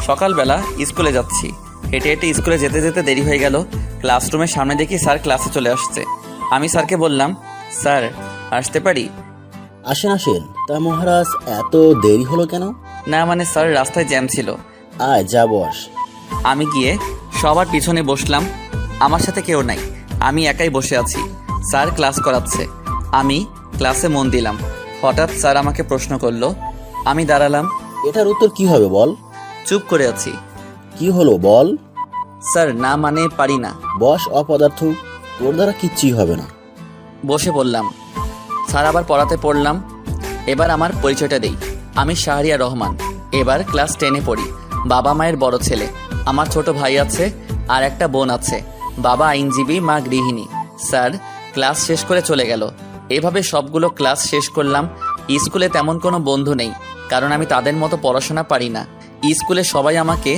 সকালবেলা স্কুলে যাচ্ছি। হেঁটে হেঁটে স্কুলে যেতে যেতে দেরি হয়ে গেল। ক্লাসরুমের সামনে দেখি স্যার ক্লাসে চলে আসছে। আমি স্যারকে বললাম, স্যার আসতে পারি? আসেন আসেন। তা মহারাজ, এত দেরি হলো কেন? না মানে স্যার, রাস্তায় জ্যাম ছিল। আয় যা বস। আমি গিয়ে সবার পিছনে বসলাম। আমার সাথে কেউ নাই, আমি একাই বসে আছি। স্যার ক্লাস করাচ্ছে, আমি ক্লাসে মন দিলাম। হঠাৎ স্যার আমাকে প্রশ্ন করলো। আমি দাঁড়ালাম। এটার উত্তর কি হবে বল? চুপ করে আছি। কি হলো বল? স্যার না মানে পারি না। বস অপদার্থ, তোর দ্বারা কিচ্ছুই হবে না। বসে পড়লাম। স্যার আবার পড়াতে পড়লাম। এবার আমার পরিচয়টা দেই। আমি শাহরিয়ার রহমান, এবার ক্লাস 10-এ পড়ি। বাবা মায়ের বড় ছেলে। আমার ছোট ভাই আছে আর একটা বোন আছে। বাবা আইনজীবী, মা গৃহিণী। স্যার ক্লাস শেষ করে চলে গেল। এভাবে সবগুলো ক্লাস শেষ করলাম। স্কুলে তেমন কোনো বন্ধু নেই, কারণ আমি তাদের মতো পড়াশোনা পারি না। স্কুলে সবাই আমাকে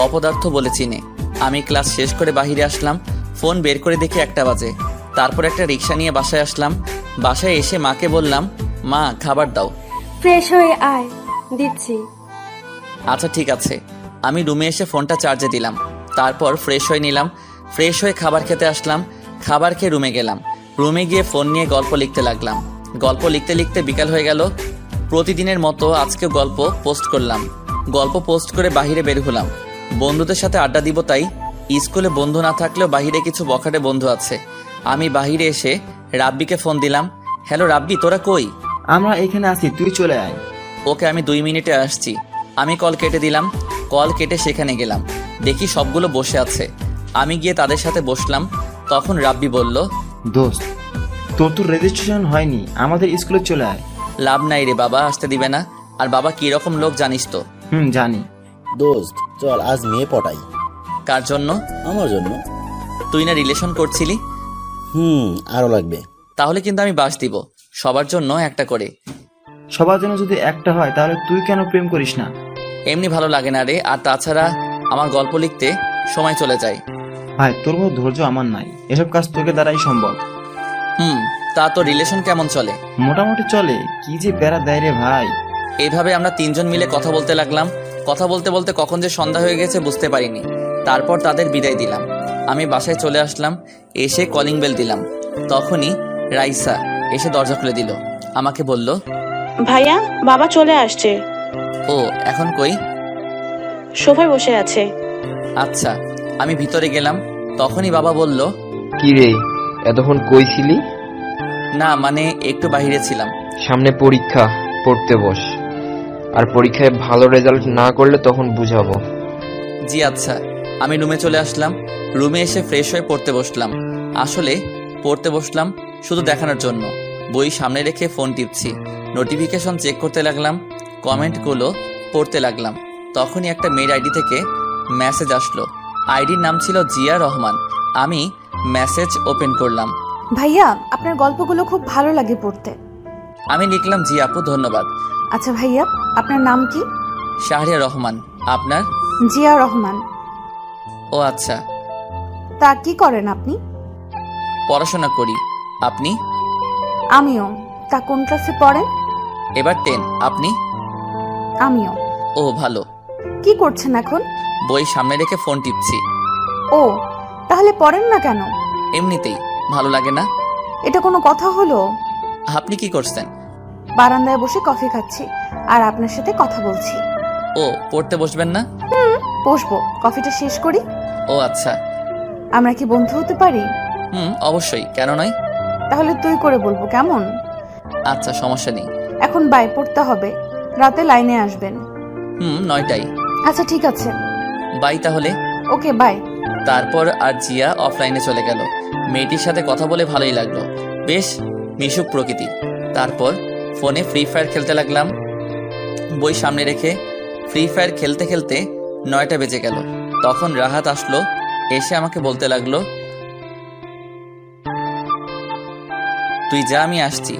অপদার্থ বলে চিনে। আমি ক্লাস শেষ করে বাহিরে আসলাম। ফোন বের করে দেখি 1টা বাজে। তারপর একটা রিক্সা নিয়ে বাসায় আসলাম। বাসায় এসে মাকে বললাম, মা খাবার দাও। ফ্রেশ হয়ে আয়, দিচ্ছি। আচ্ছা ঠিক আছে। আমি রুমে এসে ফোনটা চার্জে দিলাম। তারপর ফ্রেশ হয়ে নিলাম। ফ্রেশ হয়ে খাবার খেতে আসলাম। খাবার খেয়ে রুমে গেলাম। রুমে গিয়ে ফোন নিয়ে গল্প লিখতে লাগলাম। গল্প লিখতে লিখতে বিকাল হয়ে গেল। প্রতিদিনের মতো আজকেও গল্প পোস্ট করলাম। গল্প পোস্ট করে বাহিরে বের হলাম। বন্ধুদের সাথে আড্ডা দিব তাই। স্কুলে বন্ধু না থাকলেও বাহিরে কিছু বখাটে বন্ধু আছে। আমি বাহিরে এসে রাব্বিকে ফোন দিলাম। হ্যালো রাব্বি, তোরা কই? আমরা এখানে আছি, তুই চলে আয়। ওকে, আমি 2 মিনিটে আসছি। আমি কল কেটে দিলাম। কল কেটে সেখানে গেলাম। দেখি সবগুলো বসে আছে। আমি গিয়ে তাদের সাথে বসলাম। তখন রাব্বি বলল, দোস্ত, তোর তো রেজিস্ট্রেশন হয়নি, আমাদের স্কুলে চলে আয়। লাভ নাই রে, বাবা আসতে দিবে না। আর বাবা কি রকম লোক জানিস তো। জানি। দোস্ত চল আজ মেয়ে পটাই। কার জন্য? আমার জন্য। তুই না রিলেশন করছিলি? আরো লাগবে। তাহলে কিন্তু আমি বাস দিব, সবার জন্য একটা করে। সবার জন্য যদি একটা হয় তাহলে তুই কেন প্রেম করিস না? এমনি ভালো লাগে না রে। আর তাছাড়া আমার গল্প লিখতে সময় চলে যায়। ভাই, তোর মতো ধৈর্য আমার নাই, এসব কাজ তোকে দ্বারাই সম্ভব। তা তো রিলেশন কেমন চলে? মোটামুটি চলে। কি যে প্যারা দেয় রে ভাই। এইভাবে আমরা 3জন মিলে কথা বলতে লাগলাম। কথা বলতে বলতে কখন যে সন্ধ্যা হয়ে গেছে বুঝতে পারিনি। তারপর তাদের বিদায় দিলাম। আমি বাসায় চলে আসলাম। এসে কলিং বেল দিলাম। তখনই রাইসা এসে দরজা খুলে দিল। আমাকে বলল, ভাইয়া, বাবা চলে আসছে। ও এখন কই? সোফায় বসে আছে। আচ্ছা। আমি ভিতরে গেলাম। তখনই বাবা বলল, কি রে, এতক্ষণ কই ছিলি? না মানে একটু বাইরে ছিলাম। সামনে পরীক্ষা, পড়তে বস। আর পরীক্ষায় ভালো রেজাল্ট না করলে তখন বুঝাবো। জি আচ্ছা। আমি রুমে চলে আসলাম। রুমে এসে ফ্রেশ হয়ে পড়তে বসলাম। আসলে পড়তে বসলাম শুধু দেখানোর জন্য। বই সামনে রেখে ফোন টিপছি। নোটিফিকেশন চেক করতে লাগলাম। কমেন্টগুলো পড়তে লাগলাম। তখনই একটা মেয়ের আইডি থেকে মেসেজ আসলো। আইডির নাম ছিল জিয়া রহমান। আমি মেসেজ ওপেন করলাম। ভাইয়া, আপনার গল্পগুলো খুব ভালো লাগে পড়তে। আমি লিখলাম, জি আপু ধন্যবাদ। আচ্ছা ভাইয়া, আপনার নাম কি? শাহরিয়ার রহমান। আপনার? জিয়া রহমান। ও আচ্ছা। তা কি করেন আপনি? পড়াশোনা করি। আপনি? আমিও। তা কোন ক্লাসে পড়েন? এবার 10। আপনি? আমিও। ও ভালো। কি করছেন এখন? বই সামনে রেখে ফোন টিপছি। ও, তাহলে পড়েন না কেন? এমনিতেই ভালো লাগে না। এটা কোনো কথা হলো? আপনি কি করছেন? বারান্দায় বসে কফি খাচ্ছি আর আপনার সাথে কথা বলছি। ও, পড়তে বসবেন না? বসবো, কফিটা শেষ করি। ও আচ্ছা। আমরা কি বন্ধু হতে পারি? অবশ্যই, কেন নয়। তাহলে তুই করে বলবো, কেমন? আচ্ছা, সমস্যা নেই। এখন বাই, পড়তে হবে। রাতে লাইনে আসবেন। 9টায়। আচ্ছা ঠিক আছে, বাই তাহলে। Okay bye. তারপর আর জিয়া অফলাইনে চলে গেল। মেয়েটির সাথে কথা বলে ভালোই লাগলো, বেশ মিশুক প্রকৃতি। তারপর ফোনে ফ্রি ফায়ার খেলতে লাগলাম। বই সামনে রেখে ফ্রি ফায়ার খেলতে খেলতে 9টা বেজে গেল। তখন রাহাত আসলো। এসে আমাকে বলতে লাগলো, তুই যা, আমি আসছি।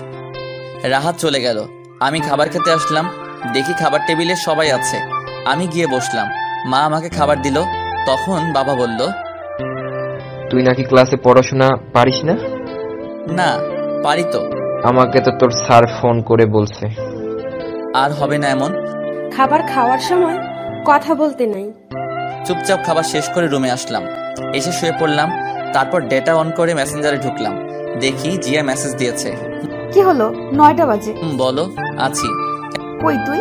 রাহাত চলে গেল। আমি খাবার খেতে আসলাম। দেখি খাবার টেবিলে সবাই আছে। আমি গিয়ে বসলাম। মা আমাকে খাবার দিল। তখন বাবা বলল, তুই নাকি ক্লাসে পড়াশোনা পারিস না? না, পারি তো। আমাকে তো তোর স্যার ফোন করে বলছে। আর হবে না এমন। খাবার খাওয়ার সময় কথা বলতে নাই। চুপচাপ খাবার শেষ করে রুমে আসলাম, এসে শুয়ে পড়লাম। তারপর ডেটা অন করে মেসেঞ্জারে ঢুকলাম, দেখি জিয়া মেসেজ দিয়েছে। কি হলো? 9টা বাজে। বলো। আছি। কই তুই?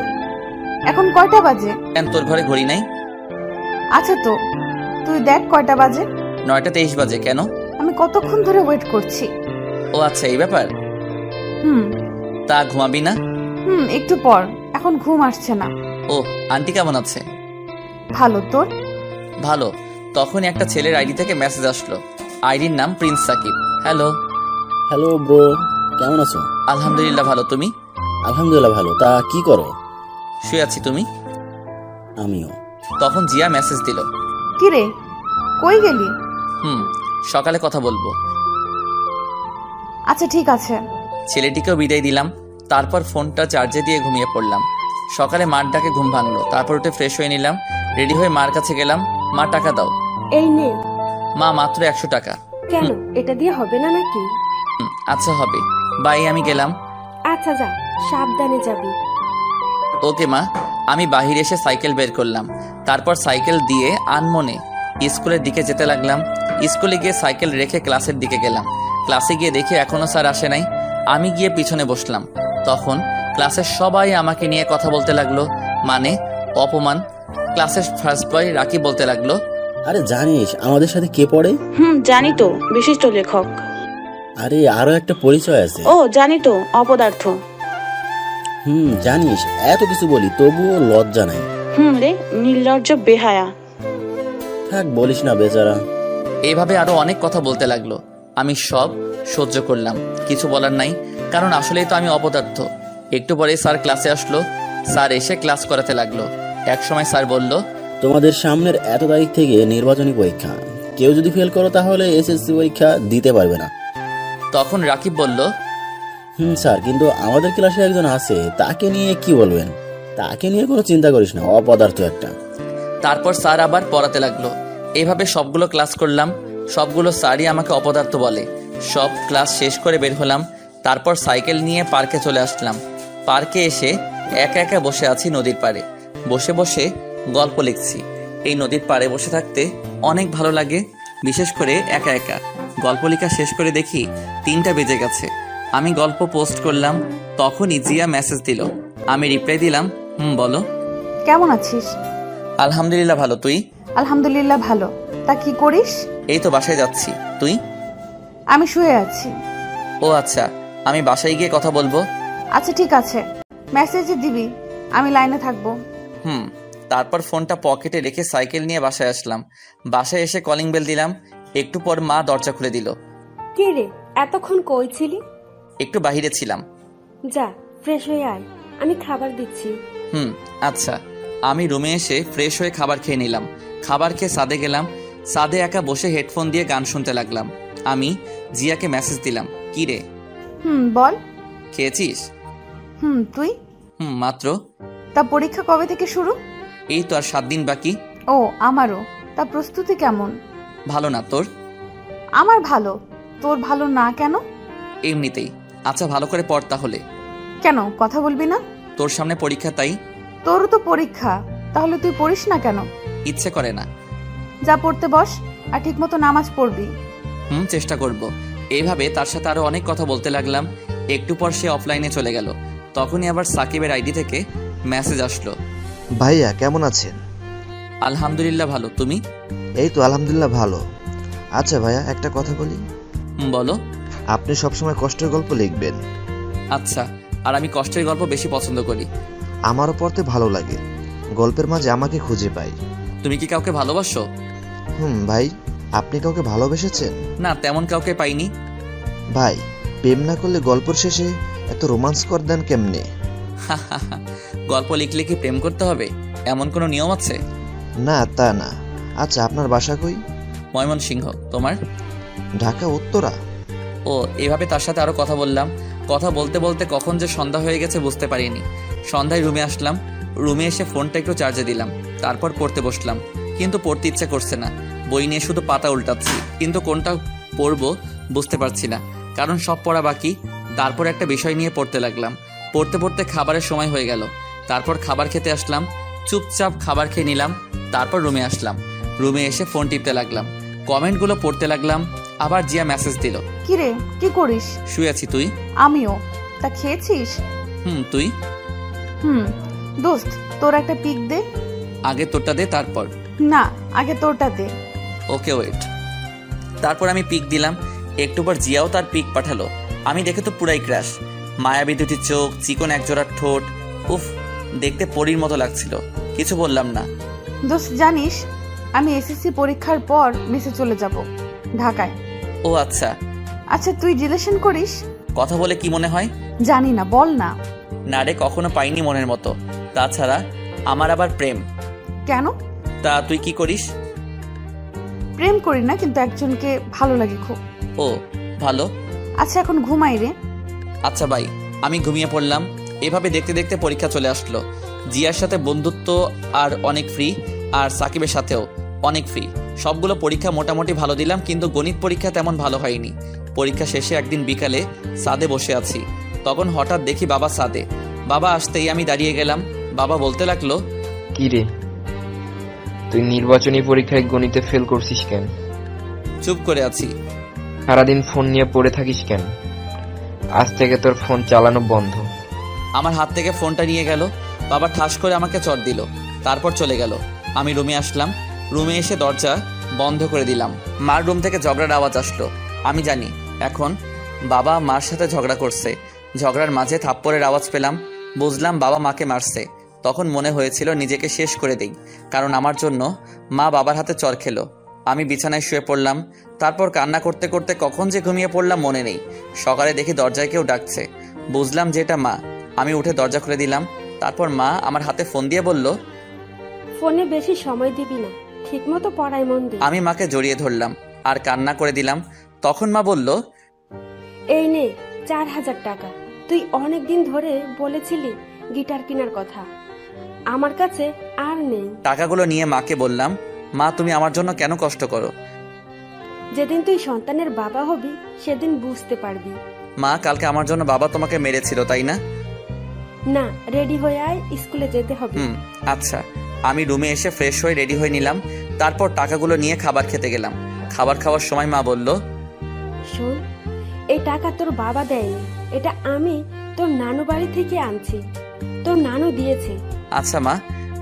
এখন কয়টা বাজে? কেন, তোর ঘরে ঘড়ি নাই? আচ্ছা তো, তুই দেখ কয়টা বাজে। 9:23 বাজে। কেন? আমি কতক্ষণ ধরে ওয়েট করছি। ও আচ্ছা, এই ব্যাপার। হুম তা ঘুমাবি না? একটু পর, এখন ঘুম আসছে না। ও, আন্টি কেমন আছে? ভালো, তোর? ভালো। তখনই একটা ছেলের আইডি থেকে মেসেজ আসলো। আইডির নাম Prince Sakib. Hello. Hello bro, কেমন আছো? আলহামদুলিল্লাহ ভালো, তুমি? আলহামদুলিল্লাহ ভালো। তা কি করো? শুয়ে আছি, তুমি? আমিও। তখন জিয়া মেসেজ দিল। কি রে, কই গেলি? সকালে কথা বলবো। আচ্ছা ঠিক আছে। ছেলেটিকেও বিদায় দিলাম। তারপর ফোনটা চার্জে দিয়ে ঘুমিয়ে পড়লাম। সকালে মার ডাকে ঘুম ভাঙলো। তারপর উঠে ফ্রেশ হয়ে নিলাম, রেডি হয়ে মার কাছে গেলাম। মা, টাকা দাও। এই নে। মা, মাত্র 100 টাকা। কেন, এটা দিয়ে হবে না নাকি? আচ্ছা হবে, বাই, আমি গেলাম। আচ্ছা যা, সাবধানে যাবি। ওকে মা। আমি বাহিরে এসে সাইকেল বের করলাম। তারপর সাইকেল দিয়ে আনমনে স্কুলের দিকে যেতে লাগলাম। স্কুলে গিয়ে সাইকেল রেখে ক্লাসের দিকে গেলাম। ক্লাসে গিয়ে দেখি এখনো স্যার আসে নাই। আমি গিয়ে পিছনে বসলাম। তখন ক্লাসের সবাই আমাকে নিয়ে কথা বলতে লাগলো, মানে অপমান। ক্লাসের ফার্স্ট বয় রাকিব বলতে লাগলো, আরে জানিস আমাদের সাথে কে পড়ে? জানি তো, বিশিষ্ট লেখক। আরে আরো একটা পরিচয় আছে। ও জানি তো, অপদার্থ। জানিস এত কিছু বলি তবুও লজ্জা নাই। রে, নির্লজ্জ বেহায়া। থাক বলিস না বেচারা। এইভাবে আরো অনেক কথা বলতে লাগলো। আমি সব সহ্য করলাম, কিছু বলার নাই, কারণ আসলেই তো আমি অপদার্থ। একটু পরে স্যার ক্লাসে আসলো। স্যার এসে ক্লাস করাতে লাগলো। এক সময় স্যার বলল, তোমাদের সামনের এত তারিখ থেকে নির্বাচনী পরীক্ষা, কেউ যদি ফেল করো তাহলে এসএসসি পরীক্ষা দিতে পারবে না। তখন রাকিব বলল, স্যার, কিন্তু আমাদের ক্লাসে একজন আছে, তাকে নিয়ে কি বলবেন? তাকে নিয়ে কোনো চিন্তা করিস না, অপদার্থ একটা। তারপর স্যার আবার পড়াতে লাগলো। এভাবে সবগুলো ক্লাস করলাম। সবগুলো স্যারই আমাকে অপদার্থ বলে। সব ক্লাস শেষ করে বের হলাম। তারপর সাইকেল নিয়ে পার্কে চলে আসলাম। পার্কে এসে একা একা বসে আছি নদীর পাড়ে। বসে বসে গল্প লিখছি। এই নদীর পাড়ে বসে থাকতে অনেক ভালো লাগে, বিশেষ করে একা একা। গল্প লেখা শেষ করে দেখি 3টা বেজে গেছে। আমি গল্প পোস্ট করলাম। তখনই জিয়া মেসেজ দিল। আমি রিপ্লাই দিলাম, বলো। কেমন আছিস? আলহামদুলিল্লাহ ভালো, তুই? আলহামদুলিল্লাহ ভালো। তা কি করিস? এই তো বাসায় যাচ্ছি, তুই? আমি শুয়ে আছি। ও আচ্ছা, আমি বাসায় গিয়ে কথা বলবো। আচ্ছা ঠিক আছে, মেসেজে দিবি, আমি লাইনে থাকবো। তারপর ফোনটা পকেটে রেখে সাইকেল নিয়ে বাসায় আসলাম। বাসায় এসে কলিং বেল দিলাম। একটু পর মা দরজা খুলে দিল। কে রে, এতক্ষণ কই ছিলি? একটু বাহিরে ছিলাম। যা, ফ্রেশ হয়ে আয়, আমি খাবার দিচ্ছি। আচ্ছা। আমি রুমে এসে ফ্রেশ হয়ে খাবার খেয়ে নিলাম। খাবার খেয়ে ছাদে গেলাম। ছাদে একা বসে হেডফোন দিয়ে গান শুনতে লাগলাম। আমি জিয়াকে মেসেজ দিলাম, কি রে? বল। খেয়েছিস? তুই? মাত্র। তা পরীক্ষা কবে থেকে শুরু? এই তো আর 7 দিন বাকি। ও, আমারও। তা প্রস্তুতি কেমন? ভালো না, তোর? আমার ভালো। তোর ভালো না কেন? এমনিতেই। আচ্ছা, ভালো করে পড় তাহলে। কেন, কথা বলবি না? তোর সামনে পরীক্ষা, তাই। তোরও তো পরীক্ষা, তাহলে তুই পড়িস না কেন? ইচ্ছে করে না। যা, পড়তে বস, আর ঠিক মতো নামাজ পড়বি। চেষ্টা করব। এইভাবে তার সাথে আরো অনেক কথা বলতে লাগলাম। একটু পর সে অফলাইনে চলে গেল। তখনই আবার সাকিবের আইডি থেকে মেসেজ আসলো। ভাইয়া কেমন আছেন? আলহামদুলিল্লাহ ভালো, তুমি? এই তো আলহামদুলিল্লাহ ভালো। আচ্ছা ভাইয়া, একটা কথা বলি। বলো। আপনি সবসময় কষ্টের গল্প লিখবেন। আচ্ছা, আর আমি কষ্টের গল্প বেশি পছন্দ করি। আমারও পড়তে ভালো লাগে। গল্পের মাঝে আমাকে খুঁজে পাই। তুমি কি কাউকে ভালোবাসো? ভাই, আপনি কাউকে ভালোবেসেছেন? না, তেমন কাউকে পাইনি। ভাই, প্রেম না করলে গল্পের শেষে এত রোমান্স করে দেন কেমনে? গল্প লিখলে কি প্রেম করতে হবে, এমন কোনো নিয়ম আছে? না, তা না। আচ্ছা, আপনার বাসা কই? ময়মনসিংহ। তোমার? ঢাকা উত্তরা। ও, এভাবে তার সাথে আরো কথা বললাম। কথা বলতে বলতে কখন যে সন্ধ্যা হয়ে গেছে বুঝতে পারিনি। সন্ধ্যায় রুমে আসলাম। রুমে এসে ফোনটা একটু চার্জে দিলাম। তারপর পড়তে বসলাম, কিন্তু পড়তে ইচ্ছে করছে না। বই নিয়ে শুধু পাতা উল্টাচ্ছি, কিন্তু কোনটা পড়বো বুঝতে পারছি না, কারণ সব পড়া বাকি। তারপর একটা বিষয় নিয়ে পড়তে লাগলাম। পড়তে পড়তে খাবারের সময় হয়ে গেল। তারপর খাবার খেতে আসলাম। চুপচাপ খাবার খেয়ে নিলাম, তারপর রুমে আসলাম। রুমে এসে ফোন টিপতে লাগলাম, কমেন্টগুলো পড়তে লাগলাম। আবার জিয়া মেসেজ দিল। কিরে, কি করিস? শুয়ে আছি, তুই? আমিও। তা খেয়েছিস? তুই? দোস্ত, তোর একটা পিক দে। আগে তোরটা দে, তারপর। না, আগে তোরটা দে। ওকে, ওয়েট। তারপর আমি পিক দিলাম। একটু পর জিয়াও তার পিক পাঠালো। আমি দেখে তো পুরাই ক্র্যাশ। মায়াবী দুটি চোখ, চিকন একজোড়া ঠোঁট, উফ, দেখতে পরীর মতো লাগছিল। কিছু বললাম না। দোস্ত, জানিস আমি এসএসসি পরীক্ষার পর মেসে চলে যাব ঢাকায়। ও আচ্ছা। আচ্ছা, তুই রিলেশন করিস? কথা বলে কি মনে হয়? জানি না, বল না। না রে, কখনো পাইনি মনের মতো। তাছাড়া আমার আবার প্রেম। কেন? তা তুই কি করিস? প্রেম করি না, কিন্তু একজনকে ভালো লাগে খুব। ও ভালো। আচ্ছা, এখন ঘুমাই রে। আচ্ছা ভাই, আমি ঘুমিয়ে পড়লাম। এভাবে দেখতে দেখতে পরীক্ষা চলে আসলো। জিয়ার সাথে বন্ধুত্ব আর অনেক ফ্রি, আর সাকিবের সাথেও অনেক ফ্রি। সবগুলো পরীক্ষা মোটামুটি ভালো দিলাম, কিন্তু গণিত পরীক্ষা তেমন ভালো হয়নি। পরীক্ষা শেষে একদিন বিকালে ছাদে বসে আছি, তখন হঠাৎ দেখি বাবা ছাদে। বাবা আসতেই আমি দাঁড়িয়ে গেলাম। বাবা বলতে লাগলো, কি রে, তুই নির্বাচনী পরীক্ষায় গণিতে ফেল করছিস কেন? চুপ করে আছি। সারাদিন ফোন নিয়ে পড়ে থাকিস কেন? আজ থেকে তোর ফোন চালানো বন্ধ। আমার হাত থেকে ফোনটা নিয়ে গেল। বাবা ঠাস করে আমাকে চট দিল, তারপর চলে গেল। আমি রুমে আসলাম। রুমে এসে দরজা বন্ধ করে দিলাম। মার রুম থেকে ঝগড়ার আওয়াজ আসলো। আমি জানি এখন বাবা মার সাথে ঝগড়া করছে। ঝগড়ার মাঝে থাপ্পড়ের আওয়াজ পেলাম। বুঝলাম বাবা মাকে মারছে। তখন মনে হয়েছিল নিজেকে শেষ করে দেই, কারণ আমার জন্য মা বাবার হাতে চর খেলো। আমি বিছানায় শুয়ে পড়লাম। তারপর কান্না করতে করতে কখন যে ঘুমিয়ে পড়লাম মনে নেই। সকালে দেখি দরজায় কেউ ডাকছে। বুঝলাম যে এটা মা। আমি উঠে দরজা খুলে দিলাম। তারপর মা আমার হাতে ফোন দিয়ে বলল, ফোনে বেশি সময় দিবি না, ঠিক মতো পড়ায় মন দে। আমি মাকে জড়িয়ে ধরলাম আর কান্না করে দিলাম। তখন মা বলল, এই নে 4000 টাকা, তুই অনেক দিন ধরে বলেছিলি গিটার কেনার কথা, আমার কাছে আর নেই। টাকাগুলো নিয়ে মাকে বললাম, মা তুমি আমার জন্য কেন কষ্ট করো? যেদিন তুই সন্তানের বাবা হবি সেদিন বুঝতে পারবি। মা, কালকে আমার জন্য বাবা তোমাকে মেরেছিল, তাই না? না, রেডি হয়ে আয়, স্কুলে যেতে হবে। আচ্ছা। আমি রুমে এসে ফ্রেশ হয়ে রেডি হয়ে নিলাম। তারপর টাকাগুলো নিয়ে খাবার খেতে গেলাম। খাবার খাওয়ার সময় মা বলল, শোন, এই টাকা তোর বাবা দেয়নি, এটা আমি তোর নানু বাড়ি থেকে আনছি, তোর নানু দিয়েছে। আচ্ছা মা।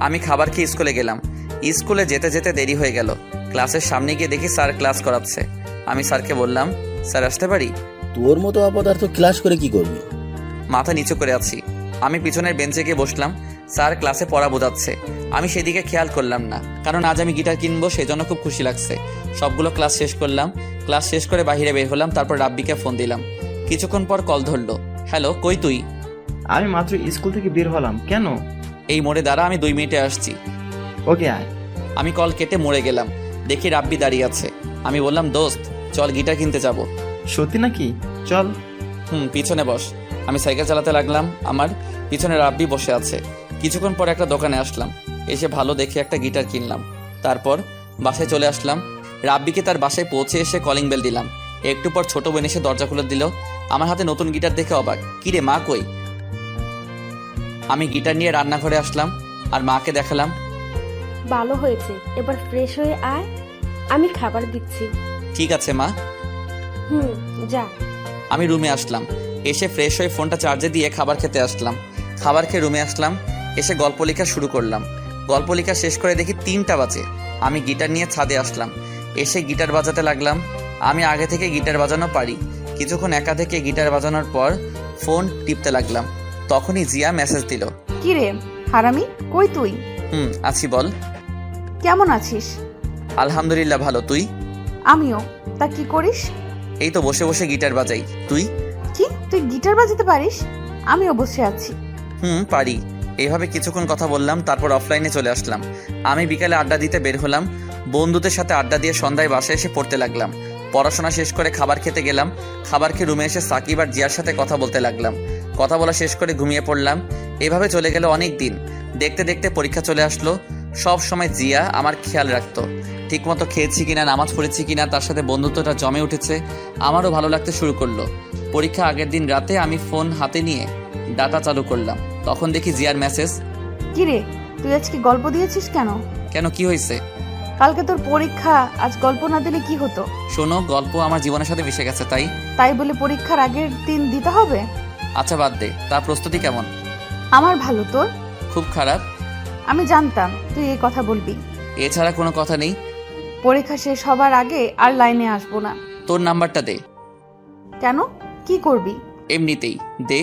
আমি খাবার খেয়ে স্কুলে গেলাম। স্কুলে যেতে যেতে দেরি হয়ে গেল। ক্লাসের সামনে গিয়ে দেখি স্যার ক্লাস করাচ্ছে। আমি স্যারকে বললাম, স্যার আসতে পারি? তোর মতো অপদার্থ ক্লাস করে কি করবি? মাথা নিচু করে আছি। আমি পিছনের বেঞ্চে গিয়ে বসলাম। স্যার ক্লাসে পড়া বোঝাচ্ছে। আমি সেদিকে খেয়াল করলাম না, কারণ আজ আমি গিটার কিনবো, সেজন্য খুব খুশি লাগছে। সবগুলো ক্লাস শেষ করলাম। ক্লাস শেষ করে বাইরে বের হলাম। তারপর রাব্বিকে ফোন দিলাম। কিছুক্ষণ পর কল ধরলো। হ্যালো, কই তুই? আমি মাত্র স্কুল থেকে বের হলাম। কেন? এই মোড়ে দাঁড়া, আমি 2 মিনিটে আসছি। ওকে, আয়। আমি কল কেটে মোড়ে গেলাম। দেখি রাব্বি দাঁড়িয়ে আছে। আমি বললাম, দোস্ত চল গিটার কিনতে যাব। সত্যি নাকি? চল। পিছনে বস। আমি সাইকেল চালাতে লাগলাম। আমার পিছনে রাব্বি বসে আছে। কিছুক্ষণ পর একটা দোকানে আসলাম। এসে ভালো দেখে একটা গিটার কিনলাম। তারপর বাসায় চলে আসলাম। রাব্বিকে তার বাসায় পৌঁছে এসে কলিং বেল দিলাম। একটু পর ছোট বোন এসে দরজা খুলে দিল। আমার হাতে নতুন গিটার দেখে অবাক। কিরে মা কই? আমি গিটার নিয়ে রান্নাঘরে আসলাম আর মাকে দেখালাম। ভালো হয়েছে, এবার ফ্রেশ হয়ে আয়, আমি খাবার দিচ্ছি। ঠিক আছে মা। যা। আমি রুমে আসলাম। এসে ফ্রেশ হয়ে ফোনটা চার্জে দিয়ে খাবার খেতে আসলাম। খাবার খেয়ে রুমে আসলাম। এসে গল্প লেখা শুরু করলাম। গল্প লেখা শেষ করে দেখি 3টা বাজে। আমি গিটার নিয়ে ছাদে আসলাম। এসে গিটার বাজাতে লাগলাম। আমি আগে থেকে গিটার বাজানো পারি। কিছুক্ষণ একা থেকে গিটার বাজানোর পর ফোন টিপতে লাগলাম। তখনই জিয়া মেসেজ দিল। কি রে হারামি, কই তুই? আছি, বল। কেমন আছিস? আলহামদুলিল্লাহ ভালো, তুই? আমিও। তা কি করিস? এই তো বসে বসে গিটার বাজাই। তুই? কি, তুই গিটার বাজাতে পারিস? আমিও বসে আছি। পারি। এইভাবে কিছুক্ষণ কথা বললাম। তারপর অফলাইনে চলে আসলাম। আমি বিকালে আড্ডা দিতে বের হলাম। বন্ধুদের সাথে আড্ডা দিয়ে সন্ধ্যায় বাসায় এসে পড়তে লাগলাম। পড়াশোনা শেষ করে খাবার খেতে গেলাম। খাবার খেয়ে রুমে এসে সাকিব আর জিয়ার সাথে কথা বলতে লাগলাম। কথা বলা শেষ করে ঘুমিয়ে পড়লাম। এভাবে চলে গেল অনেক দিন। দেখতে দেখতে পরীক্ষা চলে আসলো। সব সময় জিয়া আমার খেয়াল রাখতো। ঠিকমতো খেয়েছি কিনা, নামাজ পড়েছি কিনা, তার সাথে বন্ধুত্বটা জমে উঠেছে। আমারও ভালো লাগতে শুরু করলো। পরীক্ষা আগের দিন রাতে আমি ফোন হাতে নিয়ে ডাটা চালু করলাম। তখন দেখি জিয়ার মেসেজ। কিরে, তুই আজকে গল্প দিয়েছিস কেন? কেন, কি হয়েছে? কালকে তোর পরীক্ষা, আজ গল্প না দিলে কি হতো? শোনো, গল্প আমার জীবনের সাথে মিশে গেছে, তাই বলে পরীক্ষার আগের দিন দিতে হবে? আচ্ছা বাদ দে, তার প্রস্তুতি কেমন? আমার ভালো, তোর? খুব খারাপ। আমি জানতাম তুই এই কথা বলবি। এছাড়া কোনো কথা নেই। পরীক্ষা শেষ হবার আগে আর লাইনে আসবো না। তোর নাম্বারটা দে। কেন, কি করবি? এমনিতেই দে।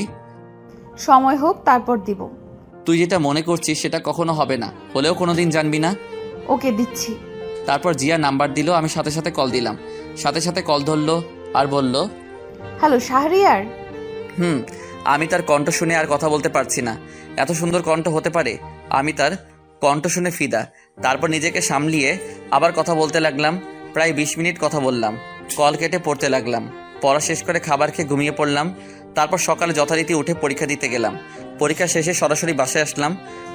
সময় হোক তারপর দিব। তুই যেটা মনে করছিস সেটা কখনো হবে না, হলেও কোনোদিন জানবি না। ওকে, দিচ্ছি। তারপর জিয়া নাম্বার দিল, আমি সাথে সাথে কল দিলাম। সাথে সাথে কল ধরলো আর বলল, হ্যালো শাহরিয়ার। আমি তার কণ্ঠ শুনে আর কথা বলতে পারছি না। এত সুন্দর কণ্ঠ হতে পারে? আমি তার কণ্ঠ শুনে ফিদা। তারপর নিজেকে সামলিয়ে আবার কথা বলতে লাগলাম। প্রায় 20 মিনিট কথা বললাম। কল কেটে পড়তে লাগলাম। পড়া শেষ করে খাবার খেয়ে ঘুমিয়ে পড়লাম। তারপর সকালে যথারীতি উঠে পরীক্ষা দিতে গেলাম। পরীক্ষা শেষে সরাসরি বাসায় আসলাম।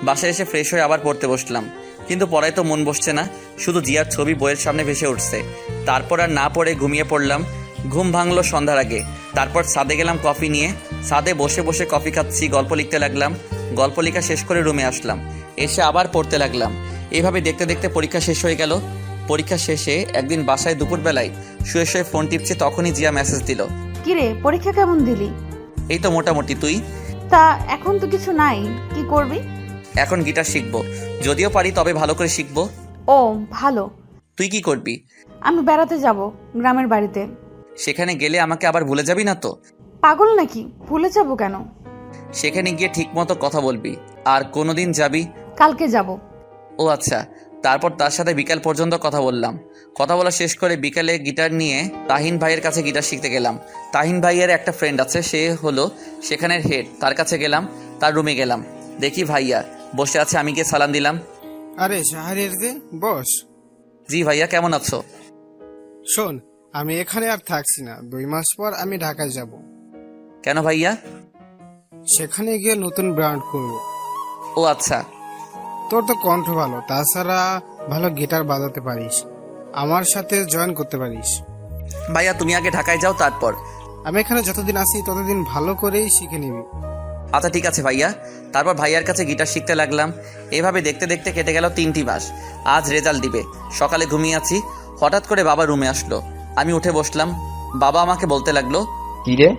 বাসায় এসে ফ্রেশ হয়ে আবার পড়তে বসলাম, কিন্তু পড়ায় তো মন বসছে না। শুধু জিয়ার ছবি বইয়ের সামনে ভেসে উঠছে। তারপর আর না পড়ে ঘুমিয়ে পড়লাম। ঘুম ভাঙলো সন্ধ্যার আগে। তারপর ছাদে গেলাম কফি নিয়ে। ছাদে বসে বসে কফি খাচ্ছি, গল্প লিখতে লাগলাম। গল্প লেখা শেষ করে রুমে আসলাম। এসে আবার পড়তে লাগলাম। এভাবে দেখতে দেখতে পরীক্ষা শেষ হয়ে গেল। পরীক্ষা শেষে একদিন বাসায় দুপুরবেলায় শুয়ে শুয়ে ফোন টিপছে, তখনই জিয়া মেসেজ দিল। কিরে, পরীক্ষা কেমন দিলি? এই তো মোটামুটি। তুই? তা এখন তো কিছু নাই, কি করবি? এখন গিটার শিখবো, যদিও পারি তবে ভালো করে শিখবো। ও ভালো। তুই কি করবি? আমি বেড়াতে যাব গ্রামের বাড়িতে। সেখানে গেলে আমাকে আবার ভুলে যাবি না তো? পাগল নাকি, ভুলে যাব কেন? সেখানে গিয়ে ঠিক মতো কথা বলবি। আর কোনোদিন যাবি? কালকে যাব। ও আচ্ছা। তারপর তার সাথে বিকাল পর্যন্ত কথা বললাম। কথা বলা শেষ করে বিকালে গিটার নিয়ে তাহিন ভাইয়ের কাছে গিটার শিখতে গেলাম। তাহিন ভাইয়ের একটা ফ্রেন্ড আছে, সে হলো সেখানের হেড। তার কাছে গেলাম, তার রুমে গেলাম। দেখি ভাইয়া বসে আছে, আমি গিয়ে সালাম দিলাম। আরে শাহরিয়ার যে, বস। জি ভাইয়া, কেমন আছো? শোন, আমি এখানে আর থাকছি না। 2 মাস পর আমি ঢাকায় যাব। কেন ভাইয়া? সেখানে গিয়ে নতুন ব্র্যান্ড করব। ও আচ্ছা। তোর তো কণ্ঠ ভালো, তাছাড়া ভালো গিটার বাজাতে পারিস। আমার সাথে জয়েন করতে পারিস। ভাইয়া তুমি আগে ঢাকায় যাও, তারপর। আমি এখানে যতদিন আছি ততদিন ভালো করেই শিখে নিবি। আচ্ছা ঠিক আছে ভাইয়া। তারপর ভাইয়ার কাছে গিটার শিখতে লাগলাম। এভাবে দেখতে দেখতে কেটে গেল 3টি মাস। আজ রেজাল্ট দিবে। সকালে ঘুমিয়ে আছি, হঠাৎ করে বাবা রুমে আসলো। আমি উঠে বসলাম। বাবা আমাকে বলতে লাগলো, কি রে,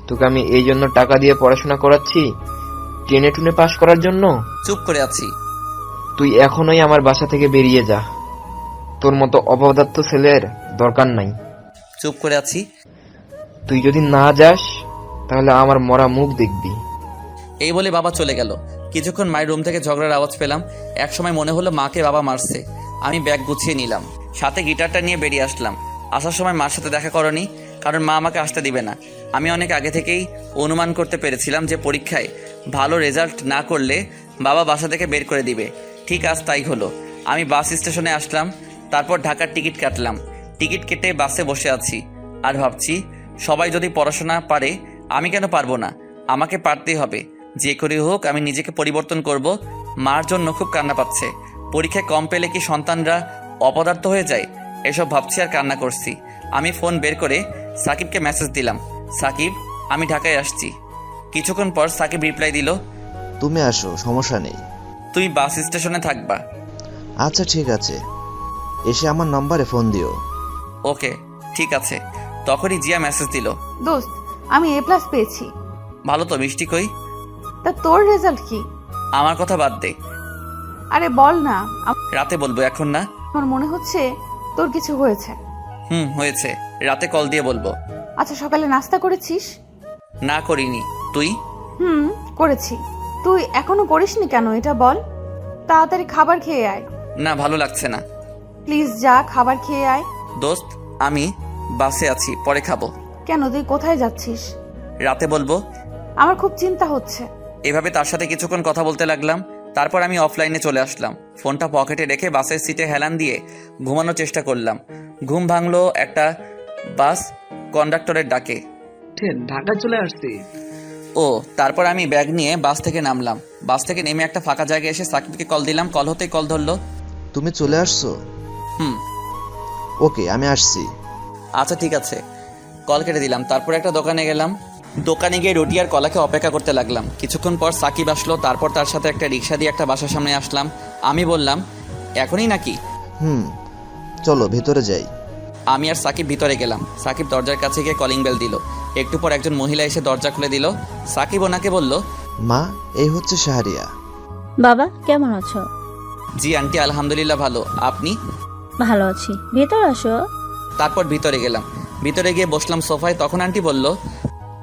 তোকে আমি এই জন্য টাকা দিয়ে পড়াশোনা করাচ্ছি, টেনে টুনে পাশ করার জন্য? চুপ করে আছি। তুই এখনই আমার বাসা থেকে বেরিয়ে যা। তোর মতো অপদার্থ ছেলের দরকার নাই। চুপ করে আছি। তুই যদি না যাস তাহলে আমার মরা মুখ দেখবি। এই বলে বাবা চলে গেল। কিছুক্ষণ মায়ের রুম থেকে ঝগড়ার আওয়াজ পেলাম। একসময় মনে হলো মাকে বাবা মারছে। আমি ব্যাগ গুছিয়ে নিলাম, সাথে গিটারটা নিয়ে বেরিয়ে আসলাম। আসার সময় মার সাথে দেখা করনি, কারণ মা আমাকে আসতে দিবে না। আমি অনেক আগে থেকেই অনুমান করতে পেরেছিলাম যে পরীক্ষায় ভালো রেজাল্ট না করলে বাবা বাসা থেকে বের করে দিবে। ঠিক আজ তাই হলো। আমি বাস স্টেশনে আসলাম, তারপর ঢাকার টিকিট কাটলাম। টিকিট কেটে বাসে বসে আছি আর ভাবছি, সবাই যদি পড়াশোনা পারে আমি কেন পারবো না? আমাকে পারতেই হবে। যে করে হোক আমি নিজেকে পরিবর্তন করব। মার জন্য খুব কান্না পাচ্ছে। পরীক্ষায় কম পেলে কি সন্তানরা অপদার্থ হয়ে যায়? এসব ভাবছি আর কান্না করছি। আমি ফোন বের করে সাকিবকে মেসেজ দিলাম, সাকিব আমি ঢাকায় আসছি। কিছুক্ষণ পর সাকিব রিপ্লাই দিল, তুমি আসো, সমস্যা নেই। তুই বাস স্টেশনে থাকবা? আচ্ছা ঠিক আছে, এসে আমার নম্বরে ফোন দিও। ওকে ঠিক আছে। তখনই জিয়া মেসেজ দিল, দোস্ত আমি A+ পেয়েছি। ভালো তো, মিষ্টি কই? তা তোর রেজাল্ট কি? আমার কথা বাদ দে। আরে বল না। রাতে বলবো, এখন না। আমার মনে হচ্ছে তোর কিছু হয়েছে। হয়েছে, রাতে কল দিয়ে বলবো। আচ্ছা সকালে নাস্তা করেছিস? না করিনি। তুই? করেছি। তুই এখনো করিসনি কেন এটা বল। তাড়াতাড়ি খাবার খেয়ে আয়। না, ভালো লাগছে না। প্লিজ যা, খাবার খেয়ে আয়। দোস্ত আমি বাসে আছি, পরে খাবো। কেন, তুই কোথায় যাচ্ছিস? রাতে বলবো। আমার খুব চিন্তা হচ্ছে। এভাবে তার সাথে কিছুক্ষণ কথা বলতে লাগলাম। তারপর আমি অফলাইনে চলে আসলাম। ফোনটা পকেটে রেখে বাসের সিটে হেলান দিয়ে ঘুমানোর চেষ্টা করলাম। ঘুম ভাঙলো একটা বাস কন্ডাক্টরের ডাকে। ঢাকা চলে আসছি। ও, তারপর আমি ব্যাগ নিয়ে বাস থেকে নামলাম। বাস থেকে নেমে একটা ফাঁকা জায়গায় এসে সাকিবকে কল দিলাম। কল হতেই কল ধরলো। তুমি চলে আসছো? ওকে, আমি আসছি। আচ্ছা ঠিক আছে। কল কেটে দিলাম। তারপর একটা দোকানে গেলাম। দোকানে গিয়ে রুটি আর কলাকে অপেক্ষা করতে লাগলাম। কিছুক্ষণ পর সাকিব আসলো, তারপর তার সাথে একটা রিক্সা দিয়ে একটা বাসার সামনে আসলাম। আমি বললাম, এখনই নাকি? চলো ভেতরে যাই। আমি আর সাকিব ভিতরে গেলাম। সাকিব দরজার কাছে গিয়ে কলিং বেল দিল। একটু পর একজন মহিলা এসে দরজা খুলে দিল। সাকিব ওনাকে বলল, মা, এই হচ্ছে শাহরিয়া। বাবা কেমন আছো? জি আন্টি, আলহামদুলিল্লাহ ভালো। আপনি? ভালো আছি, ভেতর আসো। তারপর ভিতরে গেলাম। ভিতরে গিয়ে বসলাম সোফায়। তখন আন্টি বলল,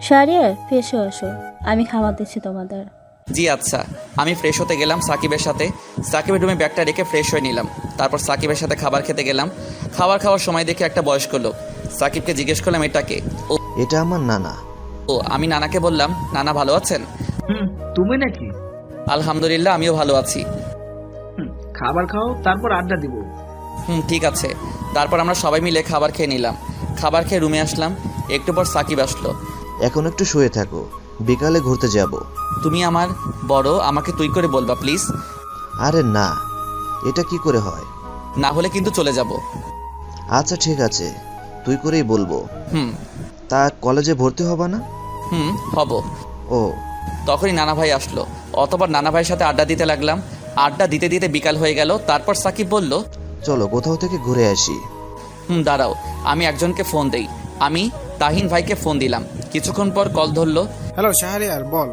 শাহরিয়ার ফ্রেশ হয়ে আসো, আমি খাবার দিচ্ছি তোমাদের। জি আচ্ছা। আমি ফ্রেশ হতে গেলাম সাকিবের সাথে। সাকিবের রুমে ব্যাগটা রেখে ফ্রেশ হয়ে নিলাম। তারপর সাকিবের সাথে খাবার খেতে গেলাম। খাওয়ার সময় দেখে একটা বয়স্ক লোক। সাকিবকে জিজ্ঞেস করলাম, এটাকে? এটা আমার নানা। আমি নানাকে বললাম, নানা ভালো আছেন? তুমি নাকি? আলহামদুলিল্লাহ, আমিও ভালো আছি। খাবার খাও, তারপর আড্ডা দিব। ঠিক আছে। তারপর আমরা সবাই মিলে খাবার খেয়ে নিলাম। খাবার খেয়ে রুমে আসলাম। একটু পর সাকিব আসলো। এখন একটু শুয়ে থাকো, বিকালে ঘুরতে যাব। তুমি আমার বড়, আমাকে তুই করে বলবা প্লিজ। আরে না, এটা কি করে হয়? না হলে কিন্তু চলে যাব। আচ্ছা ঠিক আছে, তুই করেই বলবো। তা কলেজে ভর্তি হবা না? হব। ও, তখনই নানা ভাই আসলো। অতবার নানা ভাইয়ের সাথে আড্ডা দিতে লাগলাম। আড্ডা দিতে দিতে বিকাল হয়ে গেল। তারপর সাকিব বলল, চলো কোথাও থেকে ঘুরে আসি। দাঁড়াও, আমি একজনকে ফোন দেই। আমি তাহিন ভাইকে ফোন দিলাম। কিছুক্ষণ পর কল ধরলো। হ্যালো শাহরিয়ার, বল।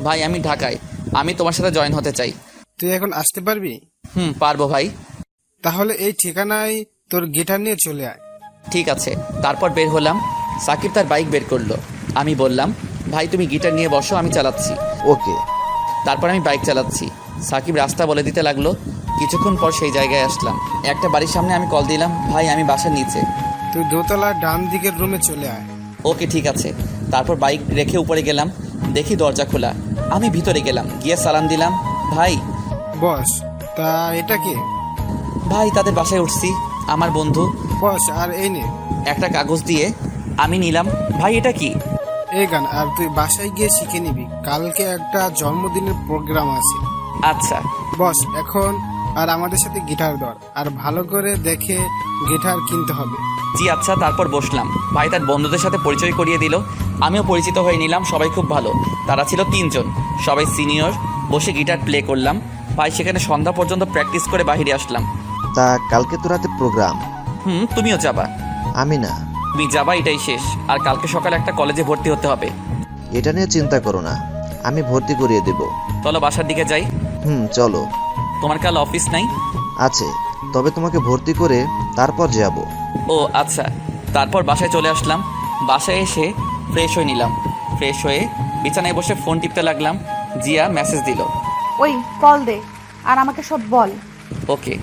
ভাই আমি ঢাকায়, আমি তোমার সাথে জয়েন হতে চাই। তুই এখন আসতে পারবি? পারবো ভাই। তাহলে এই ঠিকানায় তোর গিটার নিয়ে চলে আয়। ঠিক আছে। তারপর বের হলাম। সাকিব তার বাইক বের করলো। আমি বললাম, ভাই তুমি গিটার নিয়ে বসো, আমি চালাচ্ছি। ওকে। তারপর আমি বাইক চালাচ্ছি। সাকিব রাস্তা বলে দিতে লাগলো। কিছুক্ষণ পর সেই জায়গায় আসলাম। একটা বাড়ির সামনে আমি কল দিলাম, ভাই আমি বাসার নিচে। তুই দোতলার ডান দিকের রুমে চলে আয়। ওকে ঠিক আছে। তারপর বাইক রেখে উপরে গেলাম। দেখি দরজা খোলা। আমি ভিতরে গেলাম, গিয়ে সালাম দিলাম, ভাই। বস। তা এটা কি? ভাই তাদের বাসায় উঠছি, আমার বন্ধু। বস, আর এই নে। একটা কাগজ দিয়ে আমি নিলাম। ভাই এটা কি? এই গান। আর তুই বাসায় গিয়ে শিখে নিবি, কালকে একটা জন্মদিনের প্রোগ্রাম আছে। আচ্ছা বস, এখন আর আমাদের সাথে গিটার ধর, আর ভালো করে দেখে গিটার কিনতে হবে। জি আচ্ছা। তারপর বসলাম। ভাই তার বন্ধুদের সাথে পরিচয় করিয়ে দিল। আমিও পরিচিত হয়ে নিলাম। সবাই খুব ভালো। তারা ছিল 3 জন, সবাই সিনিয়র। বসে গিটার প্লে করলাম। ভাই সেখানে সন্ধ্যা পর্যন্ত প্র্যাকটিস করে বাইরে আসলাম। তা কালকে তো রাতে প্রোগ্রাম। তুমিও যাবা? আমি না। তুমি যাবা, এটাই শেষ। আর কালকে সকালে একটা কলেজে ভর্তি হতে হবে। এটা নিয়ে চিন্তা করো না, আমি ভর্তি করিয়ে দেব। চলো বাসার দিকে যাই। চলো। তোমার কাল অফিস নাই? আছে, তবে তোমাকে ভর্তি করে তারপর যাব। ও আচ্ছা। তারপর বাসায় চলে আসলাম। বাসায় এসে ফ্রেশ হয়ে নিলাম। ফ্রেশ হয়ে বিছানায় বসে ফোন টিপতে লাগলাম। জিয়া মেসেজ দিল। ওই কল দে আর আমাকে সব বল। ওকে।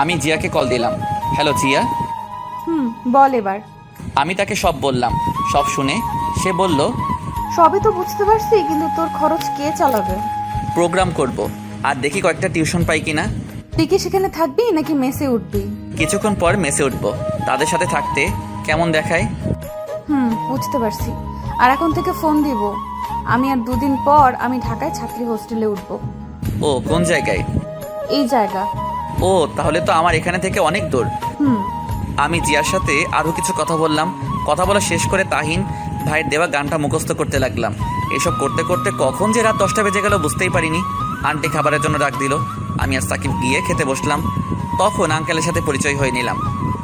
আমি জিয়াকে কল দিলাম। হ্যালো জিয়া। বল এবার। আমি তাকে সব বললাম। সব শুনে সে বলল, সবই তো বুঝতে পারছি, কিন্তু তোর খরচ কে চালাবে? প্রোগ্রাম করব, আর দেখি কয়েকটা টিউশন পাই কিনা। তুই কি সেখানে থাকবি নাকি মেসে উঠবি? কিছুক্ষণ পর মেসে উঠবো। তাদের সাথে থাকতে কেমন দেখায়? বুঝতে পারছি। আর এখন থেকে ফোন দিব। আমি আর 2 দিন পর আমি ঢাকায় ছাত্রী হোস্টেলে উঠব। ও কোন জায়গায়? এই জায়গা। ও তাহলে তো আমার এখানে থেকে অনেক দূর। আমি জিয়ার সাথে আরো কিছু কথা বললাম। কথা বলা শেষ করে তাহিন ভাইয়ের দেওয়া গানটা মুখস্থ করতে লাগলাম। এসব করতে করতে কখন যে রাত 10টা বেজে গেল বুঝতেই পারিনি। আন্টি খাবারের জন্য ডাক দিল। আমি আর সাকিব গিয়ে খেতে বসলাম। তখন আঙ্কেলের সাথে পরিচয় হয়ে নিলাম।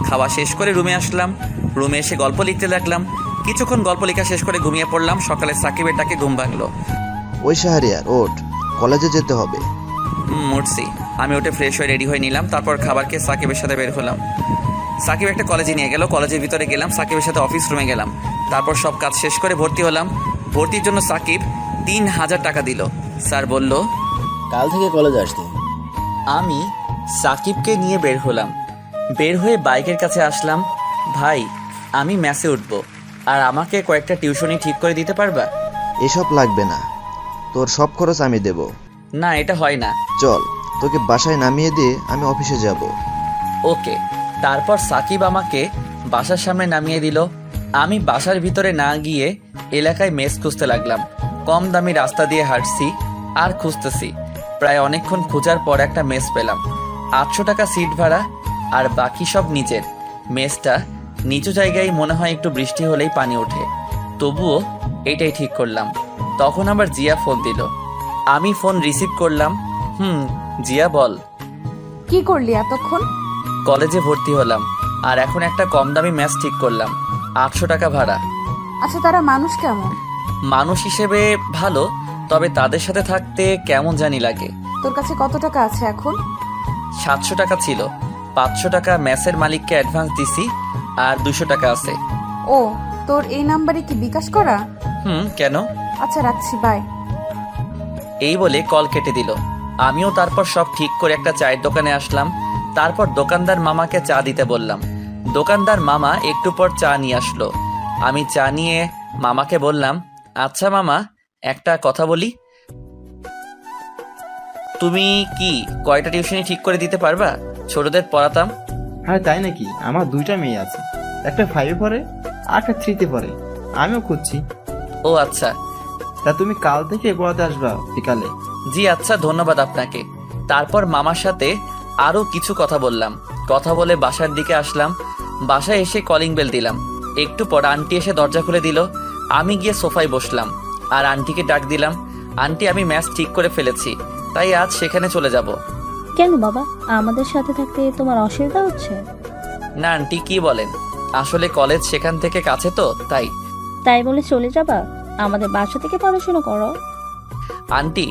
খাওয়া শেষ করে রুমে আসলাম। রুমে এসে গল্প লিখতে লাগলাম। কিছুক্ষণ গল্প লেখা শেষ করে ঘুমিয়ে পড়লাম। সকালে সাকিবের ডাকে ঘুম ভাঙলো। ওই শাহরিয়ার ওঠ, কলেজে যেতে হবে। উঠছি। আমি উঠে ফ্রেশ হয়ে রেডি হয়ে নিলাম। তারপর খাবার খেয়ে সাকিবের সাথে বের হলাম। সাকিব একটা কলেজে নিয়ে গেল। কলেজের ভিতরে গেলাম। সাকিবের সাথে অফিস রুমে গেলাম। তারপর সব কাজ শেষ করে ভর্তি হলাম। ভর্তির জন্য সাকিব 3000 টাকা দিল। স্যার বলল, কাল থেকে কলেজে আসতে। আমি সাকিবকে নিয়ে বের হলাম। বের হয়ে বাইকের কাছে আসলাম। ভাই আমি ম্যাসে উঠবো, আর আমাকে কয়েকটা টিউশনি ঠিক করে দিতে পারবা? এসব লাগবে না, তোর সব খরচ আমি দেব। না এটা হয় না। চল, তোকে বাসায় নামিয়ে দিয়ে আমি অফিসে যাব। ওকে। তারপর সাকিব আমাকে বাসার সামনে নামিয়ে দিল। আমি বাসার ভিতরে না গিয়ে এলাকায় মেস খুঁজতে লাগলাম। কম দামি রাস্তা দিয়ে হাঁটছি আর খুঁজতেছি। প্রায় অনেকক্ষণ খোঁজার পর একটা মেস পেলাম। 800 টাকা সিট ভাড়া, আর বাকি সব নিচের। মেসটা নিচু জায়গায়, মনে হয় একটু বৃষ্টি হলেই পানি ওঠে। তবুও এটাই ঠিক করলাম। তখন আবার জিয়া ফোন দিল। আমি ফোন রিসিভ করলাম। জিয়া বল। কি করলি এতক্ষণ? কলেজে ভর্তি হলাম, আর এখন একটা কম দামি ম্যাচ ঠিক করলাম। 800 টাকা ভাড়া। আচ্ছা, তারা মানুষ কেমন? মানুষ হিসেবে ভালো, তবে তাদের সাথে থাকতে কেমন জানি লাগে। তোর কাছে কত টাকা আছে এখন? 700 টাকা ছিল। 500 টাকা ম্যাচের মালিককে অ্যাডভান্স দিছি, আর 200 টাকা আছে। ও, তোর এই নাম্বারে কি বিকাশ করা? কেন? আচ্ছা, রাখছি, বাই। এই বলে কল কেটে দিল। আমিও তারপর সব ঠিক করে একটা চায়ের দোকানে আসলাম। তারপর দোকানদার মামাকে চা দিতে বললাম। দোকানদার মামা একটু পর চা নিয়ে আসলো। আমি চা নিয়ে মামাকে বললাম, আচ্ছা মামা, একটা কথা বলি। তুমি কি কয়টা টিউশনি ঠিক করে দিতে পারবা? ছোটদের পড়াতাম। হ্যাঁ, তাই নাকি? আমার 2টা মেয়ে আছে, একটা 5-এ পড়ে আর একটা 3-তে পড়ে। আমিও খুঁজছি। ও আচ্ছা, তা তুমি কাল থেকে পড়াতে আসবা বিকালে? জি আচ্ছা, ধন্যবাদ আপনাকে। তারপর মামার সাথে আরো কিছু কথা বললাম। কথা বলে বাসার দিকে আসলাম। বাসায় এসে কলিং বেল দিলাম। একটু পর আন্টি এসে দরজা খুলে দিল। আমি গিয়ে সোফায় বসলাম আর আন্টিকে ডাক দিলাম। আন্টি, আমি ম্যাচ ঠিক করে ফেলেছি, তাই আজ সেখানে চলে যাব। কেন বাবা, আমাদের সাথে থাকতে তোমার অসুবিধা হচ্ছে? না আন্টি, কি বলেন, আসলে কলেজ সেখান থেকে কাছে তো, তাই বলে চলে যাবা? আমাদের বাসা থেকে পড়াশোনা করো। আন্টি,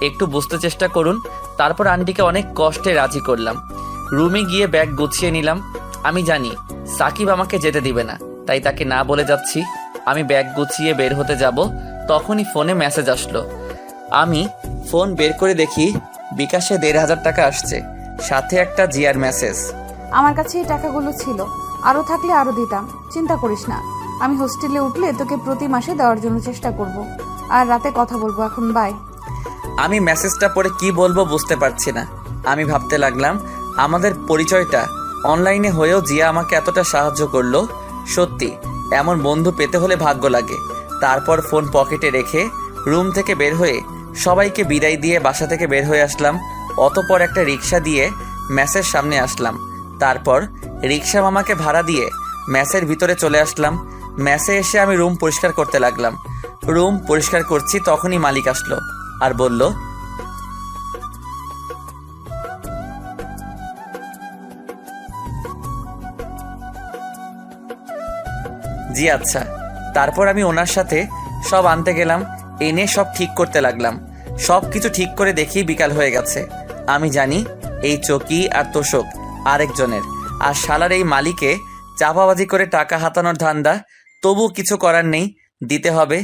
একটু বুঝতে চেষ্টা করুন। তারপর আন্টিকে অনেক কষ্টে রাজি করলাম। রুমে গিয়ে ব্যাগ গুছিয়ে নিলাম। আমি জানি সাকিব আমাকে যেতে দিবে না, তাই তাকে না বলে যাচ্ছি। আমি ব্যাগ গুছিয়ে বের হতে যাব, তখনই ফোনে মেসেজ আসলো। আমি ফোন বের করে দেখি বিকাশে 1500 টাকা আসছে, সাথে একটা জিয়ার মেসেজ। আমার কাছে এই টাকাগুলো ছিল, আরো থাকলে আরো দিতাম, চিন্তা করিস না। আমি হোস্টেলে উঠলে তোকে প্রতি মাসে দেওয়ার জন্য চেষ্টা করব, আর রাতে কথা বলবো। এখন বাই। আমি মেসেজটা পড়ে কি বলবো বুঝতে পারছি না। আমি ভাবতে লাগলাম, আমাদের পরিচয়টা অনলাইনে হয়েও জিয়া আমাকে এতটা সাহায্য করলো। সত্যি এমন বন্ধু পেতে হলে ভাগ্য লাগে। তারপর ফোন পকেটে রেখে রুম থেকে বের হয়ে সবাইকে বিদায় দিয়ে বাসা থেকে বের হয়ে আসলাম। অতঃপর একটা রিক্সা দিয়ে ম্যাচের সামনে আসলাম। তারপর রিক্সা মামাকে ভাড়া দিয়ে ম্যাচের ভিতরে চলে আসলাম। ম্যাচে এসে আমি রুম পরিষ্কার করতে লাগলাম। রুম পরিষ্কার করছি, তখনই মালিক আসলো আর বলল, জি আচ্ছা। তারপর আমি ওনার সাথে সব আনতে গেলাম, এনে সব ঠিক করতে লাগলাম। সব কিছু ঠিক করে দেখি বিকাল হয়ে গেছে। আমি জানি এই চকি আর তোষক আরেকজনের, আর শালার এই মালিকে চাপাবাজি করে টাকা হাতানোর ধান্দা। তবু কিছু করার নেই, দিতে হবে।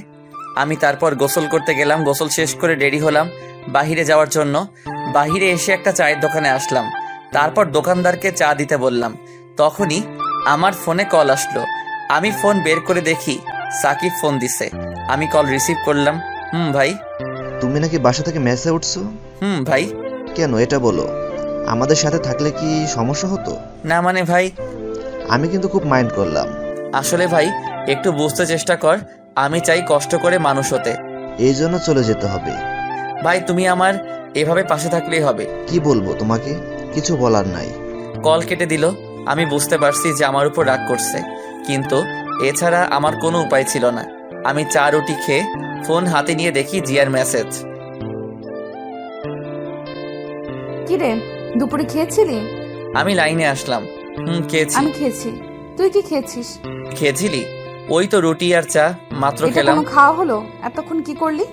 আমি তারপর গোসল করতে গেলাম। গোসল শেষ করে রেডি হলাম বাহিরে যাওয়ার জন্য। বাহিরে এসে একটা চায়ের দোকানে আসলাম। তারপর দোকানদারকে চা দিতে বললাম। তখনই আমার ফোনে কল আসলো। আমি ফোন বের করে দেখি সাকিব ফোন দিছে। আমি কল রিসিভ করলাম। ভাই। তুমি নাকি বাসা থেকে মেসে উঠছো? ভাই। কেন, এটা বলো। আমাদের সাথে থাকলে কি সমস্যা হতো? না মানে ভাই, আমি কিন্তু খুব মাইন্ড করলাম। আসলে ভাই একটু বুঝতে চেষ্টা কর, আমি চাই কষ্ট করে মানুষ হতে। এই জন্য চলে যেতে হবে? ভাই তুমি আমার এভাবে পাশে থাকলেই হবে। কি বলবো তোমাকে, কিছু বলার নাই। কল কেটে দিল। আমি বুঝতে পারছি যে আমার উপর রাগ করছে, কিন্তু এছাড়া আমার কোনো উপায় ছিল না। আমি চা রুটি খেয়ে ফোন হাতে নিয়ে দেখি জিয়ার মেসেজ। কি রে, দুপুরে খেয়েছিলি? আমি লাইনে আসলাম। খেয়েছি। আমি খেয়েছি। তুই কি খেয়েছিস? খেয়েছিলি? ওই তো রুটি আর চা মাত্র খেলাম। কোনো খাওয়া হলো? এতক্ষণ কি করলি?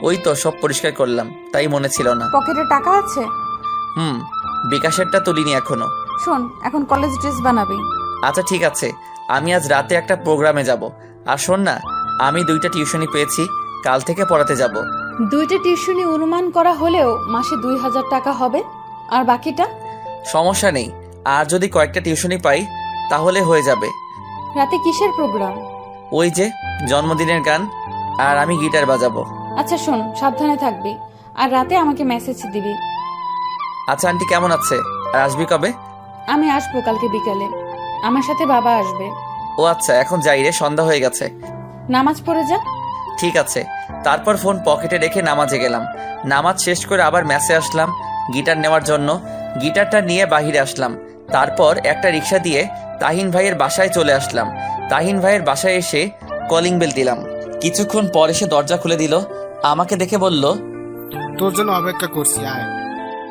ওই তো সব পরিষ্কার করলাম, তাই মনে ছিল না। পকেটে টাকা আছে? বিকাশেরটা তুলিনি এখনো। শোন, এখন কলেজ ড্রেস বানাবি। আচ্ছা ঠিক আছে, আমি আজ রাতে একটা প্রোগ্রামে যাব। আর শোন না, আমি 2টা টিউশনি পেয়েছি, কাল থেকে পড়াতে যাব। 2টা টিউশনি অনুমান করা হলেও মাসে 2000 টাকা হবে। আর বাকিটা? সমস্যা নেই, আর যদি কয়েকটা টিউশনি পাই তাহলে হয়ে যাবে। রাতে কিসের প্রোগ্রাম? ওই যে জন্মদিনের গান, আর আমি গিটার বাজাবো। আচ্ছা শোন, সাবধানে থাকবি, আর রাতে আমাকে মেসেজ দিবি। আচ্ছা আন্টি কেমন আছে? আর আসবি কবে? আমি আসবো কালকে বিকালে, আমার সাথে বাবা আসবে। ও আচ্ছা, এখন যাই রে, সন্ধ্যা হয়ে গেছে। নামাজ পড়ে যা। ঠিক আছে। তারপর ফোন পকেটে রেখে নামাজে গেলাম। নামাজ শেষ করে আবার ম্যাচে আসলাম গিটার নেওয়ার জন্য। গিটারটা নিয়ে বাহিরে আসলাম। তারপর একটা রিক্সা দিয়ে তাহিন ভাইয়ের বাসায় চলে আসলাম। তাহিন ভাইয়ের বাসায় এসে কলিং বেল দিলাম। কিছুক্ষণ পর এসে দরজা খুলে দিল। আমাকে দেখে বলল, তোর জন্য অপেক্ষা করছি, আয়।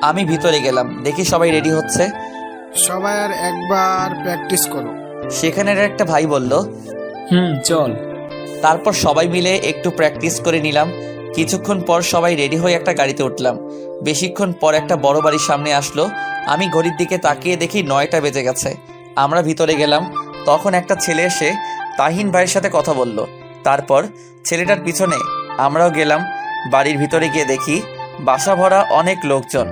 আমি ভিতরে গেলাম, দেখি সবাই রেডি হচ্ছে। সবাই আর একবার প্র্যাকটিস করো। সেখানের একটা ভাই বলল, চল। তারপর সবাই মিলে একটু প্র্যাকটিস করে নিলাম। কিছুক্ষণ পর সবাই রেডি হয়ে একটা গাড়িতে উঠলাম। বেশিক্ষণ পর একটা বড় বাড়ির সামনে আসলো। আমি ঘড়ির দিকে তাকিয়ে দেখি 9টা বেজে গেছে। আমরা ভিতরে গেলাম। তখন একটা ছেলে এসে তাহিন ভাইয়ের সাথে কথা বলল। তারপর ছেলেটার পিছনে আমরাও গেলাম। বাড়ির ভিতরে গিয়ে দেখি বাসা ভরা অনেক লোকজন।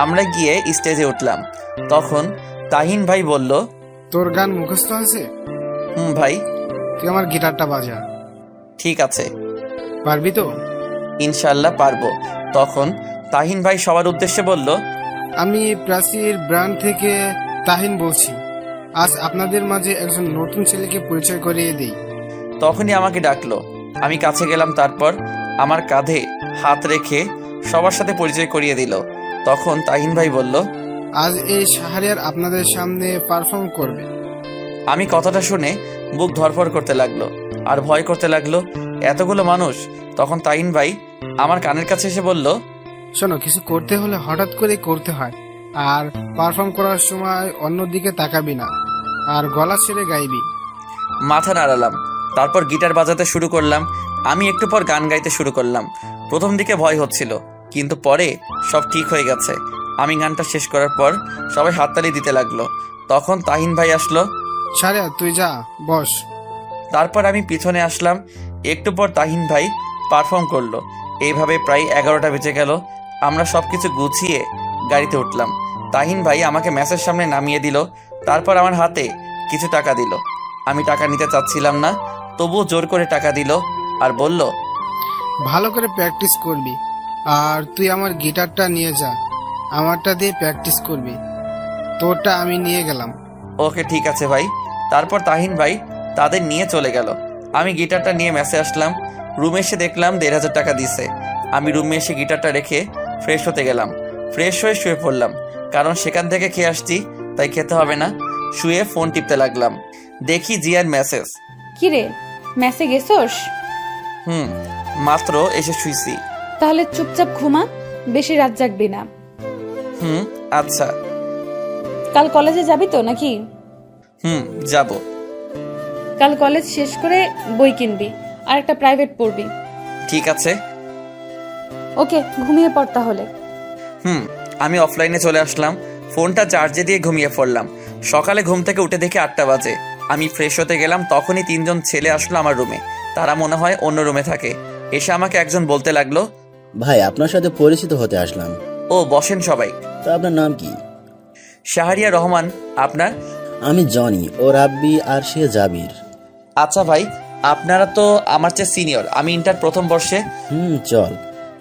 আমরা গিয়ে স্টেজে উঠলাম। তখন তাহিন ভাই বলল, তোর গান মুখস্থ আছে? ভাই। তুই আমার গিটারটা বাজা। ঠিক আছে। পারবি তো? ইনশাল্লাহ পারবো। তখন তাহিন ভাই সবার উদ্দেশ্যে বলল, আমি প্রাচীর ব্র্যান্ড থেকে তাহিন বলছি। আজ আপনাদের মাঝে একজন নতুন ছেলেকে পরিচয় করিয়ে দিই। তখনই আমাকে ডাকলো। আমি কাছে গেলাম। তারপর আমার কাঁধে হাত রেখে সবার সাথে পরিচয় করিয়ে দিল। তখন তাহিন ভাই বলল, আজ এই শাহরিয়ার আপনাদের সামনে পারফর্ম করবে। আমি কথাটা শুনে বুক ধরফর করতে লাগলো আর ভয় করতে লাগলো, এতগুলো মানুষ। তখন তাহিন ভাই আমার কানের কাছে এসে বলল, শোনো, কিছু করতে হলে হঠাৎ করে করতে হয়, আর পারফর্ম করার সময় অন্যদিকে তাকাবি না, আর গলা ছেড়ে গাইবি। মাথা নাড়ালাম। তারপর গিটার বাজাতে শুরু করলাম। আমি একটু পর গান গাইতে শুরু করলাম। প্রথম দিকে ভয় হচ্ছিল, কিন্তু পরে সব ঠিক হয়ে গেছে। আমি গানটা শেষ করার পর সবাই হাততালি দিতে লাগলো। তখন তাহিন ভাই আসলো। শাহরিয়ার, তুই যা, বস। তারপর আমি পিছনে আসলাম। একটু পর তাহিন ভাই পারফর্ম করলো। এইভাবে প্রায় 11টা বেজে গেল। আমরা সবকিছু গুছিয়ে গাড়িতে উঠলাম। তাহিন ভাই আমাকে ম্যাচের সামনে নামিয়ে দিল। তারপর আমার হাতে কিছু টাকা দিল। আমি টাকা নিতে চাচ্ছিলাম না, তবুও জোর করে টাকা দিল আর বলল, ভালো করে প্র্যাকটিস করবি, আর তুই আমার গিটারটা নিয়ে যা, আমারটা দিয়ে প্র্যাকটিস করবি, তোরটা আমি নিয়ে গেলাম। ওকে, ঠিক আছে ভাই। তারপর তাহিন ভাই তাদের নিয়ে চলে গেল। আমি গিটারটা নিয়ে ম্যাচে আসলাম। রুমে এসে দেখলাম 1500 টাকা দিছে। আমি রুমে এসে গিটারটা রেখে ফ্রেশ হতে গেলাম। ফ্রেশ হয়ে শুয়ে পড়লাম, কারণ সেখান থেকে খেয়ে আসছি, তাই খেতে হবে না। শুয়ে ফোন টিপতে লাগলাম। দেখি জিয়ার মেসেজ। কিরে, মেসে গেছোস? মাত্র এসে শুইছি। তাহলে চুপচাপ ঘুমা, বেশি রাত জাগবি না। আচ্ছা। কাল কলেজে যাবি তো নাকি? যাব। কাল কলেজ শেষ করে বই কিনবি আর একটা প্রাইভেট পড়বি। ঠিক আছে। ওকে, ঘুমিয়ে পড় তাহলে। আমি অফলাইনে চলে আসলাম। ফোনটা চার্জে দিয়ে ঘুমিয়ে পড়লাম। সকালে ঘুম থেকে উঠে দেখি 8টা বাজে। আমি ফ্রেশ হতে গেলাম, তখনই 3জন ছেলে আসলো আমার রুমে। তারা মনে হয় অন্য রুমে থাকে। এসে আমাকে একজন বলতে লাগলো, ভাই, আপনার সাথে পরিচিত হতে আসলাম। ও, বসেন সবাই। তা আপনার নাম কি? শাহরিয়া রহমান। আপনার? আমি জনি, ও রাব্বি, আর সে জাবির। আচ্ছা ভাই, আপনারা তো আমার চেয়ে সিনিয়র। আমি ইন্টার প্রথম বর্ষে। চল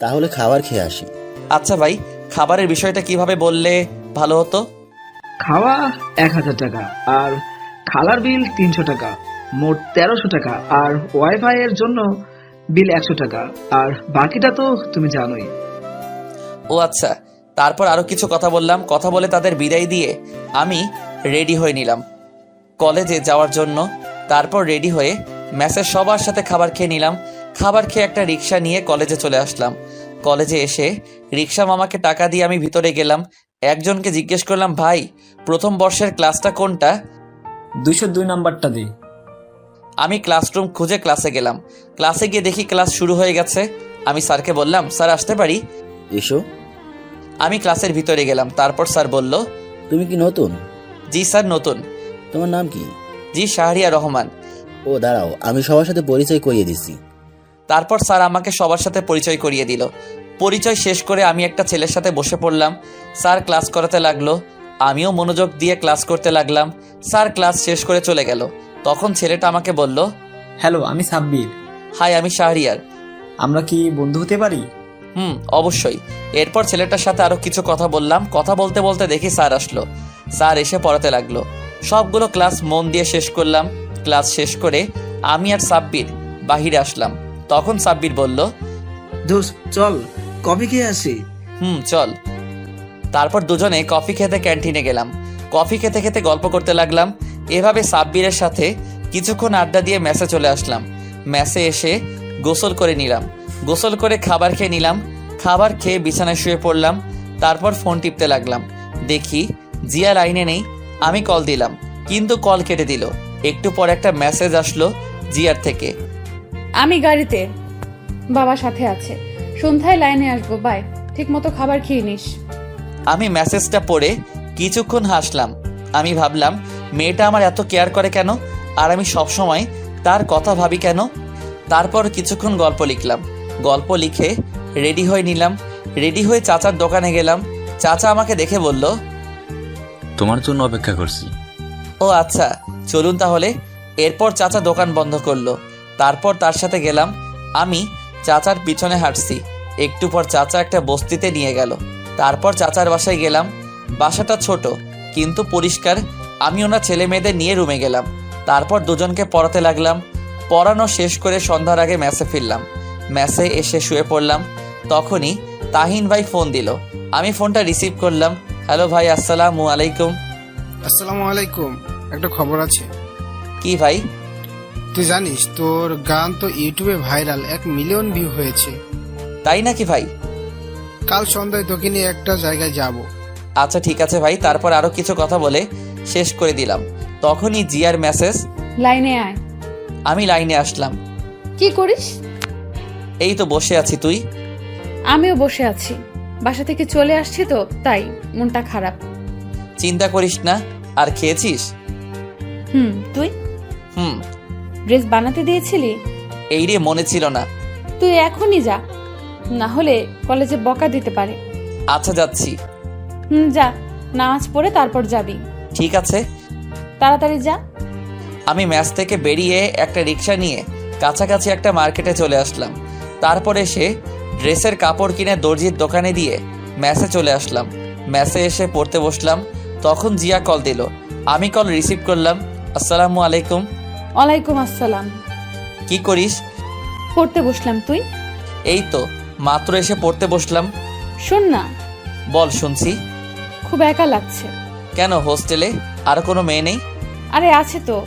তাহলে খাবার খেয়ে আসি। আচ্ছা ভাই, খাবারের বিষয়টা কিভাবে বললে ভালো হতো? খাওয়া 1000 টাকা, আর খালার বিল 300 টাকা, মোট 1300 টাকা, আর ওয়াইফাই এর জন্য বিল 100 টাকা, আর বাকিটা তো তুমি জানোই। ও আচ্ছা। তারপর আরো কিছু কথা বললাম। কথা বলে তাদের বিদায় দিয়ে আমি রেডি হয়ে নিলাম কলেজে যাওয়ার জন্য। তারপর রেডি হয়ে ম্যাচের সবার সাথে খাবার খেয়ে নিলাম। খাবার খেয়ে একটা রিক্সা নিয়ে কলেজে চলে আসলাম। কলেজে এসে রিক্সা মামাকে টাকা দিয়ে আমি ভিতরে গেলাম। একজনকে জিজ্ঞেস করলাম, ভাই, প্রথম বর্ষের ক্লাসটা কোনটা? 202 নাম্বারটা দে। আমি ক্লাসরুম খুঁজে ক্লাসে গেলাম। ক্লাসে গিয়ে দেখি ক্লাস শুরু হয়ে গেছে। আমি স্যারকে বললাম, স্যার আসতে পারি? এসো। আমি ক্লাসের ভিতরে গেলাম। তারপর স্যার বলল, তুমি কি নতুন? জি স্যার, নতুন। তোমার নাম কি? জি, শাহরিয়া রহমান। ও দাঁড়াও, আমি সবার সাথে পরিচয় করিয়ে দিচ্ছি। তারপর স্যার আমাকে সবার সাথে পরিচয় করিয়ে দিল। পরিচয় শেষ করে আমি একটা ছেলের সাথে বসে পড়লাম। স্যার ক্লাস করাতে লাগলো, আমিও মনোযোগ দিয়ে ক্লাস করতে লাগলাম। স্যার ক্লাস শেষ করে চলে গেল। তখন ছেলেটা আমাকে বলল, হ্যালো, আমি সাব্বির। হাই, আমি শাহরিয়ার। আমরা কি বন্ধু হতে পারি? অবশ্যই। এরপর ছেলেটার সাথে আরো কিছু কথা বললাম। কথা বলতে বলতে দেখি স্যার আসলো। স্যার এসে পড়াতে লাগলো। সবগুলো ক্লাস মন দিয়ে শেষ করলাম। ক্লাস শেষ করে আমি আর সাব্বির বাহিরে আসলাম। তখন সাব্বির বলল, দোস্ত চল কফি খেয়ে আসি। চল। তারপর দুজনে কফি খেতে ক্যান্টিনে গেলাম। কফি খেতে খেতে গল্প করতে লাগলাম। এভাবে সাব্বিরের সাথে কিছুক্ষণ আড্ডা দিয়ে মেসে চলে আসলাম। মেসে এসে গোসল করে নিলাম। গোসল করে খাবার খেয়ে নিলাম। খাবার খেয়ে বিছানায় শুয়ে পড়লাম। তারপর ফোন টিপতে লাগলাম। দেখি জিয়া লাইনে নেই। আমি কল দিলাম, কিন্তু কল কেটে দিল। একটু পর একটা মেসেজ আসলো জিয়ার থেকে। আমি গাড়িতে, বাবা সাথে আছে, সন্ধ্যায় লাইনে আসবো, বাই, ঠিক মতো খাবার খেয়ে নিস। আমি মেসেজটা পড়ে কিছুক্ষণ হাসলাম। আমি ভাবলাম মেয়েটা আমার এত কেয়ার করে কেন, আর আমি সবসময় তার কথা ভাবি কেন। তারপর কিছুক্ষণ গল্প লিখলাম। গল্প লিখে রেডি হয়ে নিলাম। রেডি হয়ে চাচার দোকানে গেলাম। চাচা আমাকে দেখে বলল, তোমার জন্য অপেক্ষা করছি। ও আচ্ছা, চলুন তাহলে। এরপর চাচা দোকান বন্ধ করলো। তারপর তার সাথে গেলাম। আমি চাচার পিছনে হাঁটছি। একটু পর চাচা একটা বস্তিতে নিয়ে গেল। তারপর চাচার বাসায় গেলাম। বাসাটা ছোট কিন্তু পরিষ্কার। আমি ওনার ছেলে মেয়েদের নিয়ে রুমে গেলাম। তারপর দুজনকে পড়াতে লাগলাম। পড়ানো শেষ করে সন্ধ্যার আগে মেসে ফিরলাম। মেসে এসে শুয়ে পড়লাম। তখনই তাহিন ভাই ফোন দিল। আমি ফোনটা রিসিভ করলাম। হ্যালো ভাই, আসসালামু আলাইকুম। আসসালামু আলাইকুম। একটা খবর আছে। কি ভাই? তুই জানিস তোর গান তো ইউটিউবে ভাইরাল, 1 মিলিয়ন ভিউ হয়েছে। তাই নাকি ভাই? কাল সন্ধ্যায় তোকে নিয়ে একটা জায়গায় যাব। আচ্ছা ঠিক আছে ভাই। তারপর আরো কিছু কথা বলে শেষ করে দিলাম। তখনই জিয়ার মেসেজ, লাইনে আয়। আমি লাইনে আসলাম। কি করিস? এই তো বসে আছি। তুই? আমিও বসে আছি, বাসা থেকে চলে আসছি তো তাই মনটা খারাপ। চিন্তা করিস না। আর খেয়েছিস? তুই? ড্রেস বানাতে দিয়েছিলি? এই রে, মনে ছিল না। তুই এখনই যা, না হলে কলেজে বকা দিতে পারে। আচ্ছা যাচ্ছি। যা, নামাজ পড়ে তারপর যাবি। ঠিক আছে। তাড়াতাড়ি যা। আমি ম্যাচ থেকে বেরিয়ে একটা রিক্সা নিয়ে কাছাকাছি একটা মার্কেটে চলে আসলাম। তারপর এসে ড্রেসের কাপড় কিনে দর্জির দোকানে দিয়ে ম্যাচে চলে আসলাম। ম্যাচে এসে পড়তে বসলাম। তখন জিয়া কল দিল। আমি কল রিসিভ করলাম। আসসালামু আলাইকুম। ওয়ালাইকুম আসসালাম। কি করিস? পড়তে বসলাম। তুই? এই তো মাত্র এসে পড়তে বসলাম। শোন না। বল, শুনছি। খুব একা লাগছে। কেন, হোস্টেলে আর কোনো মেয়ে নেই? আরে আছে তো,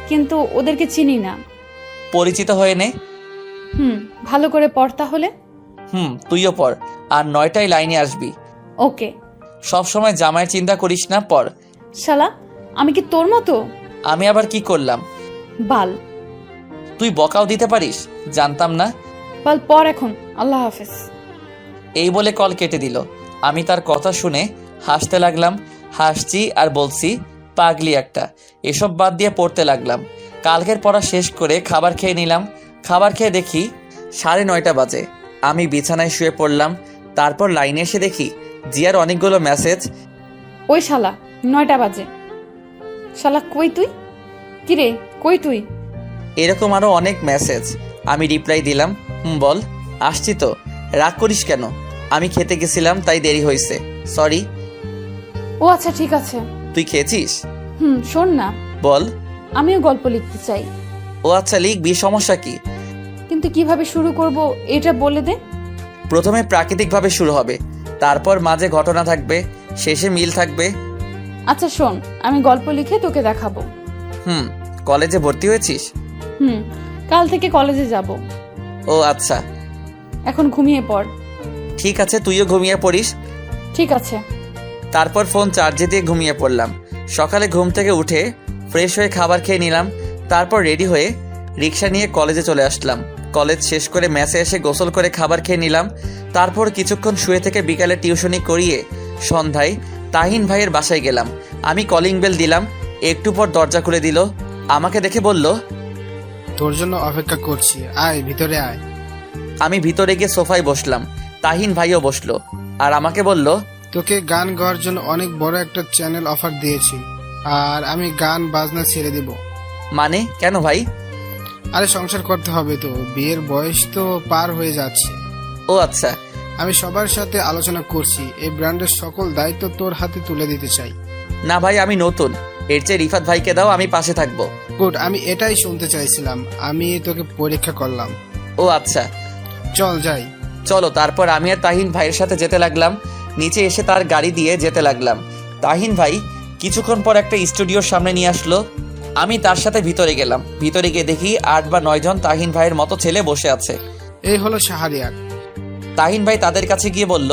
কিন্তু ওদেরকে চিনি না। পরিচিত হয়ে নে। ভালো করে পড় তাহলে। তুইও পড়, আর 9টায় লাইনে আসবি। ওকে। সব সময় জামাইয়ের চিন্তা করিস না, পড়। শালা, আমি কি তোর মতো? আমি আবার কি করলাম? বাল। তুই বকাও দিতে পারিস? জানতাম না। বাল, পড় এখন। আল্লাহ হাফেজ। এই বলে কল কেটে দিল। আমি তার কথা শুনে হাসতে লাগলাম। হাসছি আর বলছি, পাগলি একটা। এসব বাদ দিয়ে পড়তে লাগলাম। কালকের পড়া শেষ করে খাবার খেয়ে নিলাম। খাবার খেয়ে দেখি 9:30 বাজে। আমি বিছানায় শুয়ে পড়লাম। তারপর লাইনে এসে দেখি জিয়ার অনেকগুলো মেসেজ। ওই শালা, 9টা বাজে। শালা কই তুই? কিরে কই তুই? এরকম আরো অনেক মেসেজ। আমি রিপ্লাই দিলাম, বল। আসছি তো। রাগ করিস কেন? আমি খেতে গেছিলাম তাই দেরি হয়েছে, সরি। ও আচ্ছা ঠিক আছে। তুই খেয়েছিস? শোন না। বল। আমিও গল্প লিখতে চাই। ও আচ্ছা, লিখবি, সমস্যা কি? কিন্তু কিভাবে শুরু করব এটা বলে দে। প্রথমে প্রাকৃতিকভাবে শুরু হবে, তারপর মাঝে ঘটনা থাকবে, শেষে মিল থাকবে। আচ্ছা শোন, আমি গল্প লিখে তোকে দেখাবো। কলেজে ভর্তি হয়েছিস? কাল থেকে কলেজে যাব। ও আচ্ছা। এখন ঘুমিয়ে পড়। ঠিক আছে, তুইও ঘুমিয়ে পড়িস। ঠিক আছে। তারপর ফোন চার্জে দিয়ে ঘুমিয়ে পড়লাম। সকালে ঘুম থেকে উঠে ফ্রেশ হয়ে খাবার খেয়ে নিলাম। তারপর রেডি হয়ে রিক্সা নিয়ে কলেজে চলে আসলাম। কলেজ শেষ করে মেসে এসে গোসল করে খাবার খেয়ে নিলাম। তারপর কিছুক্ষণ শুয়ে থেকে বিকালে টিউশনি করিয়ে সন্ধ্যায় তাহিন ভাইয়ের বাসায় গেলাম। আমি কলিং বেল দিলাম। একটু পর দরজা খুলে দিল। আমাকে দেখে বলল, তোর জন্য অপেক্ষা করছি, আয় ভিতরে আয়। আমি ভিতরে গিয়ে সোফায় বসলাম। তাহিন ভাইও বসলো আর আমাকে বলল, তোকে গান গাওয়ার জন্য অনেক বড় একটা চ্যানেল অফার দিয়েছি, আর আমি গান বাজনা ছেড়ে দেব। মানে কেন ভাই? আরে সংসার করতে হবে তো, বিয়ের বয়স তো পার হয়ে যাচ্ছে। ও আচ্ছা। আমি সবার সাথে আলোচনা করছি, এই ব্র্যান্ডের সকল দায়িত্ব তোর হাতে তুলে দিতে চাই। না ভাই, আমি নতুন, এর চেয়ে রিফাত ভাইকে দাও, আমি পাশে থাকবো। গুড, আমি এটাই শুনতে চাইছিলাম। আমি তোকে পরীক্ষা করলাম। ও আচ্ছা, চল যাই। চলো। তারপর আমি আর তাহিন ভাইয়ের সাথে যেতে লাগলাম। নিচে এসে তার গাড়ি দিয়ে যেতে লাগলাম। তাহিন ভাই কিছুক্ষণ পর একটা স্টুডিওর সামনে নিয়ে আসলো। আমি তার সাথে ভিতরে গেলাম। ভিতরে গিয়ে দেখি 8 বা 9 জন তাহিন ভাইয়ের মতো ছেলে বসে আছে। এই হলো শাহরিয়ার। তাহিন ভাই তাদের কাছে গিয়ে বলল,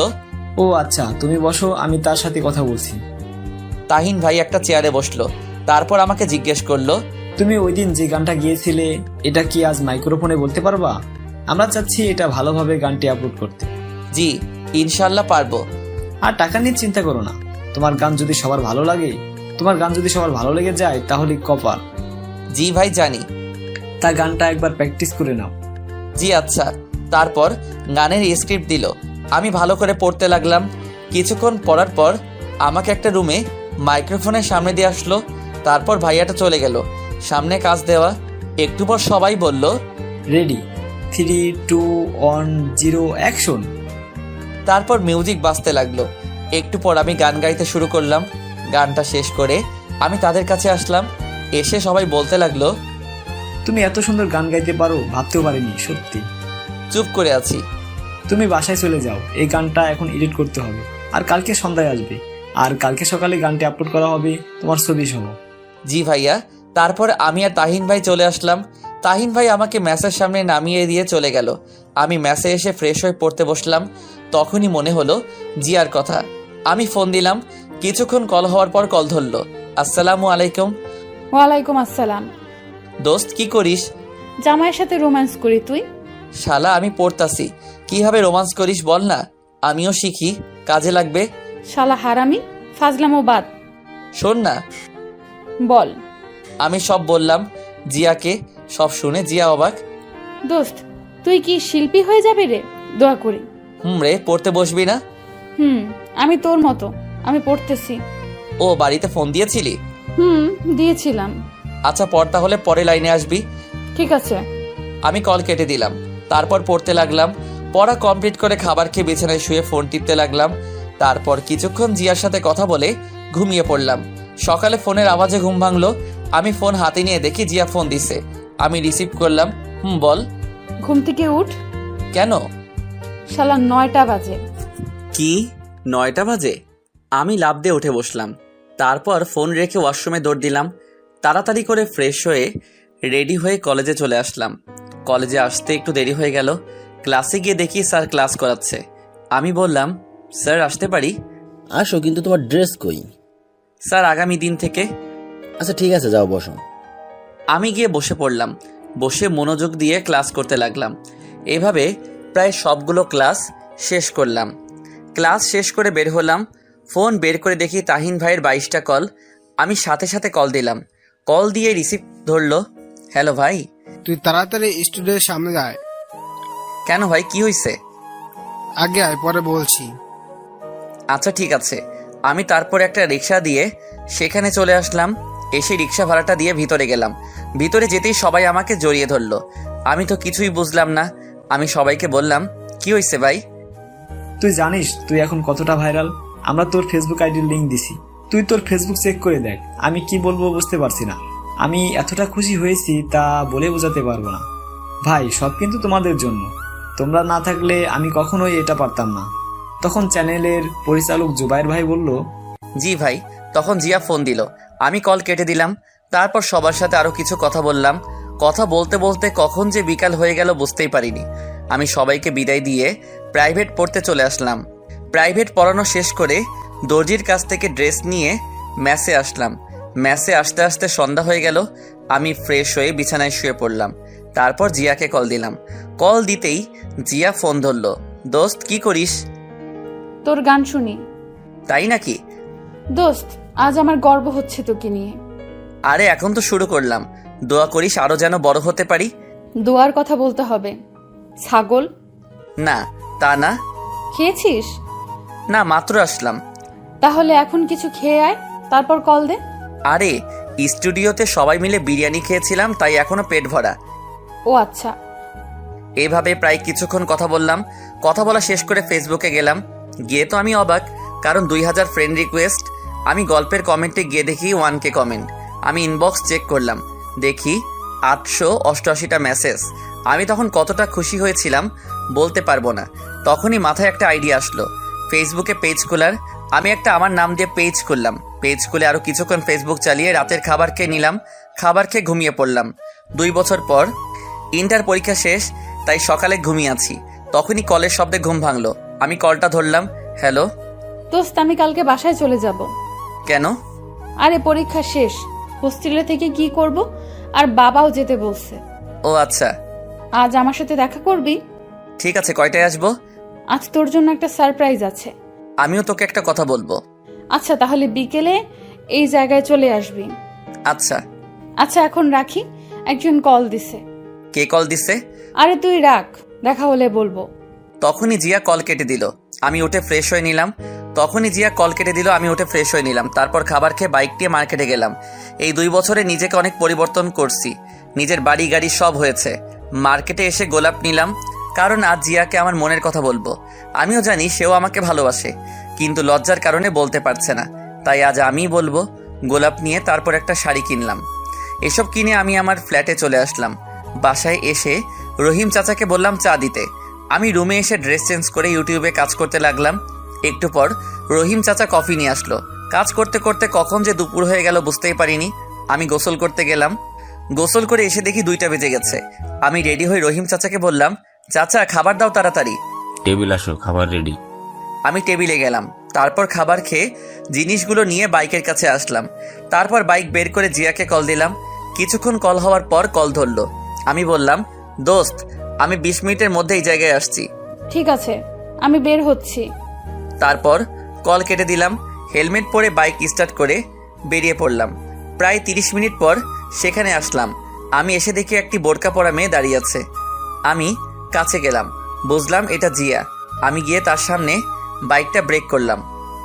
ও আচ্ছা, তুমি বসো, আমি তার সাথে কথা বলছি। তাহিন ভাই একটা চেয়ারে বসলো, তারপর আমাকে জিজ্ঞেস করলো, তুমি ওই দিন যে গানটা গিয়েছিলে এটা কি আজ মাইক্রোফোনে বলতে পারবা? আমরা চাচ্ছি এটা ভালোভাবে গানটি আপলোড করতে। জি ইনশাল্লাহ পারবো। আর টাকা নিয়ে চিন্তা করো না, তোমার গান যদি সবার ভালো লেগে যায় তাহলে কপাল। জি ভাই জানি। তা গানটা একবার প্র্যাকটিস করে নাও। জি আচ্ছা। তারপর গানের স্ক্রিপ্ট দিল, আমি ভালো করে পড়তে লাগলাম। কিছুক্ষণ পড়ার পর আমাকে একটা রুমে মাইক্রোফোনের সামনে দিয়ে আসলো। তারপর ভাইয়াটা চলে গেল। সামনে কাজ দেওয়া। একটু পর সবাই বলল, রেডি, 3, 2, 1, 0 অ্যাকশন। তারপর মিউজিক বাজতে লাগলো। একটু পর আমি গান গাইতে শুরু করলাম। গানটা শেষ করে আমি তাদের কাছে আসলাম। এসে সবাই বলতে লাগলো, তুমি এত সুন্দর গান গাইতে পারো ভাবতেও পারিনি, সত্যি। চুপ করে আছি। তুমি বাসায় চলে যাও, এই গানটা এখন এডিট করতে হবে, আর কালকে সন্ধ্যায় আসবে, আর কালকে সকালে গানটি আপলোড করা হবে তোমার ছবি সহ। জি ভাইয়া। তারপর আমি আর তাহিন ভাই চলে আসলাম। তাহিন ভাই আমাকে ম্যাচের সামনে নামিয়ে দিয়ে চলে গেল। আমি ম্যাচে এসে ফ্রেশ হয়ে পড়তে বসলাম। তখনই মনে হলো জিয়ার কথা। আমি ফোন দিলাম। কিছুক্ষণ কল হওয়ার পর কল ধরলো। আসসালামু আলাইকুম। ওয়ালাইকুম আসসালাম। দোস্ত কি করিস? জামাইয়ের সাথে রোম্যান্স করি। তুই? শালা আমি পড়তাছি, কিভাবে রোমান্স করিস বল না, আমিও শিখি, কাজে লাগবে। শালা হারামি, ফাজলামো বাদ। শোন না। বল। আমি সব বললাম জিয়াকে। সব শুনে জিয়া অবাক। দোস্ত তুই কি শিল্পী হয়ে যাবে রে? দোয়া করি। রে, পড়তে বসবি না? আমি তোর মতো, আমি পড়তেছি। ও বাড়িতে ফোন দিয়েছিলি? দিয়েছিলাম। আচ্ছা পড়, তাহলে পরে লাইনে আসবি। ঠিক আছে। আমি কল কেটে দিলাম। তারপর পড়তে লাগলাম। পড়া কমপ্লিট করে খাবার খেয়ে বিছানায় শুয়ে ফোন টিপতে লাগলাম। তারপর কিছুক্ষণ জিয়ার সাথে কথা বলে ঘুমিয়ে পড়লাম। সকালে ফোনের আওয়াজে ঘুম ভাঙলো। আমি ফোন হাতে নিয়ে দেখি জিয়া ফোন দিছে। আমি রিসিভ করলাম। বল। ঘুম থেকে উঠ। কেন? শালা 9টা বাজে। কি 9টা বাজে? আমি লাফ দিয়ে উঠে বসলাম। তারপর ফোন রেখে ওয়াশরুমে দৌড় দিলাম। তাড়াতাড়ি করে ফ্রেশ হয়ে রেডি হয়ে কলেজে চলে আসলাম। কলেজে আসতে একটু দেরি হয়ে গেল। ক্লাসে গিয়ে দেখি স্যার ক্লাস করাচ্ছে। আমি বললাম, স্যার আসতে পারি? আসো, কিন্তু তোমার ড্রেস কই? স্যার আগামী দিন থেকে। আচ্ছা ঠিক আছে, যাও বসো। আমি গিয়ে বসে পড়লাম। বসে মনোযোগ দিয়ে ক্লাস করতে লাগলাম। এভাবে প্রায় সবগুলো ক্লাস শেষ করলাম। ক্লাস শেষ করে বের হলাম। ফোন বের করে দেখি তাহিন ভাইয়ের 22টা কল। আমি সাথে সাথে কল দিলাম। কল দিয়ে রিসিভ ধরলো। হ্যালো ভাই। তুই তাড়াতাড়ি স্টুডিওর সামনে যায়। কেন ভাই, কি হয়েছে? আগে আয়, পরে বলছি। আচ্ছা ঠিক আছে। আমি তারপর একটা রিক্সা দিয়ে সেখানে চলে আসলাম। এসে রিক্সা ভাড়াটা দিয়ে ভিতরে গেলাম। ভিতরে যেতেই সবাই আমাকে জড়িয়ে ধরলো। আমি তো কিছুই বুঝলাম না। আমি সবাইকে বললাম, কি হয়েছে ভাই? তুই জানিস তুই এখন কতটা ভাইরাল? আমরা তোর ফেসবুক আইডির লিঙ্ক দিছি, তুই তোর ফেসবুক চেক করে দেখ। আমি কি বলবো বুঝতে পারছি না। আমি এতটা খুশি হয়েছি তা বলে বোঝাতে পারবো না। ভাই সব কিন্তু তোমাদের জন্য, তোমরা না থাকলে আমি কখনোই এটা পারতাম না। তখন চ্যানেলের পরিচালক জুবাইর ভাই বলল, জি ভাই। তখন জিয়া ফোন দিল। আমি কল কেটে দিলাম। তারপর সবার সাথে আরো কিছু কথা বললাম। কথা বলতে বলতে কখন যে বিকাল হয়ে গেল বুঝতেই পারিনি। আমি সবাইকে বিদায় দিয়ে প্রাইভেট পড়তে চলে আসলাম। প্রাইভেট পড়ানো শেষ করে দর্জির কাছ থেকে ড্রেস নিয়ে ম্যাসে আসলাম। ম্যাসে আসতে আসতে সন্ধ্যা হয়ে গেল। আমি ফ্রেশ হয়ে বিছানায় শুয়ে পড়লাম। তারপর জিয়াকে কল দিলাম। কল দিতেই জিয়া ফোন ধরলো। দোস্ত কি করিস? তোর গান শুনি। তাই নাকি? দোস্ত আজ আমার গর্ব হচ্ছে তোকে নিয়ে। আরে এখন তো শুরু করলাম, দোয়া করিস আরো যেন বড় হতে পারি। দোয়ার কথা বলতে হবে। ছাগল? না তা না। খেয়েছিস? না, মাত্র আসলাম। তাহলে এখন কিছু খেয়ে আয়, তারপর কল দে। আরে স্টুডিওতে সবাই মিলে বিরিয়ানি খেয়েছিলাম, তাই এখনো পেট ভরা। ও আচ্ছা। এইভাবে প্রায় কিছুক্ষণ কথা বললাম। কথা বলা শেষ করে ফেসবুকে গেলাম। গিয়ে তো আমি অবাক, কারণ 2000 ফ্রেন্ড রিকোয়েস্ট। আমি গল্পের কমেন্টে গিয়ে দেখি 1K কমেন্ট। আমি ইনবক্স চেক করলাম, দেখি 888টা মেসেজ। আমি তখন কতটা খুশি হয়েছিলাম বলতে পারবো না। তখনই মাথায় একটা আইডিয়া আসলো, ফেসবুকে পেজ খোলার। আমি একটা আমার নাম দিয়ে পেজ খুললাম। পেজ খুলে আরো কিছুক্ষণ ফেসবুক চালিয়ে রাতের খাবার খেয়ে নিলাম। খাবার খেয়ে ঘুমিয়ে পড়লাম। 2 বছর পর ইন্টার পরীক্ষা শেষ, তাই সকালে ঘুমিয়ে আছি। তখনই কলের শব্দে ঘুম ভাঙলো। আমি কলটা ধরলাম। হ্যালো দোস্ত, আমি কালকে বাসায় চলে যাব। কেন? আরে পরীক্ষা শেষ, হোস্টেলে থেকে কি করব, আর বাবাও যেতে বলছে। ও আচ্ছা। আজ আমার সাথে দেখা করবি? ঠিক আছে, কয়টায় আসবো? আজ তোর জন্য একটা সারপ্রাইজ আছে। আমিও তোকে একটা কথা বলবো। আচ্ছা, তাহলে বিকেলে এই জায়গায় চলে আসবি। আচ্ছা আচ্ছা, এখন রাখি, একজন কল দিছে। কে কল দিছে? আরে তুই রাখ, দেখা হলে বলবো। তখনই জিয়া কল কেটে দিল। আমি উঠে ফ্রেশ হয়ে নিলাম। তারপর খাবার খেয়ে বাইক নিয়ে মার্কেটে গেলাম। এই 2 বছরে নিজেকে অনেক পরিবর্তন করছি। নিজের বাড়ি গাড়ি সব হয়েছে। মার্কেটে এসে গোলাপ নিলাম, কারণ আজ জিয়াকে আমার মনের কথা বলবো। আমিও জানি সেও আমাকে ভালোবাসে, কিন্তু লজ্জার কারণে বলতে পারছে না। তাই আজ আমিই বলবো। গোলাপ নিয়ে তারপর একটা শাড়ি কিনলাম। এসব কিনে আমি আমার ফ্ল্যাটে চলে আসলাম। বাসায় এসে রহিম চাচাকে বললাম চা দিতে। আমি রুমে এসে ড্রেস চেঞ্জ করে ইউটিউবে কাজ করতে লাগলাম। একটু পর রহিম চাচা কফি নিয়ে আসলো। কাজ করতে করতে কখন যে দুপুর হয়ে গেল বুঝতেই পারিনি। আমি গোসল করতে গেলাম। গোসল করে এসে দেখি 2টা বেজে গেছে। আমি রেডি হয়ে রহিম চাচাকে বললাম, চাচা খাবার দাও তাড়াতাড়ি। টেবিল আসো, খাবার রেডি। আমি টেবিলে গেলাম। তারপর খাবার খেয়ে জিনিসগুলো নিয়ে বাইকের কাছে আসলাম। তারপর বাইক বের করে জিয়াকে কল দিলাম। কিছুক্ষণ কল হওয়ার পর কল ধরলো। আমি বললাম, দোস্ত আমি 20 মিনিটের মধ্যে এই জায়গায় আসছি। ঠিক আছে, আমি বের হচ্ছি। তারপর কল কেটে দিলাম। হেলমেট পরে বাইক স্টার্ট করে বেরিয়ে পড়লাম। প্রায় 30 মিনিট পর সেখানে আসলাম। আমি এসে দেখি একটি বোরকা পরা মেয়ে দাঁড়িয়ে আছে। আমি কাছে গেলাম, বুঝলাম এটা জিয়া। আমি গিয়ে তার সামনে বাইকটা ব্রেক করলাম।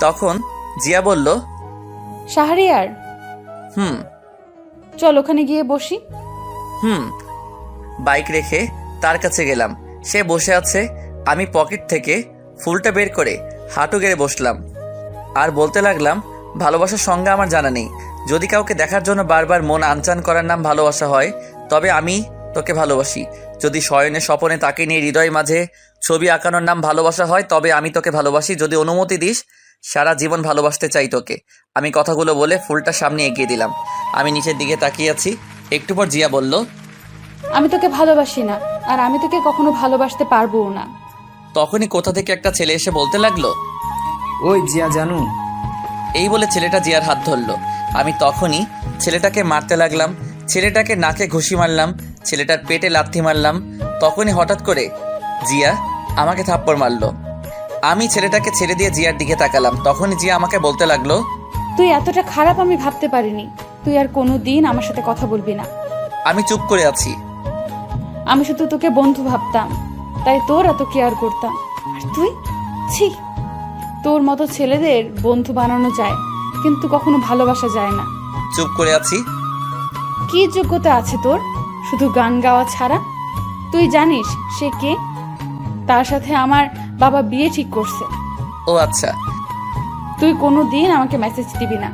তখন জিয়া বলল, শাহরিয়ার। হুম। চল ওখানে গিয়ে বসি। হুম। বাইক রেখে তার কাছে গেলাম। সে বসে আছে। আমি পকেট থেকে ফুলটা বের করে হাঁটু গেড়ে বসলাম আর বলতে লাগলাম, ভালোবাসার সংজ্ঞা আমার জানা নেই। যদি কাউকে দেখার জন্য বারবার মন আনচান করার নাম ভালোবাসা হয়, তবে আমি তোকে ভালোবাসি। যদি শয়নে স্বপনে তাকে নিয়ে হৃদয় মাঝে ছবি আঁকানোর নাম ভালোবাসা হয়, তবে আমি তোকে ভালোবাসি। যদি অনুমতি দিস, সারা জীবন ভালোবাসতে চাই তোকে। আমি কথাগুলো বলে ফুলটা সামনে এগিয়ে দিলাম। আমি নিচের দিকে তাকিয়ে আছি। একটু পর জিয়া বলল, আমি তোকে ভালোবাসি না, আর আমি তোকে কখনো ভালোবাসতে পারবো না। তখনই কোথা থেকে একটা ছেলে এসে বলতে লাগলো, ওই জিয়া জানু। এই বলে ছেলেটা জিয়ার হাত ধরলো। আমি তখনই ছেলেটাকে মারতে লাগলাম। ছেলেটাকে নাকে ঘুষি মারলাম, ছেলেটার পেটে লাথি মারলাম। তখনই হঠাৎ করে জিয়া আমাকে থাপ্পড় মারলো। আমি ছেলেটাকে ছেড়ে দিয়ে জিয়ার দিকে তাকালাম। তখনই জিয়া আমাকে বলতে লাগলো, তুই এতটা খারাপ আমি ভাবতে পারিনি। তুই আর কোনোদিন আমার সাথে কথা বলবি না। আমি চুপ করে আছি। আমি শুধু তোকে বন্ধু ভাবতাম, তাই তোর এত কেয়ার করতাম। আর তুই, ছি, তোর মতো ছেলেদের বন্ধু বানানো যায়, কিন্তু কখনো ভালোবাসা যায় না। চুপ করে আছি। কি যোগ্যতা আছে তোর, শুধু গান গাওয়া ছাড়া? তুই জানিস সে কে? তার সাথে আমার বাবা বিয়ে ঠিক করছে। ও আচ্ছা। তুই কোনোদিন আমাকে মেসেজ দিবি না।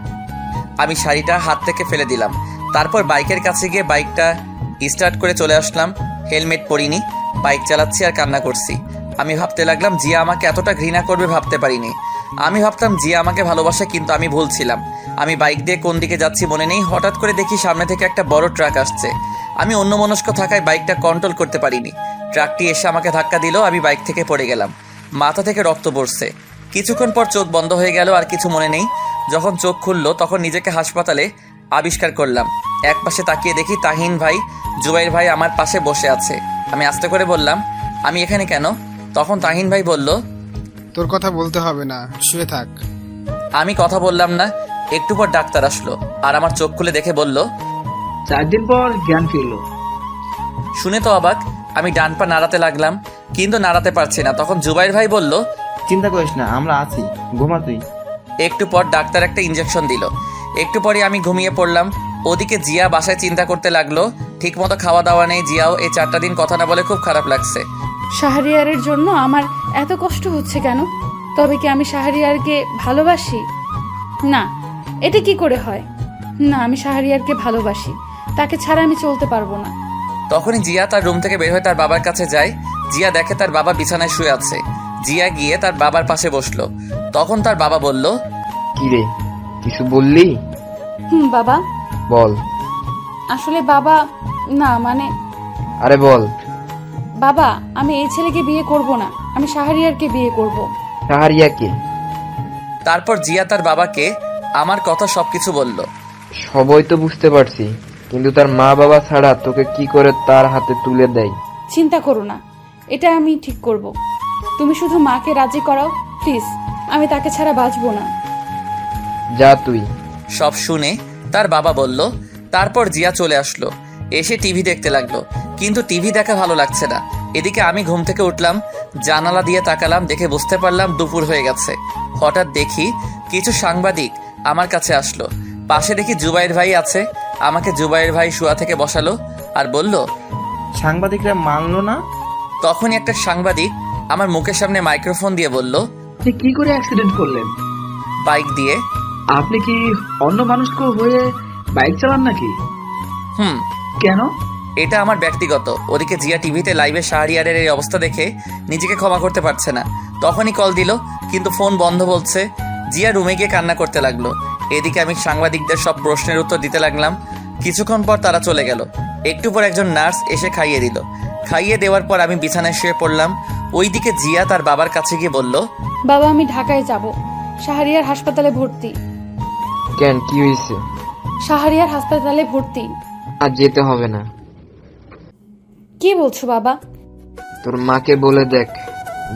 আমি শাড়িটা হাত থেকে ফেলে দিলাম। তারপর বাইকের কাছে গিয়ে বাইকটা স্টার্ট করে চলে আসলাম। হেলমেট পরিনি, বাইক চালাচ্ছি আর কান্না করছি। আমি ভাবতে লাগলাম, জিয়া আমাকে এতটা ঘৃণা করবে ভাবতে পারিনি। আমি ভাবতাম জিয়া আমাকে ভালোবাসে, কিন্তু আমি ভুল ছিলাম। আমি বাইক দিয়ে কোন দিকে যাচ্ছি মনে নেই। হঠাৎ করে দেখি সামনে থেকে একটা বড় ট্রাক আসছে। আমি অন্যমনস্ক থাকায় বাইকটা কন্ট্রোল করতে পারিনি। ট্রাকটি এসে আমাকে ধাক্কা দিল। আমি বাইক থেকে পড়ে গেলাম। মাথা থেকে রক্ত পড়ছে। কিছুক্ষণ পর চোখ বন্ধ হয়ে গেল, আর কিছু মনে নেই। যখন চোখ খুললো তখন নিজেকে হাসপাতালে আবিষ্কার করলাম। এক পাশে তাকিয়ে দেখি তাহিন ভাই, জুবাইর ভাই আমার পাশে বসে আছে। আমি আস্তে করে বললাম, আমি এখানে কেন? তখন তাহিন ভাই বলল, তোর কথা বলতে হবে না, শুয়ে থাক। আমি কথা বললাম না। একটু পর ডাক্তার আসলো আর আমার চোখ খুলে দেখে বলল, 4 দিন পর জ্ঞান ফিরল। শুনে তো অবাক। আমি ডান পা নাড়াতে লাগলাম, কিন্তু নাড়াতে পারছি না। তখন জুবাইর ভাই বলল, চিন্তা করিস না, আমরা আছি, ঘুমা তুই। একটু পর ডাক্তার একটা ইঞ্জেকশন দিল। একটু পরে আমি ঘুমিয়ে পড়লাম। ওদিকে জিয়া বাসায় চিন্তা করতে লাগলো। ঠিক মতো খাওয়া দাওয়া নেই। জিয়াও এই 4টা দিন কথা না বলে খুব খারাপ লাগছে। শাহরিয়ারের জন্য আমার এত কষ্ট হচ্ছে কেন? তবে কি আমি শাহরিয়ারকে ভালোবাসি? না, এটা কি করে হয়? না, আমি শাহরিয়ারকে ভালোবাসি। তাকে ছাড়া আমি চলতে পারবো না। তখনই জিয়া তার রুম থেকে বের হয়ে তার বাবার কাছে যায়। জিয়া দেখে তার বাবা বিছানায় শুয়ে আছে। জিয়া গিয়ে তার বাবার পাশে বসলো। তখন তার বাবা বলল, কি রে, কিছু বললি? বাবা। বল। আসলে বাবা, না মানে আরে বল। বাবা, আমি এই ছেলেকে বিয়ে করব না, আমি শাহরিয়ারকে বিয়ে করব। শাহরিয়াকে? তারপর জিয়া তার বাবাকে আমার কথা সবকিছু বলল। সবই তো বুঝতে পারছি, কিন্তু তার মা বাবা ছাড়া তোকে কি করে তার হাতে তুলে দেয়? চিন্তা করো না, এটা আমি ঠিক করব। তুমি শুধু মাকে রাজি করাও প্লিজ, আমি তাকে ছাড়া বাঁচবো না। যা তুই। সব শুনে তার বাবা বলল। তারপর জিয়া চলে আসলো, এসে টিভি দেখতে লাগলো, কিন্তু টিভি দেখা ভালো লাগছে না। এদিকে আমি ঘুম থেকে উঠলাম, জানালা দিয়ে তাকালাম, দেখে বুঝতে পারলাম দুপুর হয়ে গেছে। হঠাৎ দেখি কিছু সাংবাদিক আমার কাছে আসলো। পাশে দেখি জুবাইর ভাই আছে। আমাকে জুবাইর ভাই শোয়া থেকে বসালো আর বলল, সাংবাদিকরা মানলো না? তখনই একটা সাংবাদিক আমার মুখের সামনে মাইক্রোফোন দিয়ে বলল, আপনি কি করে অ্যাক্সিডেন্ট করলেন? বাইক দিয়ে। আপনি কি অন্য মানুষকে হয়ে বাইক চালান নাকি? কেন? এটা আমার ব্যক্তিগত। ওদিকে জিয়া টিভিতে লাইভে শাহরিয়ারের এই অবস্থা দেখে নিজেকে ক্ষমা করতে পারছে না। তখনই কল দিল, কিন্তু ফোন বন্ধ বলছে। জিয়া রুমে গিয়ে কান্না করতে লাগলো। এদিকে আমি সাংবাদিকদের সব প্রশ্নের উত্তর দিতে লাগলাম। কিছুক্ষণ পর তারা চলে গেল। একটু পর একজন নার্স এসে খাইয়ে দিল। খাইয়ে দেওয়ার পর আমি বিছানায় শুয়ে পড়লাম। ওইদিকে জিয়া তার বাবার কাছে গিয়ে বলল, বাবা, আমি ঢাকায় যাব, শাহরিয়ার হাসপাতালে ভর্তি। কেন, কি হয়েছে? শাহরিয়ার হাসপাতালে ভর্তি। আর যেতে হবে না। কি বলছো বাবা? তোর মাকে বলে দেখ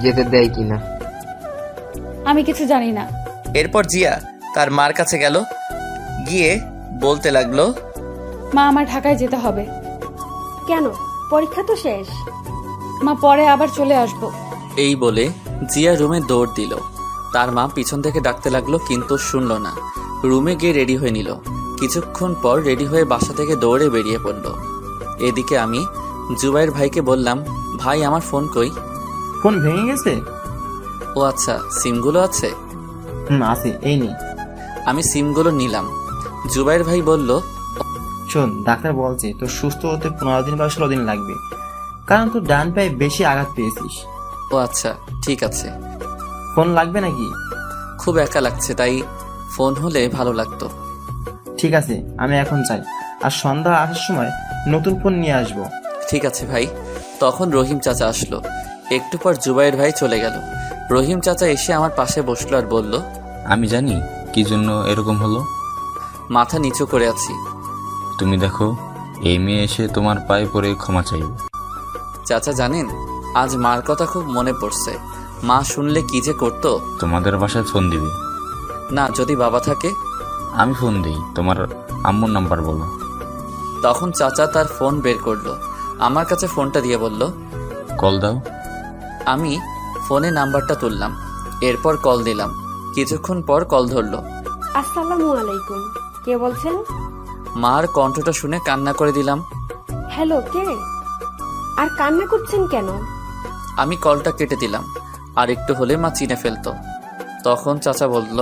যেতে দেয় কিনা। আমি কিছু জানি না। এরপর জিয়া তার মার কাছে গেল, গিয়ে বলতে লাগলো, মা, আমার ঢাকায় যেতে হবে। কেন? পরীক্ষা তো শেষ। মা, পরে আবার চলে আসবো। এই বলে জিয়া রুমে দৌড় দিল। তার মা পিছন থেকে ডাকতে লাগলো, কিন্তু শুনল না। রুমে গিয়ে রেডি হয়ে নিল। কিছুক্ষণ পর রেডি হয়ে বাসা থেকে দৌড়ে বেরিয়ে পড়ল। এদিকে আমি জুবাইর ভাইকে বললাম, ভাই আমার ফোন কই? ফোন ভেঙে গেছে? ও আচ্ছা, সিমগুলো আছে? আছে, এই নি। আমি সিমগুলো নিলাম। জুবাইর ভাই বলল, শোন, ডাক্তার বলছে তোর সুস্থ হতে 15 দিন বা 16 দিন লাগবে, কারণ তোর ডান পায়ে বেশি আঘাত পেয়েছিস। ও আচ্ছা, ঠিক আছে। ফোন লাগবে নাকি? খুব একা লাগছে, তাই ফোন হলে ভালো লাগতো। ঠিক আছে, আমি এখন চাই, আর সন্ধ্যা আসার সময় নতুন ফোন নিয়ে আসবো। ঠিক আছে ভাই। তখন রহিম চাচা আসলো। একটু পর জুবাইর ভাই চলে গেল। রহিম চাচা এসে আমার পাশে বসলো আর বলল, আমি জানি কি জন্য এরকম হলো। মাথা নিচু করে আছি। তুমি দেখো, এই মেয়ে এসে তোমার পায়ে পড়ে ক্ষমা চাইবে। চাচা জানেন, আজ মার কথা খুব মনে পড়ছে। মা শুনলে কি যে করতো। তোমাদের বাসায় ফোন দিবে? না, যদি বাবা থাকে। আমি ফোন দিই, তোমার আম্মুর নাম্বার বলো। তখন চাচা তার ফোন বের করলো, আমার কাছে ফোনটা দিয়ে বলল, কল দাও। আমি ফোনে নাম্বারটা তুললাম, এরপর কল দিলাম। কিছুক্ষণ পর কল ধরলো। আসসালামু আলাইকুম, কে বলছেন? মার কণ্ঠটা শুনে কান্না করে দিলাম। হ্যালো, কে? আর কান্না করছেন কেন? আমি কলটা কেটে দিলাম, আর একটু হলে মা চিনে ফেলতো। তখন চাচা বলল,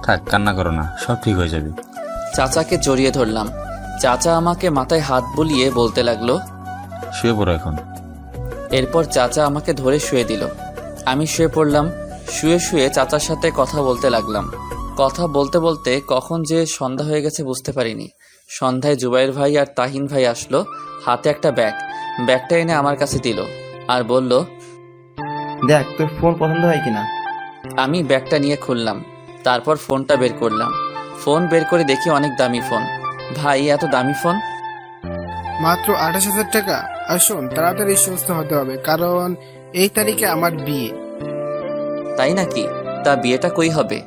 থাক, কান্না করো না, সব ঠিক হয়ে যাবে। চাচাকে জড়িয়ে ধরলাম। চাচা আমাকে মাথায় হাত বুলিয়ে বলতে লাগলো, শুয়ে পড়ো এখন। এরপর চাচা আমাকে ধরে শুয়ে দিল। আমি শুয়ে পড়লাম। শুয়ে শুয়ে চাচার সাথে কথা বলতে লাগলাম। কথা বলতে বলতে কখন যে সন্ধ্যা হয়ে গেছে বুঝতে পারিনি। সন্ধ্যায় জুবাইর ভাই আর তাহিন ভাই আসলো, হাতে একটা ব্যাগটা এনে আমার কাছে দিল আর বলল, দেখ তোর ফোন পছন্দ হয় কিনা। আমি ব্যাগটা নিয়ে খুললাম, তারপর ফোনটা বের করলাম। ফোন বের করে দেখি অনেক দামি ফোন। ভাই, এত দামি ফোন? মাত্র 28,000 টাকা। আর শোন, তাড়াতাড়ি সুস্থ হতে হবে, কারণ এই তারিখে আমার বিয়ে। তাই নাকি? তা বিয়েটা কই হবে?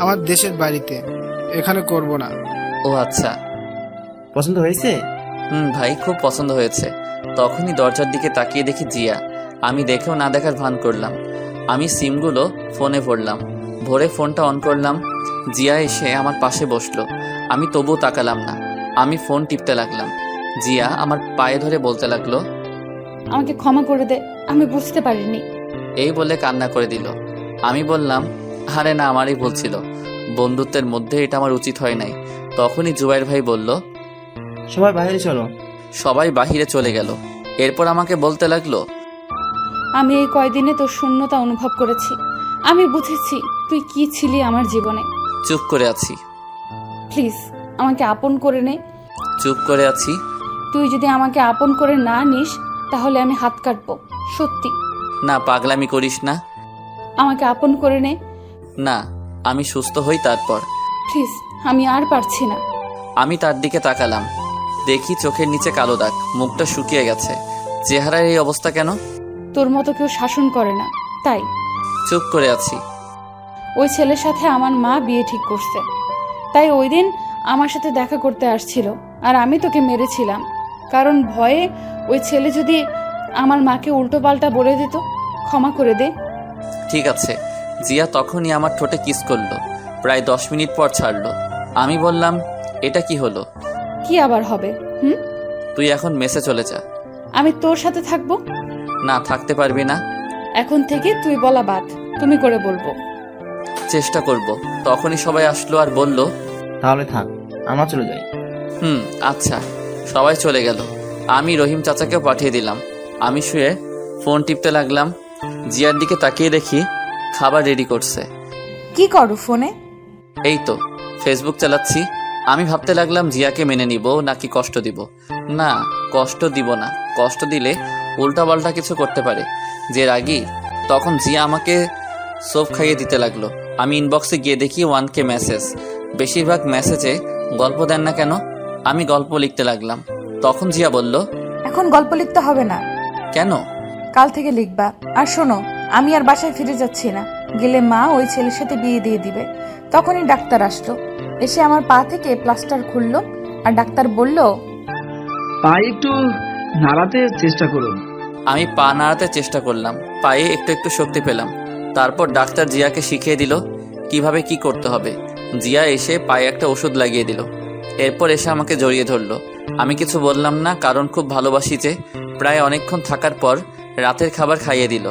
আমার দেশের বাড়িতে, এখানে করব না। ও আচ্ছা। পছন্দ হয়েছে? ভাই, খুব পছন্দ হয়েছে। তখনই দরজার দিকে তাকিয়ে দেখি জিয়া। আমি দেখেও না দেখার ভান করলাম। আমি সিমগুলো ফোনে ভরলাম। ভরে ফোনটা অন করলাম। জিয়া এসে আমার পাশে বসলো। আমি তবুও তাকালাম না। আমি ফোন টিপতে লাগলাম। জিয়া আমার পায়ে ধরে বলতে লাগলো, আমাকে ক্ষমা করে দে, আমি বুঝতে পারিনি। এই বলে কান্না করে দিল। আমি বললাম, আরে না, আমারই ভুল ছিল। বন্ধুত্বের মধ্যে এটা আমার উচিত হয় নাই। তখনই জুবাইর ভাই বলল, সবাই বাইরে চলো। সবাই বাহিরে চলে গেল। এরপর আমাকে বলতে লাগলো, আমি এই কয়দিনে তোর শূন্যতা অনুভব করেছি। আমি বুঝেছি তুই কি ছিলি আমার জীবনে। চুপ করে আছি। প্লিজ আমাকে আপন করে নে। চুপ করে আছি। তুই যদি আমাকে আপন করে না নিস তাহলে আমি হাত কাটবো, সত্যি। না, পাগলামি করিস না। আমাকে আপন করে নে। না, আমি সুস্থ হই তারপর। প্লিজ, আমি আর পারছি না। আমি তার দিকে তাকালাম, দেখি চোখের নিচে কালো দাগ, মুখটা শুকিয়ে গেছে। চেহারার এই অবস্থা কেন? তোর মতো কেউ শাসন করে না, তাই। চুপ করে আছি। ওই ছেলের সাথে আমার মা বিয়ে ঠিক করছে, তাই ওই দিন আমার সাথে দেখা করতে আসছিল, আর আমি তোকে মেরেছিলাম কারণ ভয়ে ওই ছেলে যদি আমার মাকে উল্টো পাল্টা বলে দিত। ক্ষমা করে দে। ঠিক আছে। জিয়া তখনই আমার ঠোঁটে কিস করলো, প্রায় 10 মিনিট পর ছাড়লো। আমি বললাম, এটা কি হলো? কি আবার হবে? তুই এখন মেসে চলে যা। আমি তোর সাথে থাকবো। না, থাকতে পারবি না। এখন থেকে তুই বলা বাদ, তুমি করে বলবো। চেষ্টা করব। তখনই সবাই আসলো আর বলল, তাহলে থাক, আমরা চলে যাই। আচ্ছা। সবাই চলে গেল। আমি রহিম চাচাকেও পাঠিয়ে দিলাম। আমি শুয়ে ফোন টিপতে লাগলাম। জিয়ার দিকে তাকিয়ে দেখি খাবার রেডি করছে। কি করো ফোনে? এই তো ফেসবুক চালাচ্ছি। আমি ভাবতে লাগলাম জিয়াকে মেনে নিব নাকি কষ্ট দিব। না, কষ্ট দিব না। কষ্ট দিলে উল্টাপাল্টা কিছু করতে পারে। যে রাগী, তখন জিয়া আমাকে সোপ খাইয়ে দিতে লাগলো। আমি ইনবক্সে গিয়ে দেখি 1K মেসেজ। বেশিরভাগ মেসেজে গল্প দেন না কেন? আমি গল্প লিখতে লাগলাম। তখন জিয়া বলল, এখন গল্প লিখতে হবে না। কেন? কাল থেকে লিখবা। আর শোনো, আমি আর বাসায় ফিরে যাচ্ছি না। গেলে মা ওই ছেলের সাথে বিয়ে দিয়ে দিবে। তখনই ডাক্তার আসলো, এসে আমার পা থেকে প্লাস্টার খুললো, আর ডাক্তার বলল, পা একটু নাড়াতে চেষ্টা করুন। আমি পা নাড়াতে চেষ্টা করলাম, পায়ে একটু একটু শক্তি পেলাম। তারপর ডাক্তার জিয়াকে শিখিয়ে দিল কিভাবে কি করতে হবে। জিয়া এসে পায়ে একটা ওষুধ লাগিয়ে দিল। এরপর এসে আমাকে জড়িয়ে ধরলো। আমি কিছু বললাম না, কারণ খুব ভালোবাসি যে। প্রায় অনেকক্ষণ থাকার পর রাতের খাবার খাইয়ে দিল।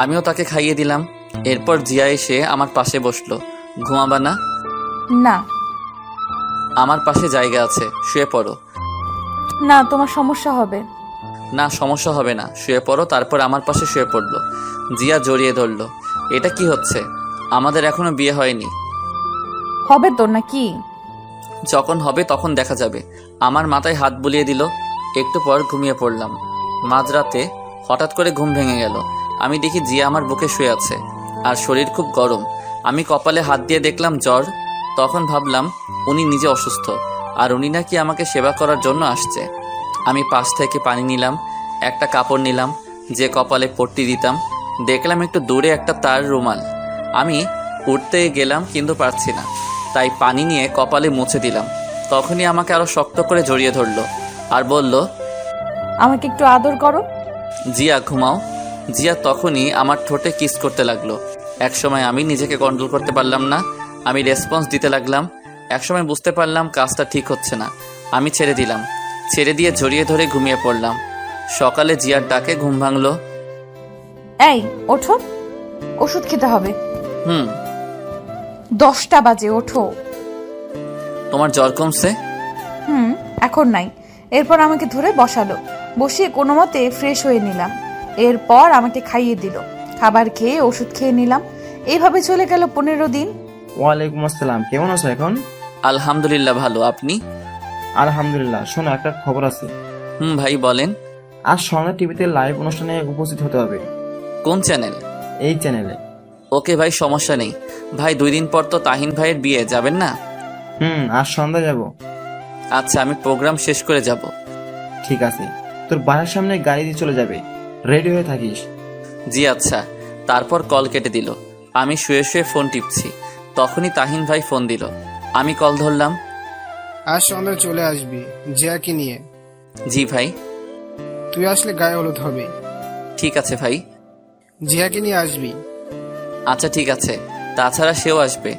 আমিও তাকে খাইয়ে দিলাম। এরপর জিয়া এসে আমার পাশে বসলো। ঘুমাবা না? না। আমার পাশে জায়গা আছে, শুয়ে পড়ো। না, তোমার সমস্যা হবে। না, সমস্যা হবে না, শুয়ে পড়ো। তারপর আমার পাশে শুয়ে পড়লো। জিয়া জড়িয়ে ধরলো। এটা কি হচ্ছে? আমাদের এখনো বিয়ে হয়নি। হবে তো নাকি? যখন হবে তখন দেখা যাবে। আমার মাথায় হাত বুলিয়ে দিল। একটু পর ঘুমিয়ে পড়লাম। মাঝরাতে হঠাৎ করে ঘুম ভেঙে গেল। আমি দেখি জিয়া আমার বুকে শুয়ে আছে, আর শরীর খুব গরম। আমি কপালে হাত দিয়ে দেখলাম জ্বর। তখন ভাবলাম উনি নিজে অসুস্থ, আর উনি নাকি আমাকে সেবা করার জন্য আসছে। আমি পাশ থেকে পানি নিলাম, একটা কাপড় নিলাম যে কপালে পট্টি দিতাম। দেখলাম একটু দূরে একটা তার রুমাল। আমি উঠতে গেলাম কিন্তু পারছি না, তাই পানি নিয়ে কপালে মুছে দিলাম। তখনই আমাকে আরো শক্ত করে জড়িয়ে ধরলো আর বলল, আমাকে একটু আদর করো। জিয়া ঘুমাও। জিয়া তখনই আমার ঠোঁটে কিস করতে লাগলো। একসময় আমি নিজেকে কন্ট্রোল করতে পারলাম না। আমি রেসপন্স দিতে লাগলাম। একসময় বুঝতে পারলাম কাজটা ঠিক হচ্ছে না। আমি ছেড়ে দিলাম। ছেড়ে দিয়ে জড়িয়ে ধরে ঘুমিয়ে পড়লাম। সকালে জিয়ার ডাকে ঘুম ভাঙলো। এই ওঠো, ওষুধ খেতে হবে। 10টা বাজে, ওঠো। তোমার জ্বর কমছে? এখন নাই। এরপর আমাকে ধরে বসালো, বসিয়ে কোনো মতে ফ্রেশ হয়ে নিলাম। এরপর আমাকে খাইয়ে দিল। খাবার খেয়ে ওষুধ খেয়ে নিলাম। এইভাবে চলে গেল 15 দিন। ওয়ালাইকুম আসসালাম, কেমন আছো এখন? আলহামদুলিল্লাহ ভালো, আপনি? আলহামদুলিল্লাহ। শোনো, একটা খবর আছে। ভাই বলেন। আজ সন্ধ্যা টিভিতে লাইভ অনুষ্ঠানে উপস্থিত হতে হবে। কোন চ্যানেল? এই চ্যানেলে। ওকে ভাই, সমস্যা নেই। ভাই 2 দিন পর তো তাহিন ভাইয়ের বিয়ে, যাবেন না? আজ সন্ধ্যা যাব। আচ্ছা, আমি প্রোগ্রাম শেষ করে যাব। ঠিক আছে, তোর বাসার সামনে গাড়ি দিয়ে চলে যাবে, রেডি হয়ে থাকিস। জি আচ্ছা। তারপর কল কেটে দিল। আমি শুয়ে শুয়ে ফোন টিপছি। তখনই তাহিন ভাই ফোন দিল। আমি কল ধরলাম। আজ সন্ধ্যা চলে আসবি জিয়াকে নিয়ে। জি ভাই। তুই আসলে গায়ে হলুদ হবে। ঠিক আছে ভাই। জিয়াকে নিয়ে আসবি। আচ্ছা ঠিক আছে, তাছাড়া সেও আসবে।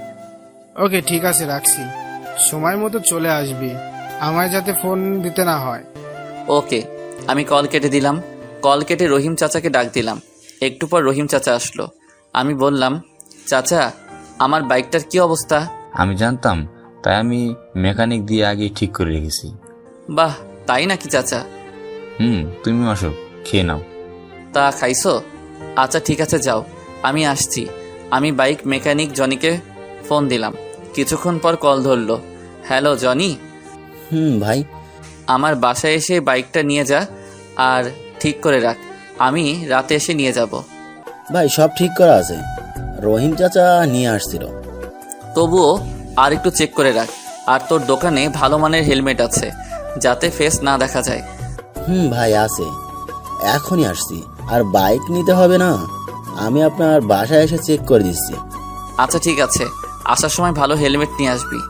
ওকে ঠিক আছে, রাখছি। সময় মতো চলে আসবি, আমায় যাতে ফোন দিতে না হয়। ওকে। আমি কল কেটে দিলাম। কল কেটে রহিম চাচাকে ডাক দিলাম। একটু পর রহিম চাচা আসলো। আমি বললাম, চাচা আমার বাইকটার কি অবস্থা? আমি জানতাম, তাই আমি মেকানিক দিয়ে আগে ঠিক করে রেখেছি। বাহ, তাই নাকি চাচা? তুমি আসো, খেয়ে নাও। তা খাইছো? আচ্ছা ঠিক আছে, যাও, আমি আসছি। আমি বাইক মেকানিক জনিকে ফোন দিলাম। কিছুক্ষণ পর কল ধরলো। Hello Johnny. ভাই আমার বাসায় এসে বাইকটা নিয়ে যা আর ঠিক করে রাখ, আমি রাতে এসে নিয়ে যাব। ভাই সব ঠিক করা আছে, রহিম চাচা নিয়ে আসছিল। তবুও আর একটু চেক করে রাখ। আর তোর দোকানে ভালো মানের হেলমেট আছে, যাতে ফেস না দেখা যায়। ভাই আছে, এখনই আসছি। আর বাইক নিতে হবে না, আমি আপনার বাসায় এসে চেক করে দিচ্ছি। আচ্ছা ঠিক আছে, আসার সময় ভালো হেলমেট নিয়ে আসবি।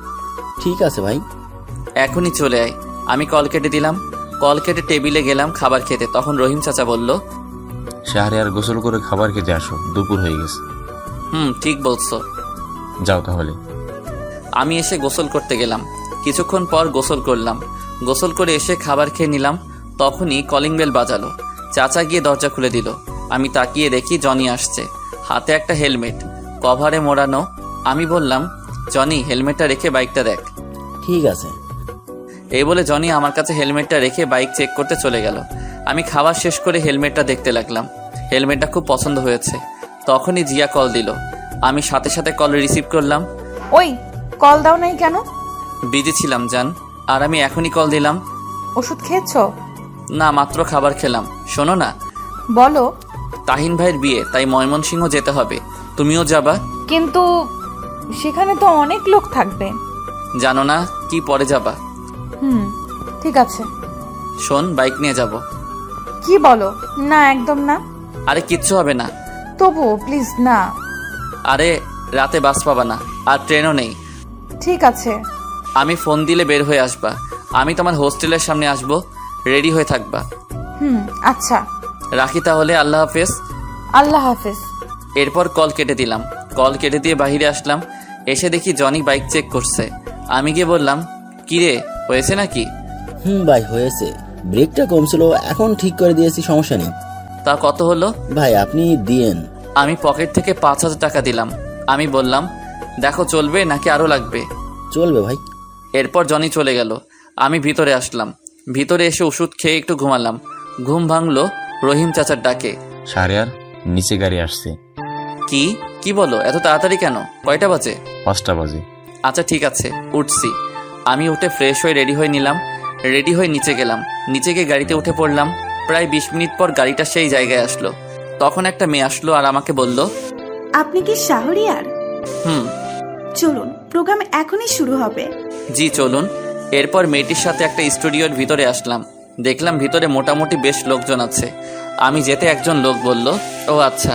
ঠিক আছে ভাই। এখনই চলে আয়। আমি কল কেটে দিলাম। কল কেটে টেবিলে গেলাম খাবার খেতে। তখন রহিম চাচা বলল, শাহরিয়ার গোসল করে খাবার খেতে আসো, দুপুর হয়ে গেছে। ঠিক বলছো। যাও তাহলে। আমি এসে গোসল করতে গেলাম। কিছুক্ষণ পর গোসল করলাম। গোসল করে এসে খাবার খেয়ে নিলাম। তখনই কলিং বেল বাজালো। চাচা গিয়ে দরজা খুলে দিল। আমি তাকিয়ে দেখি জনি আসছে, হাতে একটা হেলমেট, কভারে মোড়ানো। আমি বললাম, জনি হেলমেটটা রেখে বাইকটা দেখ। ঠিক আছে। এই বলে জনি আমার কাছে হেলমেটটা রেখে বাইক চেক করতে চলে গেল। আমি খাবার শেষ করে হেলমেটটা দেখতে লাগলাম। হেলমেটটা খুব পছন্দ হয়েছে। তখনই জিয়া কল দিল। আমি সাথে সাথে কল রিসিভ করলাম। ওই কল দাও নাই কেন? বিজি ছিলাম জান, আর আমি এখনই কল দিলাম। ওষুধ খেয়েছো? না, মাত্র খাবার খেলাম। শোনো না। বলো। তাহিন ভাইয়ের বিয়ে, তাই ময়মনসিংহ যেতে হবে। তুমিও যাবা? কিন্তু সেখানে তো অনেক লোক থাকবে। জানো না কি পরে যাবা? ঠিক আছে। শোন, বাইক নিয়ে যাব। কি বলো? না, একদম না। আরে কিচ্ছু হবে না। তবু প্লিজ না। আরে রাতে বাস পাবা না, আর ট্রেনও নেই। ঠিক আছে। আমি ফোন দিলে বের হয়ে আসবা। আমি তোমার হোস্টেলের সামনে আসবো, রেডি হয়ে থাকবা। আচ্ছা রাখি তাহলে, আল্লাহ হাফেজ। আল্লাহ হাফেজ। এরপর কল কেটে দিলাম। কল কেটে দিয়ে বাহিরে আসলাম। এসে দেখি জনি বাইক চেক করছে। আমি গিয়ে বললাম, কি রে, হয়েছে নাকি? ভাই হয়েছে, ব্রেকটা কম ছিল, এখন ঠিক করে দিয়েছি, সমস্যা নেই। তা কত হলো? ভাই আপনি দিয়েন। আমি পকেট থেকে 5,000 টাকা দিলাম। আমি বললাম, দেখো চলবে নাকি আরো লাগবে? চলবে ভাই। এরপর জনি চলে গেল। আমি ভিতরে আসলাম। ভিতরে এসে ওষুধ খেয়ে একটু ঘুমালাম। ঘুম ভাঙলো রহিম চাচার ডাকে। শাহরিয়ার, নিচে গাড়ি আসছে। কি বলো? এত তাড়াতাড়ি কেন? কয়টা বাজে? 5টা বাজে। আচ্ছা ঠিক আছে, উঠছি। আমি উঠে ফ্রেশ হয়ে রেডি হয়ে নিলাম। রেডি হয়ে নিচে গেলাম। নিচে গিয়ে গাড়িতে উঠে পড়লাম। প্রায় 20 মিনিট পর গাড়িটা সেই জায়গায় আসলো। তখন একটা মেয়ে আসলো আর আমাকে বলল, আপনি কি শাহরিয়ার? চলুন, প্রোগ্রাম এখনই শুরু হবে। জি চলুন। এরপর মেয়েটির সাথে একটা স্টুডিওর ভিতরে আসলাম। দেখলাম ভিতরে মোটামুটি বেশ লোকজন আছে। আমি যেতে একজন লোক বলল, ও আচ্ছা।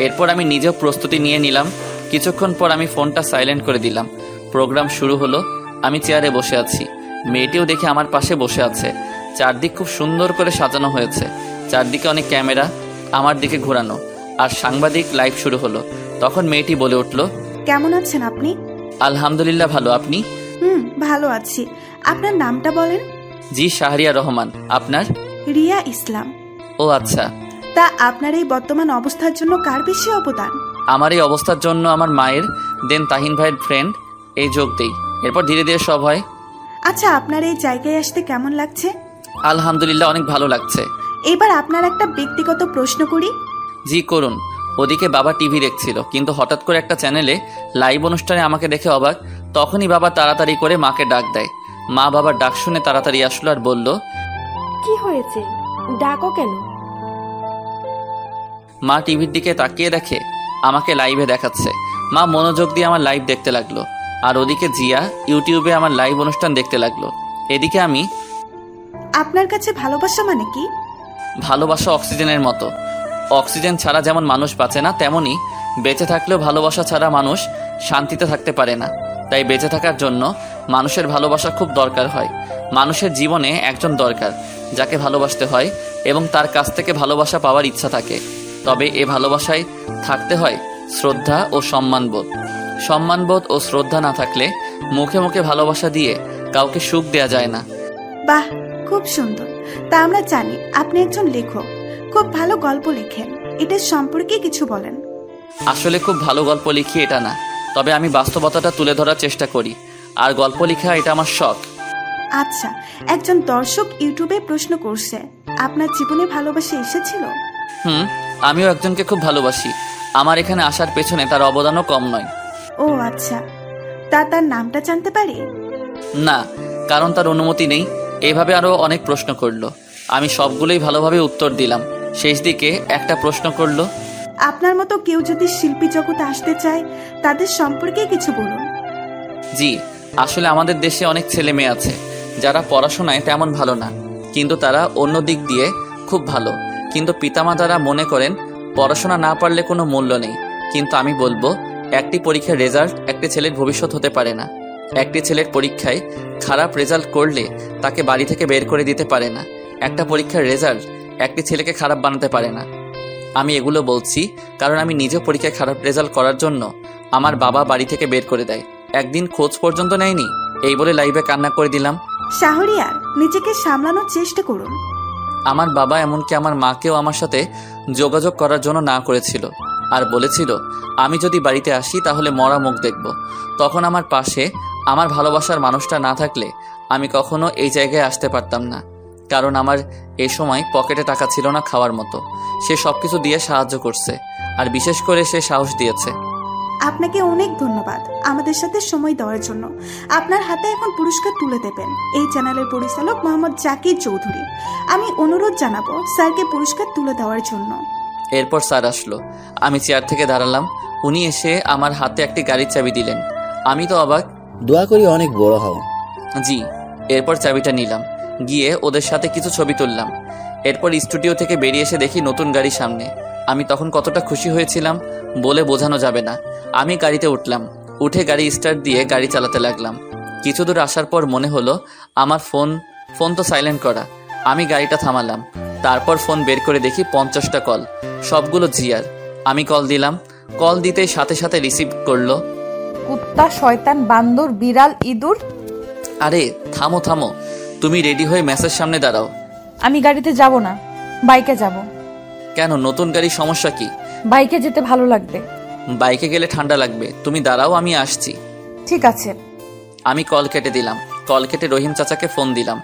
এরপর আমি নিজেও প্রস্তুতি নিয়ে নিলাম। কিছুক্ষণ পর আমি ফোনটা সাইলেন্ট করে দিলাম। প্রোগ্রাম শুরু হলো। আমি চেয়ারে বসে আছি। মেয়েটিও দেখে আমার পাশে বসে আছে। চারদিক খুব সুন্দর করে সাজানো হয়েছে। চারদিকে অনেক ক্যামেরা আমার দিকে ঘোরানো, আর সাংবাদিক লাইভ শুরু হলো। তখন মেয়েটি বলে উঠল, কেমন আছেন আপনি? আলহামদুলিল্লাহ ভালো, আপনি? ভালো আছি। আপনার নামটা বলেন। জি শাহরিয়া রহমান। আপনার? রিয়া ইসলাম। ও আচ্ছা। তা আপনার এই বর্তমান অবস্থার জন্য কার বেশি অবদান? আমার এই অবস্থার জন্য আমার মায়ের, দেন তাহিন ভাইয়ের ফ্রেন্ড, এই যোগ দেই। এরপর ধীরে ধীরে সব হয়। আচ্ছা, আপনার এই জায়গায় আসতে কেমন লাগছে? আলহামদুলিল্লাহ অনেক ভালো লাগছে। এবার আপনার একটা ব্যক্তিগত প্রশ্ন করি। জি করুন। ওদিকে বাবা টিভি দেখছিল, কিন্তু হঠাৎ করে একটা চ্যানেলে লাইভ অনুষ্ঠানে আমাকে দেখে অবাক। তখনই বাবা তাড়াতাড়ি করে মাকে ডাক দেয়। মা বাবার ডাক শুনে তাড়াতাড়ি আসলো আর বলল, কি হয়েছে, ডাকো কেন? মা টিভির দিকে তাকিয়ে দেখে আমাকে লাইভে দেখাচ্ছে। মা মনোযোগ দিয়ে আমার লাইভ দেখতে লাগলো, আর ওদিকে জিয়া ইউটিউবে আমার লাইভ অনুষ্ঠান দেখতে লাগলো। এদিকে আমি। আপনার কাছে ভালোবাসা মানে কি? ভালোবাসা অক্সিজেনের মতো। অক্সিজেন ছাড়া যেমন মানুষ বাঁচে না, তেমনি বেঁচে থাকলেও ভালোবাসা ছাড়া মানুষ শান্তিতে থাকতে পারে না। তাই বেঁচে থাকার জন্য মানুষের ভালোবাসা খুব দরকার হয়। মানুষের জীবনে একজন দরকার যাকে ভালোবাসতে হয় এবং তার কাছ থেকে ভালোবাসা পাওয়ার ইচ্ছা থাকে। তবে এ ভালোবাসায় থাকতে হয় শ্রদ্ধা ও সম্মানবোধ। সম্মানবোধ ও শ্রদ্ধা না থাকলে মুখে মুখে ভালোবাসা দিয়ে কাউকে সুখ দেয়া যায় না। বাহ, খুব সুন্দর। তা আমরা জানি আপনি একজন লেখক, খুব ভালো গল্প লেখেন। এটা সম্পর্কে কিছু বলেন। আসলে খুব ভালো গল্প লিখি এটা না, তবে আমি বাস্তবতাটা তুলে ধরার চেষ্টা করি, আর গল্প লেখা এটা আমার শখ। আচ্ছা, একজন দর্শক ইউটিউবে প্রশ্ন করছে, আপনার জীবনে ভালোবাসা এসেছিল? আমিও একজনকে খুব ভালোবাসি। আমার এখানে আসার পেছনে তার অবদানও কম নয়। ও আচ্ছা, তা তার নামটা জানতে পারি? না, কারণ তার অনুমতি নেই। এইভাবে আরও অনেক প্রশ্ন করলো। আমি সবগুলোই ভালোভাবে উত্তর দিলাম। শেষ দিকে একটা প্রশ্ন করলো, আপনার মতো কেউ যদি শিল্পী জগতে আসতে চায় তাদের সম্পর্কে কিছু বলুন। জি, আসলে আমাদের দেশে অনেক ছেলে মেয়ে আছে যারা পড়াশোনায় তেমন ভালো না, কিন্তু তারা অন্য দিক দিয়ে খুব ভালো। কিন্তু পিতামাতারা মনে করেন পড়াশোনা না পারলে কোনো মূল্য নেই। কিন্তু আমি বলবো, একটি পরীক্ষার রেজাল্ট একটি ছেলের ভবিষ্যৎ হতে পারে না। একটি ছেলের পরীক্ষায় খারাপ রেজাল্ট করলে তাকে বাড়ি থেকে বের করে দিতে পারে না। একটা পরীক্ষার রেজাল্ট একটি ছেলেকে খারাপ বানাতে পারে না। আমি এগুলো বলছি কারণ আমি নিজে পরীক্ষায় খারাপ রেজাল্ট করার জন্য আমার বাবা বাড়ি থেকে বের করে দেয়, একদিন খোঁজ পর্যন্ত নেয়নি। এই বলে লাইভে কান্না করে দিলাম। শাহরিয়ার, নিজেকে সামলানোর চেষ্টা করুন। আমার বাবা এমনকি আমার মাকেও আমার সাথে যোগাযোগ করার জন্য না করেছিল, আর বলেছিল আমি যদি বাড়িতে আসি তাহলে মরা মুখ দেখব। তখন আমার পাশে আমার ভালোবাসার মানুষটা না থাকলে আমি কখনো এই জায়গায় আসতে পারতাম না, কারণ আমার এই সময় পকেটে টাকা ছিল না খাওয়ার মতো। সে সবকিছু দিয়ে সাহায্য করছে, আর বিশেষ করে সে সাহস দিয়েছে। আপনাকে অনেক ধন্যবাদ আমাদের সাথে সময় দেওয়ার জন্য। আপনার হাতে এখন পুরস্কার তুলে দেবেন এই চ্যানেলের পরিচালক মোহাম্মদ জাকির চৌধুরী। আমি অনুরোধ জানাবো স্যারকে পুরস্কার তুলে দেওয়ার জন্য। এরপর স্যার আসলো। আমি চেয়ার থেকে দাঁড়ালাম। উনি এসে আমার হাতে একটি গাড়ির চাবি দিলেন। আমি তো অবাক। দোয়া করি অনেক বড় হও। জি। এরপর চাবিটা নিলাম, গিয়ে ওদের সাথে কিছু ছবি তুললাম। এরপর স্টুডিও থেকে বেরিয়ে এসে দেখি নতুন গাড়ি সামনে। আমি তখন কতটা খুশি হয়েছিলাম বলে বোঝানো যাবে না। আমি গাড়িতে উঠলাম, উঠে গাড়ি স্টার্ট দিয়ে গাড়ি চালাতে লাগলাম। কিছু দূর আসার পর মনে হলো আমার ফোন তো সাইলেন্ট করা। আমি গাড়িটা থামালাম, তারপর ফোন বের করে দেখি 50টা কল, সবগুলো জিয়ার। আমি কল দিলাম, কল দিতেই সাথে সাথে রিসিভ করলো। কুত্তা, শয়তান, বান্দর, বিড়াল, ইঁদুর। আরে থামো থামো, তুমি রেডি হয়ে মেসের সামনে দাঁড়াও। আমি গাড়িতে যাব না, বাইকে যাব। কেন, নতুন গাড়ির সমস্যা কি? বাইকে যেতে ভালো লাগবে। বাইকে গেলে ঠান্ডা লাগবে, তুমি দাঁড়াও, আমি আসছি। ঠিক আছে। আমি কল কেটে দিলাম। কল কেটে রহিম চাচাকে ফোন দিলাম।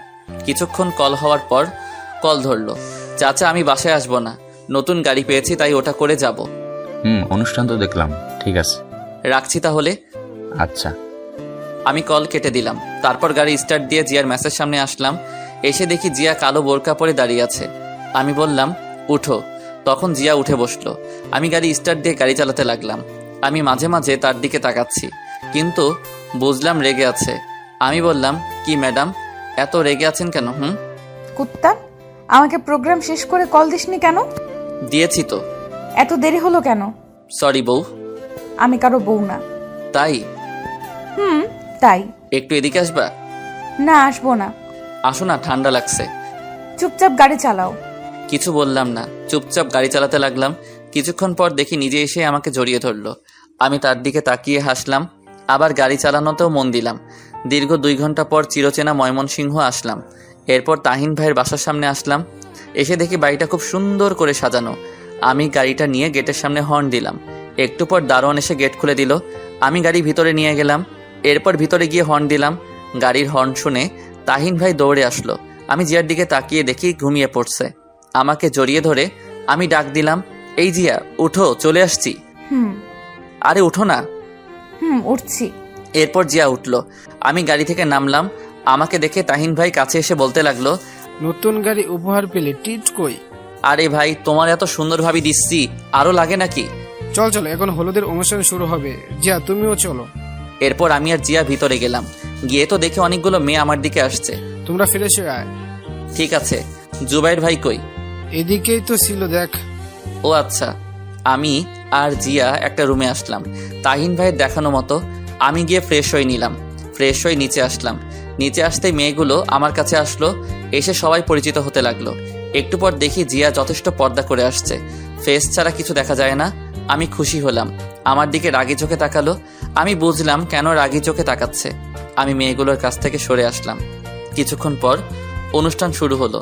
কিছুক্ষণ কল হওয়ার পর কল ধরলো। চাচা, আমি বাসায় আসবো না, নতুন গাড়ি পেয়েছি তাই ওটা করে যাব। অনুষ্ঠান তো দেখলাম, ঠিক আছে, রাখছি তাহলে। আচ্ছা। আমি কল কেটে দিলাম। তারপর গাড়ি স্টার্ট দিয়ে জিয়ার মেসের সামনে আসলাম। এসে দেখি জিয়া কালো বোরকা পরে দাঁড়িয়ে আছে। আমি বললাম উঠো, তখন জিয়া উঠে বসলো। আমি গাড়ি স্টার্ট দিয়ে গাড়ি চালাতে লাগলাম। আমি মাঝে মাঝে তার দিকে তাকাচ্ছি, কিন্তু বুঝলাম রেগে আছে। আমি বললাম, কি ম্যাডাম, এত রেগে আছেন কেন? কুত্তা, আমাকে প্রোগ্রাম শেষ করে কল দিসনি কেন? দিয়েছি তো। এত দেরি হলো কেন? সরি বউ। আমি কারো বউ না। তাই? তাই। একটু এদিকে আসবা? না, আসবো না। আসো না, ঠান্ডা লাগছে। চুপচাপ গাড়ি চালাও। কিছু বললাম না, চুপচাপ গাড়ি চালাতে লাগলাম। কিছুক্ষণ পর দেখি নিজে এসে আমাকে জড়িয়ে ধরলো। আমি তার দিকে তাকিয়ে হাসলাম, আবার গাড়ি চালানোতেও মন দিলাম। দীর্ঘ 2 ঘন্টা পর চিরচেনা ময়মনসিংহ আসলাম। এরপর তাহিন ভাইয়ের বাসার সামনে আসলাম। এসে দেখি বাড়িটা খুব সুন্দর করে সাজানো। আমি গাড়িটা নিয়ে গেটের সামনে হর্ন দিলাম। একটু পর দারোয়ান এসে গেট খুলে দিল। আমি গাড়ি ভিতরে নিয়ে গেলাম। এরপর ভিতরে গিয়ে হর্ন দিলাম। গাড়ির হর্ন শুনে তাহিন ভাই দৌড়ে আসলো। আমি জিয়ার দিকে তাকিয়ে দেখি ঘুমিয়ে পড়ছে। আমাকে জড়িয়ে ধরে আমি ডাক দিলাম, এই জিয়া, উঠো, চলে আসছি। আরে উঠো না। উঠছি। এরপর জিয়া উঠলো। আমি গাড়ি থেকে নামলাম। আমাকে দেখে তাহিন ভাই কাছে এসে বলতে লাগলো, নতুন গাড়ি উপহার পেলে টিট কই? আরে ভাই, তোমার এত সুন্দর ভাবি দিচ্ছি, আরো লাগে নাকি? চল চলো, এখন হলুদের অনুষ্ঠান শুরু হবে। জিয়া, তুমিও চলো। এরপর আমি আর জিয়া ভিতরে গেলাম। গিয়ে তো দেখে অনেকগুলো মেয়ে আমার দিকে আসছে। তোমরা ফ্রেশ হয়ে আয়। ঠিক আছে। জুবাইর ভাই কই? এদিকেই তো ছিল, দেখ। ও আচ্ছা। আমি আর জিয়া একটা রুমে আসলাম তাহিন ভাইয়ের দেখানো মতো। আমি গিয়ে ফ্রেশ হয়ে নিলাম। ফ্রেশ হয়ে নিচে আসলাম। নিচে আসতে মেয়েগুলো আমার কাছে আসলো। এসে সবাই পরিচিত হতে লাগলো। একটু পর দেখি জিয়া যথেষ্ট পর্দা করে আসছে, ফেস ছাড়া কিছু দেখা যায় না। আমি খুশি হলাম। আমার দিকে রাগি চোখে তাকালো। আমি বুঝলাম কেন রাগি চোখে তাকাচ্ছে। আমি মেয়েগুলোর কাছ থেকে সরে আসলাম। কিছুক্ষণ পর অনুষ্ঠান শুরু হলো।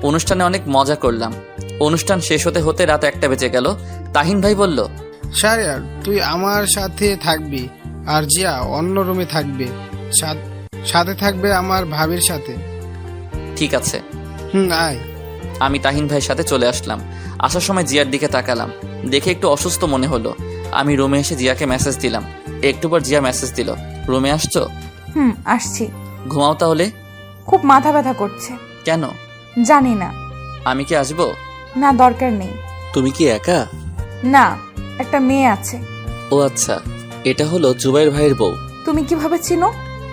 অনুষ্ঠানে অনেক মজা করলাম। অনুষ্ঠান শেষ হতে হতে রাত 1টা বেজে গেল। তাহিন ভাই বলল, শাহরিয়ার, তুই আমার সাথে থাকবি, আর জিয়া অন্য রুমে থাকবে, সাথে থাকবে আমার ভাবির সাথে। ঠিক আছে। আয়। আমি তাহিন ভাইয়ের সাথে চলে আসলাম। আসার সময় জিয়ার দিকে তাকালাম, দেখে একটু অসুস্থ মনে হলো। আমি রুমে এসে জিয়াকে মেসেজ দিলাম। একটু পর জিয়া মেসেজ দিল, রুমে আসছো? আসছি। ঘুমাও তাহলে। খুব মাথা ব্যথা করছে। কেন? জানি না। আমি কি আসবো? না, দরকার নেই। তুমি কি একা? না, একটা মেয়ে আছে। ও আচ্ছা, এটা হলো জুবাইর ভাইয়ের বউ। তুমি কিভাবে চিনো?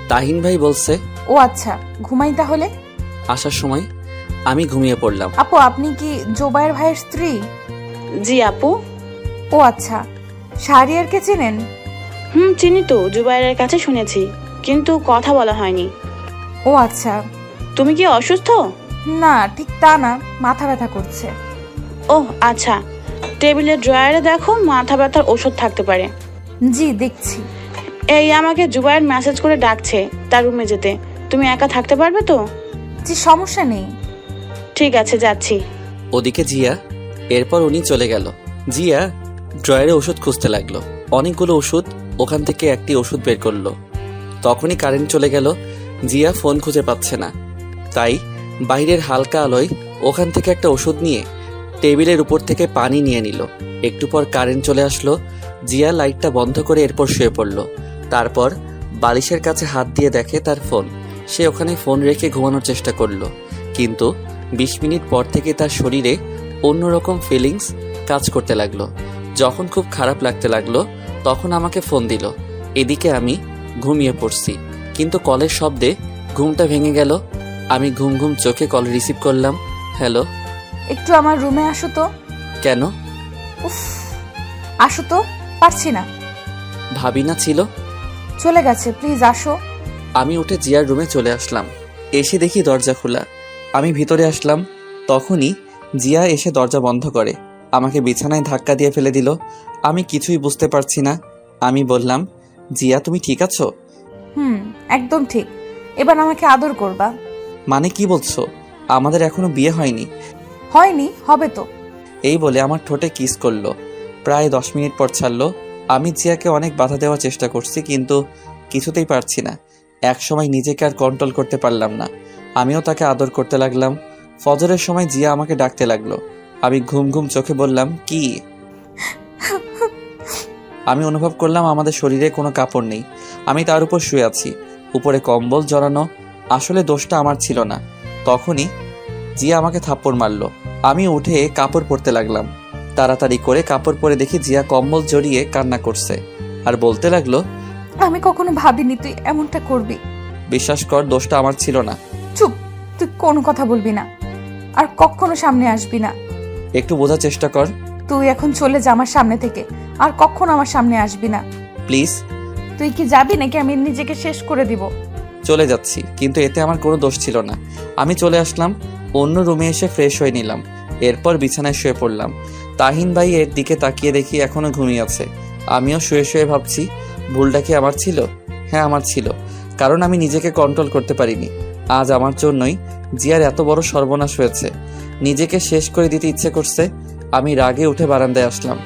তাহিন ভাই বলছে। ও আচ্ছা, ঘুমাই তাহলে। আসার সময় আমি ঘুমিয়ে পড়লাম। আপু, আপনি কি জুবাইর ভাইয়ের স্ত্রী? জি আপু। ও আচ্ছা, শাহরিয়ারকে চেনেন? চিনি তো, জুবাইরের কাছে শুনেছি, কিন্তু কথা বলা হয়নি। ও আচ্ছা। তুমি কি অসুস্থ? না, ঠিক তা না, মাথা ব্যথা করছে। ও আচ্ছা, টেবিলের ড্রয়ারে দেখো, মাথা ব্যথার ওষুধ থাকতে পারে। জি, দেখছি। এই আমাকে জুবাইর মেসেজ করে ডাকছে তার রুমে যেতে। তুমি একা থাকতে পারবে তো? জি, সমস্যা নেই। ঠিক আছে, যাচ্ছি। ওদিকে জিয়া, এরপর উনি চলে গেল। জিয়া ড্রয়ারে ওষুধ খুঁজতে লাগলো। অনেকগুলো ওষুধ, ওখান থেকে একটি ওষুধ বের করলো। তখনই কারেন্ট চলে গেল। জিয়া ফোন খুঁজে পাচ্ছে না, তাই বাইরের হালকা আলোয় ওখান থেকে একটা ওষুধ নিয়ে টেবিলের উপর থেকে পানি নিয়ে নিল। একটু পর কারেন্ট চলে আসলো। জিয়া লাইটটা বন্ধ করে এরপর শুয়ে পড়ল। তারপর বালিশের কাছে হাত দিয়ে দেখে তার ফোন। সে ওখানে ফোন রেখে ঘুমানোর চেষ্টা করলো, কিন্তু 20 মিনিট পর থেকে তার শরীরে অন্যরকম ফিলিংস কাজ করতে লাগলো। যখন খুব খারাপ লাগতে লাগলো তখন আমাকে ফোন দিল। এদিকে আমি ঘুমিয়ে পড়ছি, কিন্তু কলের শব্দে ঘুমটা ভেঙে গেল। আমি ঘুম ঘুম চোখে কল রিসিভ করলাম। হ্যালো। একটু আমার রুমে আসো তো। কেন? উফ, আসো তো, পারছি না। ভাবি না ছিল? চলে গেছে, প্লিজ আসো। আমি উঠে জিয়ার রুমে চলে আসলাম। এসে দেখি দরজা খোলা। আমি ভিতরে আসলাম, তখনই জিয়া এসে দরজা বন্ধ করে আমাকে বিছানায় ধাক্কা দিয়ে ফেলে দিল। আমি কিছুই বুঝতে পারছি না। আমি বললাম, জিয়া তুমি ঠিক আছো? একদম ঠিক। এবার আমাকে আদর করবা। মানে কি বলছো? আমাদের এখনো বিয়ে হয়নি। হয়নি, হবে তো। এই বলে আমার ঠোঁটে কিস করলো। প্রায় 10 মিনিট পর ছাড়লো। আমি জিয়াকে অনেক বাধা দেওয়ার চেষ্টা করছি, কিন্তু কিছুতেই পারছি না। এক সময় নিজেকে আর কন্ট্রোল করতে পারলাম না। আমিও তাকে আদর করতে লাগলাম। ফজরের সময় জিয়া আমাকে ডাকতে লাগলো। আমি ঘুম ঘুম চোখে বললাম, কি? আমি অনুভব করলাম আমাদের শরীরে কোনো কাপড় নেই। আমি তার উপর শুয়ে আছি, উপরে কম্বল জড়ানো। আসলে দোষটা আমার ছিল না। তখনই জিয়া আমাকে থাপ্পড় মারলো। আমি উঠে কাপড় পরতে লাগলাম। তাড়াতাড়ি করে কাপড় পরে দেখি জিয়া কম্বল জড়িয়ে কান্না করছে আর বলতে লাগলো, আমি কখনো ভাবিনি তুই এমনটা করবি। বিশ্বাস কর, দোষটা আমার ছিল না। চুপ, তুই কোনো কথা বলবি না, আর কখনো সামনে আসবি না। একটু বোঝার চেষ্টা কর। তুই এখন চলে যা আমার সামনে থেকে, আর কখনো আমার সামনে আসবি না, প্লিজ। তুই কি যাবি নাকি আমি নিজেকে শেষ করে দিব? চলে যাচ্ছি, কিন্তু এতে আমার কোনো দোষ ছিল না। আমি চলে আসলাম, অন্য রুমে এসে ফ্রেশ হয়ে নিলাম। এরপর বিছানায় শুয়ে পড়লাম। তাহিন ভাই এর দিকে তাকিয়ে দেখি এখনো ঘুমিয়ে আছে। আমিও শুয়ে শুয়ে ভাবছি, ভুলটা কি আমার ছিল? হ্যাঁ, আমার ছিল, কারণ আমি নিজেকে কন্ট্রোল করতে পারিনি। আজ আমার জন্যই জিয়ার এত বড় সর্বনাশ হয়েছে। নিজেকে শেষ করে দিতে ইচ্ছে করছে। আমি রাগে উঠে বারান্দায় আসলাম।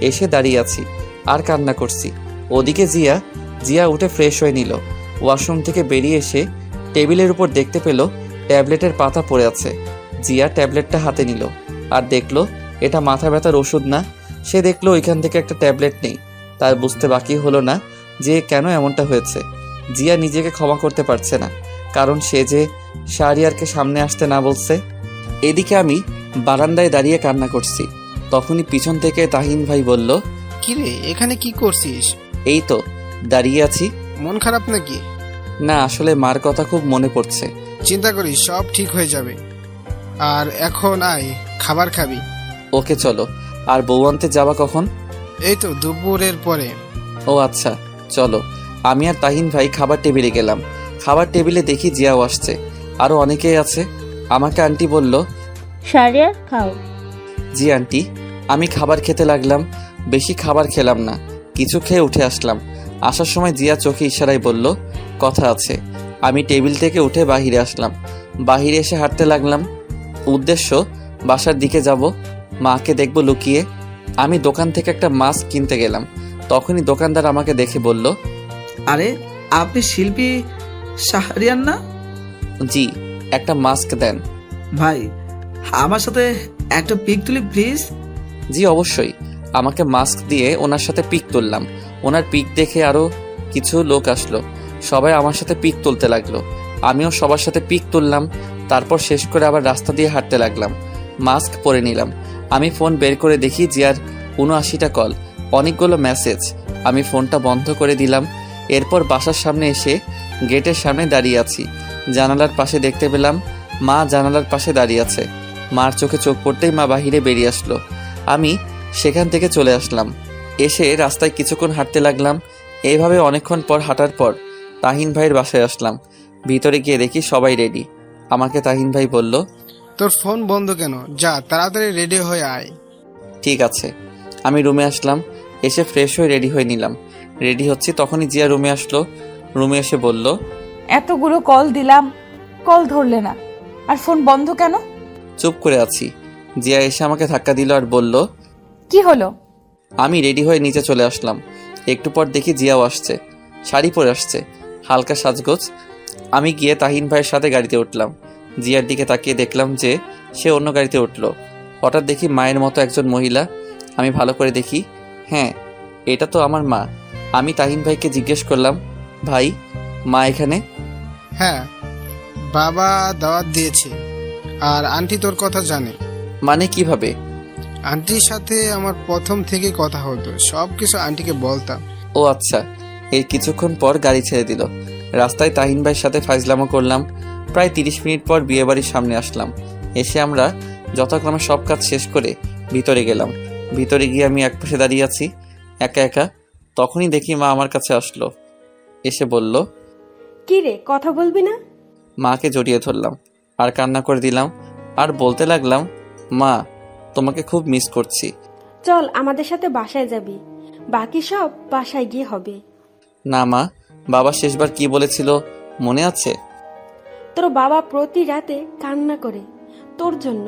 এসে দাঁড়িয়ে আছি আর কান্না করছি। ওদিকে জিয়া উঠে ফ্রেশ হয়ে নিল। ওয়াশরুম থেকে বেরিয়ে এসে টেবিলের উপর দেখতে পেল ট্যাবলেটের পাতা পড়ে আছে। জিয়া ট্যাবলেটটা হাতে নিল আর দেখলো এটা মাথা ব্যথার ওষুধ না। সে দেখলো ওইখান থেকে একটা ট্যাবলেট নেই। তার বুঝতে বাকি হলো না যে কেন এমনটা হয়েছে। জিয়া নিজেকে ক্ষমা করতে পারছে না, কারণ সে যে শাহরিয়ারকে সামনে আসতে না বলছে। এদিকে আমি বারান্দায় দাঁড়িয়ে কান্না করছি। তখনই পিছন থেকে তাহিন ভাই বলল, কিরে, এখানে কি করছিস? এই তো দাঁড়িয়ে আছি। মন খারাপ নাকি? না, আসলে মার কথা খুব মনে পড়ছে। চিন্তা করিস, সব ঠিক হয়ে যাবে। আর এখন আয়, খাবার খাবি। ওকে চলো। আর বউ আনতে যাবা কখন? এই তো দুপুরের পরে। ও আচ্ছা, চলো। আমি আর তাহিন ভাই খাবার টেবিলে গেলাম। খাবার টেবিলে দেখি জিয়াও আসছে, আরো অনেকেই আছে। আমাকে আন্টি বলল, শাহরিয়ার খাও। জি আন্টি। আমি খাবার খেতে লাগলাম। বেশি খাবার খেলাম না, কিছু খেয়ে উঠে আসলাম। আসার সময় জিয়া চোখে ইশারায় বলল, কথা আছে। আমি টেবিল থেকে উঠে বাহিরে আসলাম। বাহিরে এসে হাঁটতে লাগলাম। উদ্দেশ্য বাসার দিকে যাব, মাকে দেখব লুকিয়ে। আমি দোকান থেকে একটা মাস্ক কিনতে গেলাম। তখনই দোকানদার আমাকে দেখে বলল, আরে আপনি শিল্পী শাহরিয়ার না? জি। একটা মাস্ক দেন ভাই, আমার সাথে একটা পিক তুলি প্লিজ। জি অবশ্যই। আমাকে মাস্ক দিয়ে ওনার সাথে পিক তুললাম। ওনার পিক দেখে আরো কিছু লোক আসলো। সবাই আমার সাথে পিক তুলতে লাগলো। আমিও সবার সাথে পিক তুললাম। তারপর শেষ করে আবার রাস্তা দিয়ে হাঁটতে লাগলাম। মাস্ক পরে নিলাম। আমি ফোন বের করে দেখি জিয়ার ৭৯টা কল, অনেকগুলো মেসেজ। আমি ফোনটা বন্ধ করে দিলাম। এরপর বাসার সামনে এসে গেটের সামনে দাঁড়িয়ে আছি। জানালার পাশে দেখতে পেলাম মা জানালার পাশে দাঁড়িয়ে আছে। মার চোখে চোখ পড়তেই মা বাহিরে বেরিয়ে আসলো। আমি সেখান থেকে চলে আসলাম। এসে রাস্তায় কিছুক্ষণ হাঁটতে লাগলাম। এইভাবে অনেকক্ষণ পর হাঁটার পর তাহিন ভাইয়ের বাসায় আসলাম। ভিতরে গিয়ে দেখি সবাই রেডি। আমাকে তাহিন ভাই বলল, তোর ফোন বন্ধ কেন? যা তাড়াতাড়ি রেডি হয়ে আয়। ঠিক আছে। আমি রুমে আসলাম। এসে ফ্রেশ হয়ে রেডি হয়ে নিলাম। রেডি হচ্ছি তখনই জিয়া রুমে আসলো। রুমে এসে বলল, এতগুলো কল দিলাম, কল ধরলে না, আর ফোন বন্ধ কেন? চুপ করে আছি। জিয়া এসে আমাকে ধাক্কা দিল আর বলল, কি হলো? আমি রেডি হয়ে নিচে চলে আসলাম। একটু পর দেখি জিয়াও আসছে, শাড়ি পরে আসছে, হালকা সাজগোজ। আমি গিয়ে তাহিন ভাইয়ের সাথে গাড়িতে উঠলাম। জিয়ার দিকে তাকিয়ে দেখলাম যে সে অন্য গাড়িতে উঠলো। হঠাৎ দেখি মায়ের মতো একজন মহিলা। আমি ভালো করে দেখি, হ্যাঁ, এটা তো আমার মা। আমি তাহিন ভাইকে জিজ্ঞেস করলাম, ভাই, মা এখানে? হ্যাঁ, বাবা দাওয়াত দিয়েছে আর আন্টি তোর কথা জানে। মানে কিভাবে? আন্টির সাথে আমার প্রথম থেকে কথা হতো, সবকিছু আন্টিকে বলতাম। ও আচ্ছা। এর কিছুক্ষণ পর গাড়ি ছেড়ে দিল। রাস্তায় তাহিন ভাইয়ের সাথে ফাইজলামো করলাম। প্রায় 30 মিনিট পর বিয়েবাড়ির সামনে আসলাম। এসে আমরা যথাক্রমে সব কাজ শেষ করে ভিতরে গেলাম। ভিতরে গিয়ে আমি একপাশে দাঁড়িয়ে আছি একা একা। তখনই দেখি মা আমার কাছে আসলো। এসে বলল, কি রে, কথা বলবি না? মাকে জড়িয়ে ধরলাম আর কান্না করে দিলাম আর বলতে লাগলাম, মা, তোমাকে খুব মিস করছি। চল আমাদের সাথে বাসায় যাবি, বাকি সব বাসায় গিয়ে হবে। না মা, বাবা শেষবার কি বলেছিল মনে আছে? তোর বাবা প্রতি রাতে কান্না করে তোর জন্য।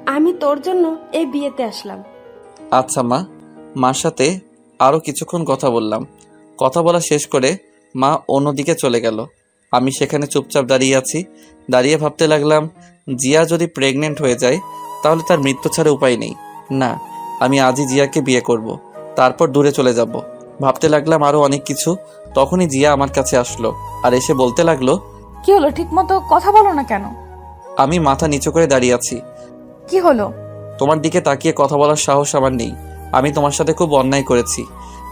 আমি তোর জন্য এই বিয়েতে আসলাম। আচ্ছা মা। মার সাথে আরো কিছুক্ষণ কথা বললাম। কথা বলা শেষ করে মা অন্যদিকে চলে গেল। আমি সেখানে চুপচাপ দাঁড়িয়ে আছি। দাঁড়িয়ে ভাবতে লাগলাম, জিয়া যদি প্রেগনেন্ট হয়ে যায় তাহলে তার মৃত্যু ছাড়া উপায় নেই। না, আমি আজই জিয়াকে বিয়ে করব, তারপর দূরে চলে যাব। ভাবতে লাগলাম আরো অনেক কিছু। তখনই জিয়া আমার কাছে আসলো আর এসে বলতে লাগলো, কি হলো? ঠিক মতো কথা বলো না কেন? আমি মাথা নিচু করে দাঁড়িয়ে আছি। কি হলো? তোমার দিকে তাকিয়ে কথা বলার সাহস আমার নেই। আমি তোমার সাথে খুব অন্যায় করেছি।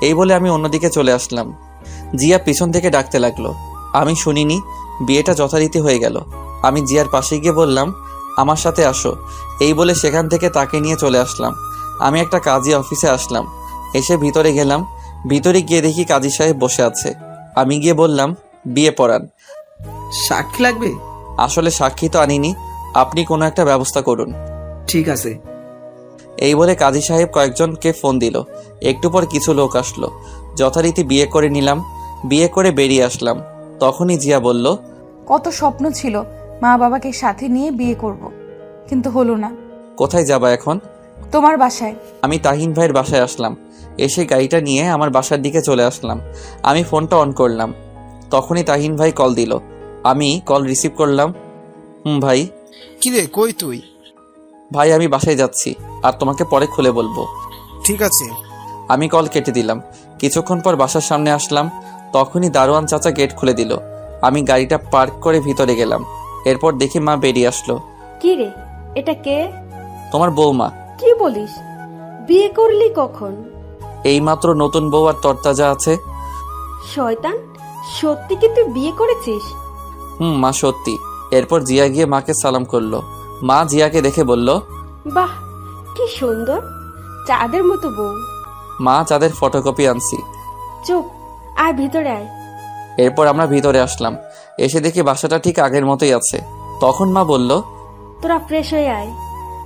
এই বলে আমি অন্যদিকে চলে আসলাম। জিয়া পিছন থেকে ডাকতে লাগলো। আমি শুনিনি। বিয়েটা যথারীতি হয়ে গেল। আমি জিয়ার পাশে গিয়ে বললাম, আমার সাথে আসো। এই বলে সেখান থেকে তাকে নিয়ে চলে আসলাম। আমি একটা কাজী অফিসে আসলাম। এসে ভিতরে গেলাম। ভিতরে গিয়ে দেখি কাজী সাহেব বসে আছে। আমি গিয়ে বললাম, বিয়ে পড়ান। সাক্ষী লাগবে? আসলে সাক্ষী তো আনিনি, আপনি কোনো একটা ব্যবস্থা করুন। ঠিক আছে। এই বলে কাজী সাহেব কয়েকজনকে ফোন দিল। একটু পর কিছু লোক আসলো। যথারীতি বিয়ে করে নিলাম। বিয়ে করে বেরিয়ে আসলাম। তখনই জিয়া বলল, কত স্বপ্ন ছিল মা বাবাকে সাথে নিয়ে বিয়ে করব, কিন্তু হলো না। কোথায় যাবা এখন? তোমার বাসায়। আমি তাহিন ভাইয়ের বাসায় আসলাম। এসে গাড়িটা নিয়ে আমার বাসার দিকে চলে আসলাম। আমি ফোনটা অন করলাম। তখনই তাহিন ভাই কল দিল। আমি কল রিসিভ করলাম। ভাই। কি রে, কই তুই? ভাই, আমি বাসায় যাচ্ছি, আর তোমাকে পরে খুলে বলবো। ঠিক আছে। আমি কল কেটে দিলাম। কিছুক্ষণ পর বাসার সামনে আসলাম। তখনই দারোয়ান চাচা গেট খুলে দিল। আমি গাড়িটা পার্ক করে ভিতরে গেলাম। এরপর দেখি মা বেরিয়ে আসলো। কি রে, এটা কে? তোমার বৌমা। কি বলিস? বিয়ে করলি কখন? এইমাত্র নতুন বউ আর তরতাজা আছে। শয়তান, সত্যি কি তুই বিয়ে করেছিস? মা, সত্যি। এরপর জিয়া গিয়ে মাকে সালাম করলো। মা জিয়াকে দেখে বলল, বাহ, কি সুন্দর, চাঁদের মতো বউ। মা, চাঁদের ফটোকপি আনছি। চুপ, আয় ভিতরে আয়। এরপর আমরা ভিতরে আসলাম। এসে দেখি বাসাটা ঠিক আগের মতোই আছে। তখন মা বলল, তোরা ফ্রেশ হয়ে আয়,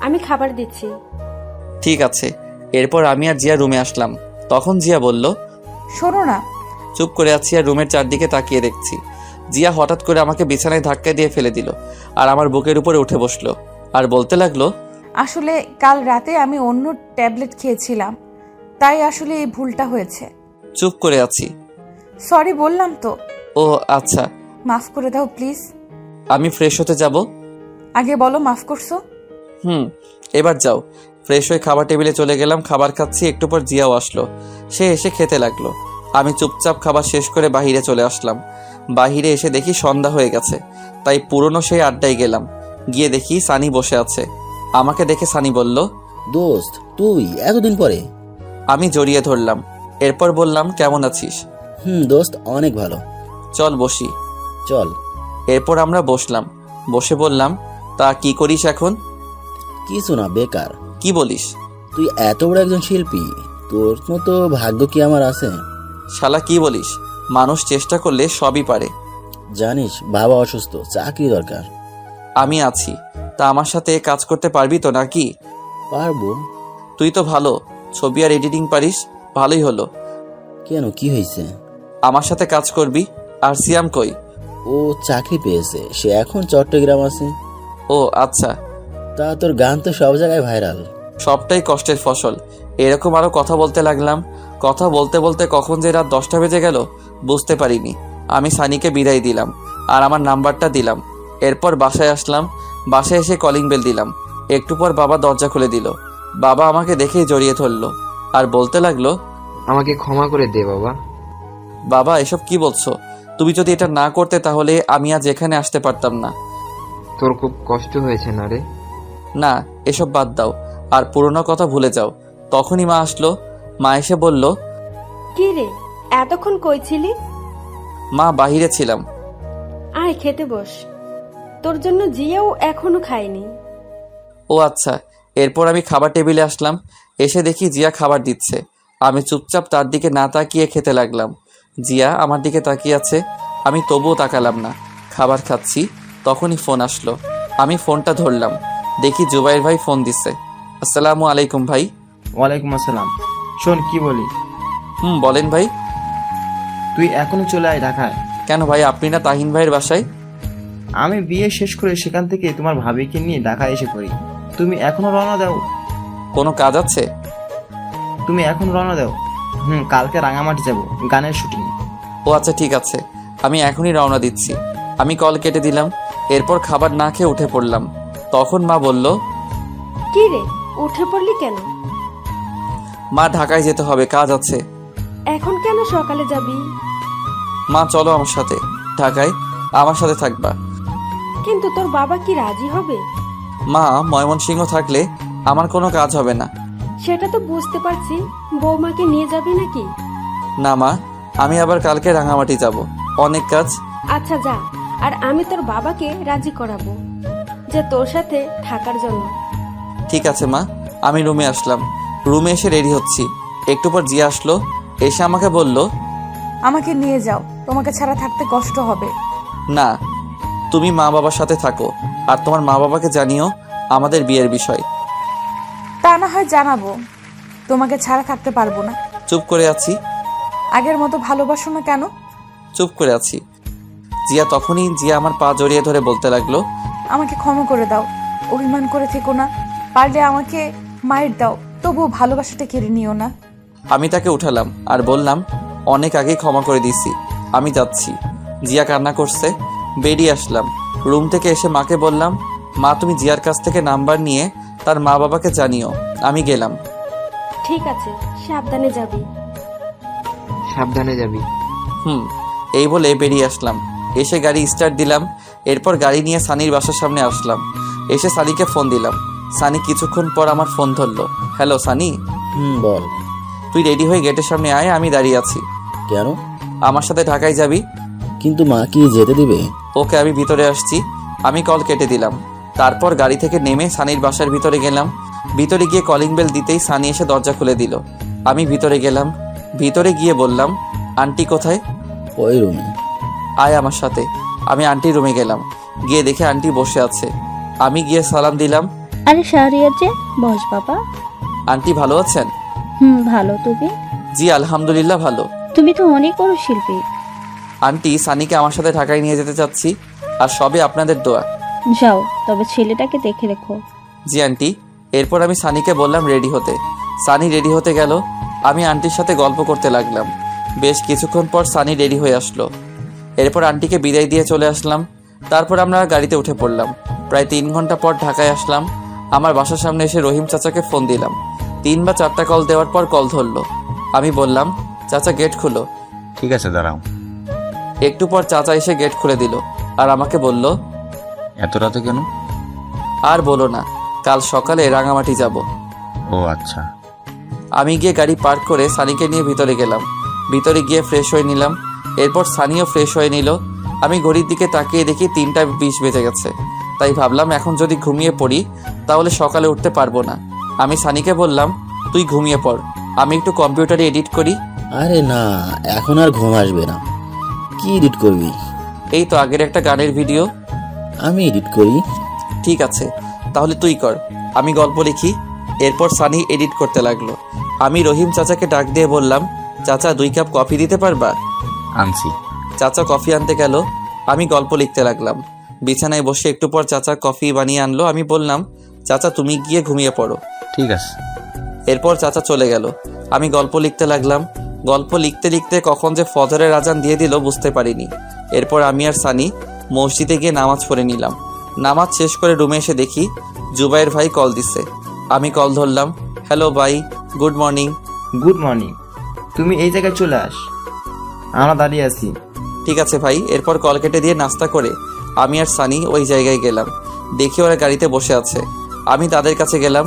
আমি খাবার দিচ্ছি। ঠিক আছে। এরপর আমি আর জিয়া রুমে আসলাম। তখন জিয়া বলল, শোনো না। চুপ করে আছি আর রুমের চারদিকে তাকিয়ে দেখছি। জিয়া হঠাৎ করে আমাকে বিছানায় ধাক্কা দিয়ে ফেলে দিল আর আমার বুকের উপরে উঠে বসলো আর বলতে লাগলো, আসলে কাল রাতে আমি অন্য ট্যাবলেট খেয়েছিলাম, তাই আসলে এই ভুলটা হয়েছে। চুপ করে আছি। সরি বললাম তো। ও আচ্ছা। মাফ করে দাও প্লিজ। আমি ফ্রেশ হতে যাব। আগে বলো মাফ করছো। এবার যাও। ফ্রেশ হয়ে খাবার টেবিলে চলে গেলাম। খাবার খাচ্ছি। একটু পর জিয়াও আসলো। সে এসে খেতে লাগলো। আমি চুপচাপ খাবার শেষ করে বাহিরে চলে আসলাম। বাহিরে এসে দেখি সন্ধ্যা হয়ে গেছে, তাই পুরনো সেই আড্ডায় গেলাম। গিয়ে দেখি সানি বসে আছে। আমাকে দেখে সানি বলল, দোস্ত তুই এতদিন পরে? আমি জড়িয়ে ধরলাম। এরপর বললাম, কেমন আছিস? দোস্ত অনেক ভালো। চল বসি। চল। এরপর আমরা বসলাম। বসে বললাম, তা কি করিস এখন? কিছু না, বেকার। কি বলিস? তুই এত বড় একজন শিল্পী, তোর মতো ভাগ্য কি আমার আছে? শালা কি বলিস? মানুষ চেষ্টা করলে সবই পারে। জানিস বাবা অসুস্থ, চাকরি দরকার। আমি আছি, তা আমার সাথে কাজ করতে পারবি তো নাকি? পারবো। তুই তো ভালো ছবি আর এডিটিং পারিস, ভালোই হলো। কেন, কি হয়েছে? আমার সাথে কাজ করবি। আর সিয়াম কই? ও চাকরি পেয়েছে, সে এখন চট্টগ্রাম আছে। ও আচ্ছা। তা তোর গান তো সব জায়গায় ভাইরাল। সবটাই কষ্টের ফসল। এরকম আরো কথা বলতে লাগলাম। কথা বলতে বলতে কখন যে রাত 10টা বেজে গেল বুঝতে পারিনি। আমি সানিকে বিদায় দিলাম আর আমার নাম্বারটা দিলাম। এরপর বাসায় আসলাম। বাসায় এসে কলিং বেল দিলাম। একটু পর বাবা দরজা খুলে দিল। বাবা আমাকে দেখেই জড়িয়ে ধরলো আর বলতে লাগলো, আমাকে ক্ষমা করে দে বাবা। বাবা এসব কি বলছো? তুমি যদি এটা না করতে তাহলে আমি আজ এখানে আসতে পারতাম না। তোর খুব কষ্ট হয়েছে না রে? না, এসব বাদ দাও আর পুরনো কথা ভুলে যাও। তখনই মা আসলো। মা এসে বলল, কি রে এতক্ষণ কই ছিলি? মা বাহিরে ছিলাম। আয় খেতে বস, তোর জন্য জিয়াও এখনো খায়নি। ও আচ্ছা। এরপর আমি খাবার টেবিলে আসলাম। এসে দেখি জিয়া খাবার দিচ্ছে। আমি চুপচাপ তার দিকে না তাকিয়ে খেতে লাগলাম। জিয়া আমার দিকে তাকিয়ে আছে, আমি তবুও তাকালাম না। খাবার খাচ্ছি, তখনই ফোন আসলো। আমি ফোনটা ধরলাম। দেখি জুবাইর ভাই ফোন দিচ্ছে। আসসালামু আলাইকুম ভাই। ওয়ালাইকুম আসসালাম। শোন কি বলি। বলেন ভাই। তুই এখনো চলে আয় ঢাকায়। কেন ভাই, আপনি না তাহিন ভাইয়ের বাসায়? আমি বিয়ে শেষ করে সেখান থেকে তোমার ভাবিকে নিয়ে ঢাকায় এসে পড়ি। তুমি এখনো রওনা দাও? কোনো কাজ আছে? তুমি এখন রওনা দাও। কালকে রাঙামাটি যাব, গানের শুটিং। ও আচ্ছা ঠিক আছে, আমি এখনই রওনা দিচ্ছি। আমি কল কেটে দিলাম। এরপর খাবার না খেয়ে উঠে পড়লাম। তখন মা বলল, কি রে উঠে পড়লি কেন? মা ঢাকায় যেতে হবে, কাজ আছে। এখন কেন সকালে যাবি? মা চলো আমার সাথে ঢাকায়, আমার সাথে থাকবা। কিন্তু তোর বাবা কি রাজি হবে? মা, ময়মনসিংহ থাকলে আমার কোনো কাজ হবে না। সেটা তো বুঝতে পারছি, বৌমাকে নিয়ে যাবি নাকি? না মা, আমি আবার কালকে রাঙামাটি যাব, অনেক কাজ। আচ্ছা যা, আর আমি তোর বাবাকে রাজি করাবো যে তোর সাথে থাকার জন্য। ঠিক আছে মা। আমি রুমে আসলাম। রুমে এসে রেডি হচ্ছি। একটু পর জিয়া আসলো। এসে আমাকে বলল, আমাকে নিয়ে যাও, তোমাকে ছাড়া থাকতে কষ্ট হবে। না, তুমি মা বাবার সাথে থাকো আর তোমার মা বাবাকে জানিও আমাদের বিয়ের বিষয়। তা না হয় জানাবো, তোমাকে ছাড়া থাকতে পারবো না। চুপ করে আছি। আগের মতো ভালোবাসো না কেন? চুপ করে আছি। জিয়া আমার পা জড়িয়ে ধরে বলতে লাগলো, আমাকে ক্ষমা করে দাও, অভিমান করে থেকো না, পারলে আমাকে মায়ের দাও, তবুও ভালোবাসাটা কেড়ে নিও না। আমি তাকে উঠালাম আর বললাম, অনেক আগেই ক্ষমা করে দিয়েছি, আমি যাচ্ছি। জিয়া কান্না করছে। বেরিয়ে আসলাম। রুম থেকে এসে মাকে বললাম, মা তুমি জিয়ার কাছ থেকে নাম্বার নিয়ে তার মা বাবাকে জানিও আমি গেলাম। ঠিক আছে, সাবধানে যাবি। সাবধানে যাবি। এই বলে বেরিয়ে আসলাম। এসে গাড়ি স্টার্ট দিলাম। এরপর গাড়ি নিয়ে সানির বাসার সামনে আসলাম। এসে সানিকে ফোন দিলাম। সানি কিছুক্ষণ পর আমার ফোন ধরলো। হ্যালো সানি। বল। তুই রেডি হয়ে গেটের সামনে আয়, আমি দাঁড়িয়ে আছি। কেন? আমার সাথে ঢাকায় যাবি। কিন্তু মা কি যেতে দিবে? ওকে, আমি ভিতরে আসছি। আমি কল কেটে দিলাম। তারপর গাড়ি থেকে নেমে সানির বাসার ভিতরে গেলাম। ভিতরে গিয়ে কলিং বেল দিতেই সানি এসে দরজা খুলে দিল। আমি ভিতরে গেলাম। ভিতরে গিয়ে বললাম, আন্টি কোথায়? ওই রুমে। আয় আমার সাথে। আমি আন্টির রুমে গেলাম। গিয়ে দেখে আন্টি বসে আছে। আমি গিয়ে সালাম দিলাম। আরে শাহরিয়ার যে, বস বাবা। আন্টি ভালো আছেন? ভালো, তুমি? জি আলহামদুলিল্লাহ ভালো। তুমি তো অনেক বড় শিল্পী। আন্টি, সানিকে আমার সাথে ঢাকায় নিয়ে যেতে চাচ্ছি, আর সবে আপনাদের দোয়া। যাও, তবে ছেলেটাকে দেখে রেখো। জি আন্টি। এরপর আমি সানিকে বললাম রেডি হতে। সানি রেডি হতে গেল। আমি আন্টির সাথে গল্প করতে লাগলাম। বেশ কিছুক্ষণ পর সানি রেডি হয়ে আসলো। এরপর আন্টিকে বিদায় দিয়ে চলে আসলাম। তারপর আমরা গাড়িতে উঠে পড়লাম। প্রায় 3 ঘন্টা পর ঢাকায় আসলাম। আমার বাসার সামনে এসে রহিম চাচাকে ফোন দিলাম। 3 বা 4টা কল দেওয়ার পর কল ধরলো। আমি বললাম, চাচা গেট খুলো। ঠিক আছে দাঁড়াও। একটু পর চাচা এসে গেট খুলে দিল আর আমাকে বলল, এত রাতে কেন? আর বলো না, কাল সকালে রাঙামাটি যাব। ও আচ্ছা। আমি গিয়ে গাড়ি পার্ক করে সানিকে নিয়ে ভিতরে গেলাম। ভিতরে গিয়ে ফ্রেশ হয়ে নিলাম। এরপর সানিও ফ্রেশ হয়ে নিল। আমি ঘড়ির দিকে তাকিয়ে দেখি 3টা 20 বেজে গেছে। তাই ভাবলাম এখন যদি ঘুমিয়ে পড়ি তাহলে সকালে উঠতে পারবো না। আমি সানিকে বললাম, তুই ঘুমিয়ে পড়, আমি একটু কম্পিউটারে এডিট করি। আরে না, এখন আর ঘুম আসবে না। কি এডিট করবি? এই তো আগের একটা গানের ভিডিও। আমি এডিট করি। ঠিক আছে, তাহলে তুই কর, আমি গল্প লিখি। এরপর সানি এডিট করতে লাগলো। আমি রহিম চাচাকে ডাক দিয়ে বললাম, চাচা 2 কাপ কফি দিতে পারবা? আনছি। চাচা কফি আনতে গেল, আমি গল্প লিখতে লাগলাম। বিছানায় বসে একটু পর চাচা কফি বানিয়ে আনলো। আমি বললাম, চাচা তুমি গিয়ে ঘুমিয়ে পড়ো। ঠিক আছে। এরপর চাচা চলে গেল। আমি গল্প লিখতে লাগলাম। গল্প লিখতে লিখতে কখন যে ফজরের আজান দিয়ে দিল বুঝতে পারিনি। এরপর আমি আর সানি মসজিদে গিয়ে নামাজ পড়ে নিলাম। নামাজ শেষ করে রুমে এসে দেখি জুবাইর ভাই কল দিছে। আমি কল ধরলাম। হ্যালো ভাই, গুড মর্নিং। Good morning. তুমি এই জায়গায় চলে আস, আমরা দাঁড়িয়ে আছি। ঠিক আছে ভাই। এরপর কল কেটে দিয়ে নাস্তা করে আমি আর সানি ওই জায়গায় গেলাম। দেখি ওরা গাড়িতে বসে আছে। আমি তাদের কাছে গেলাম।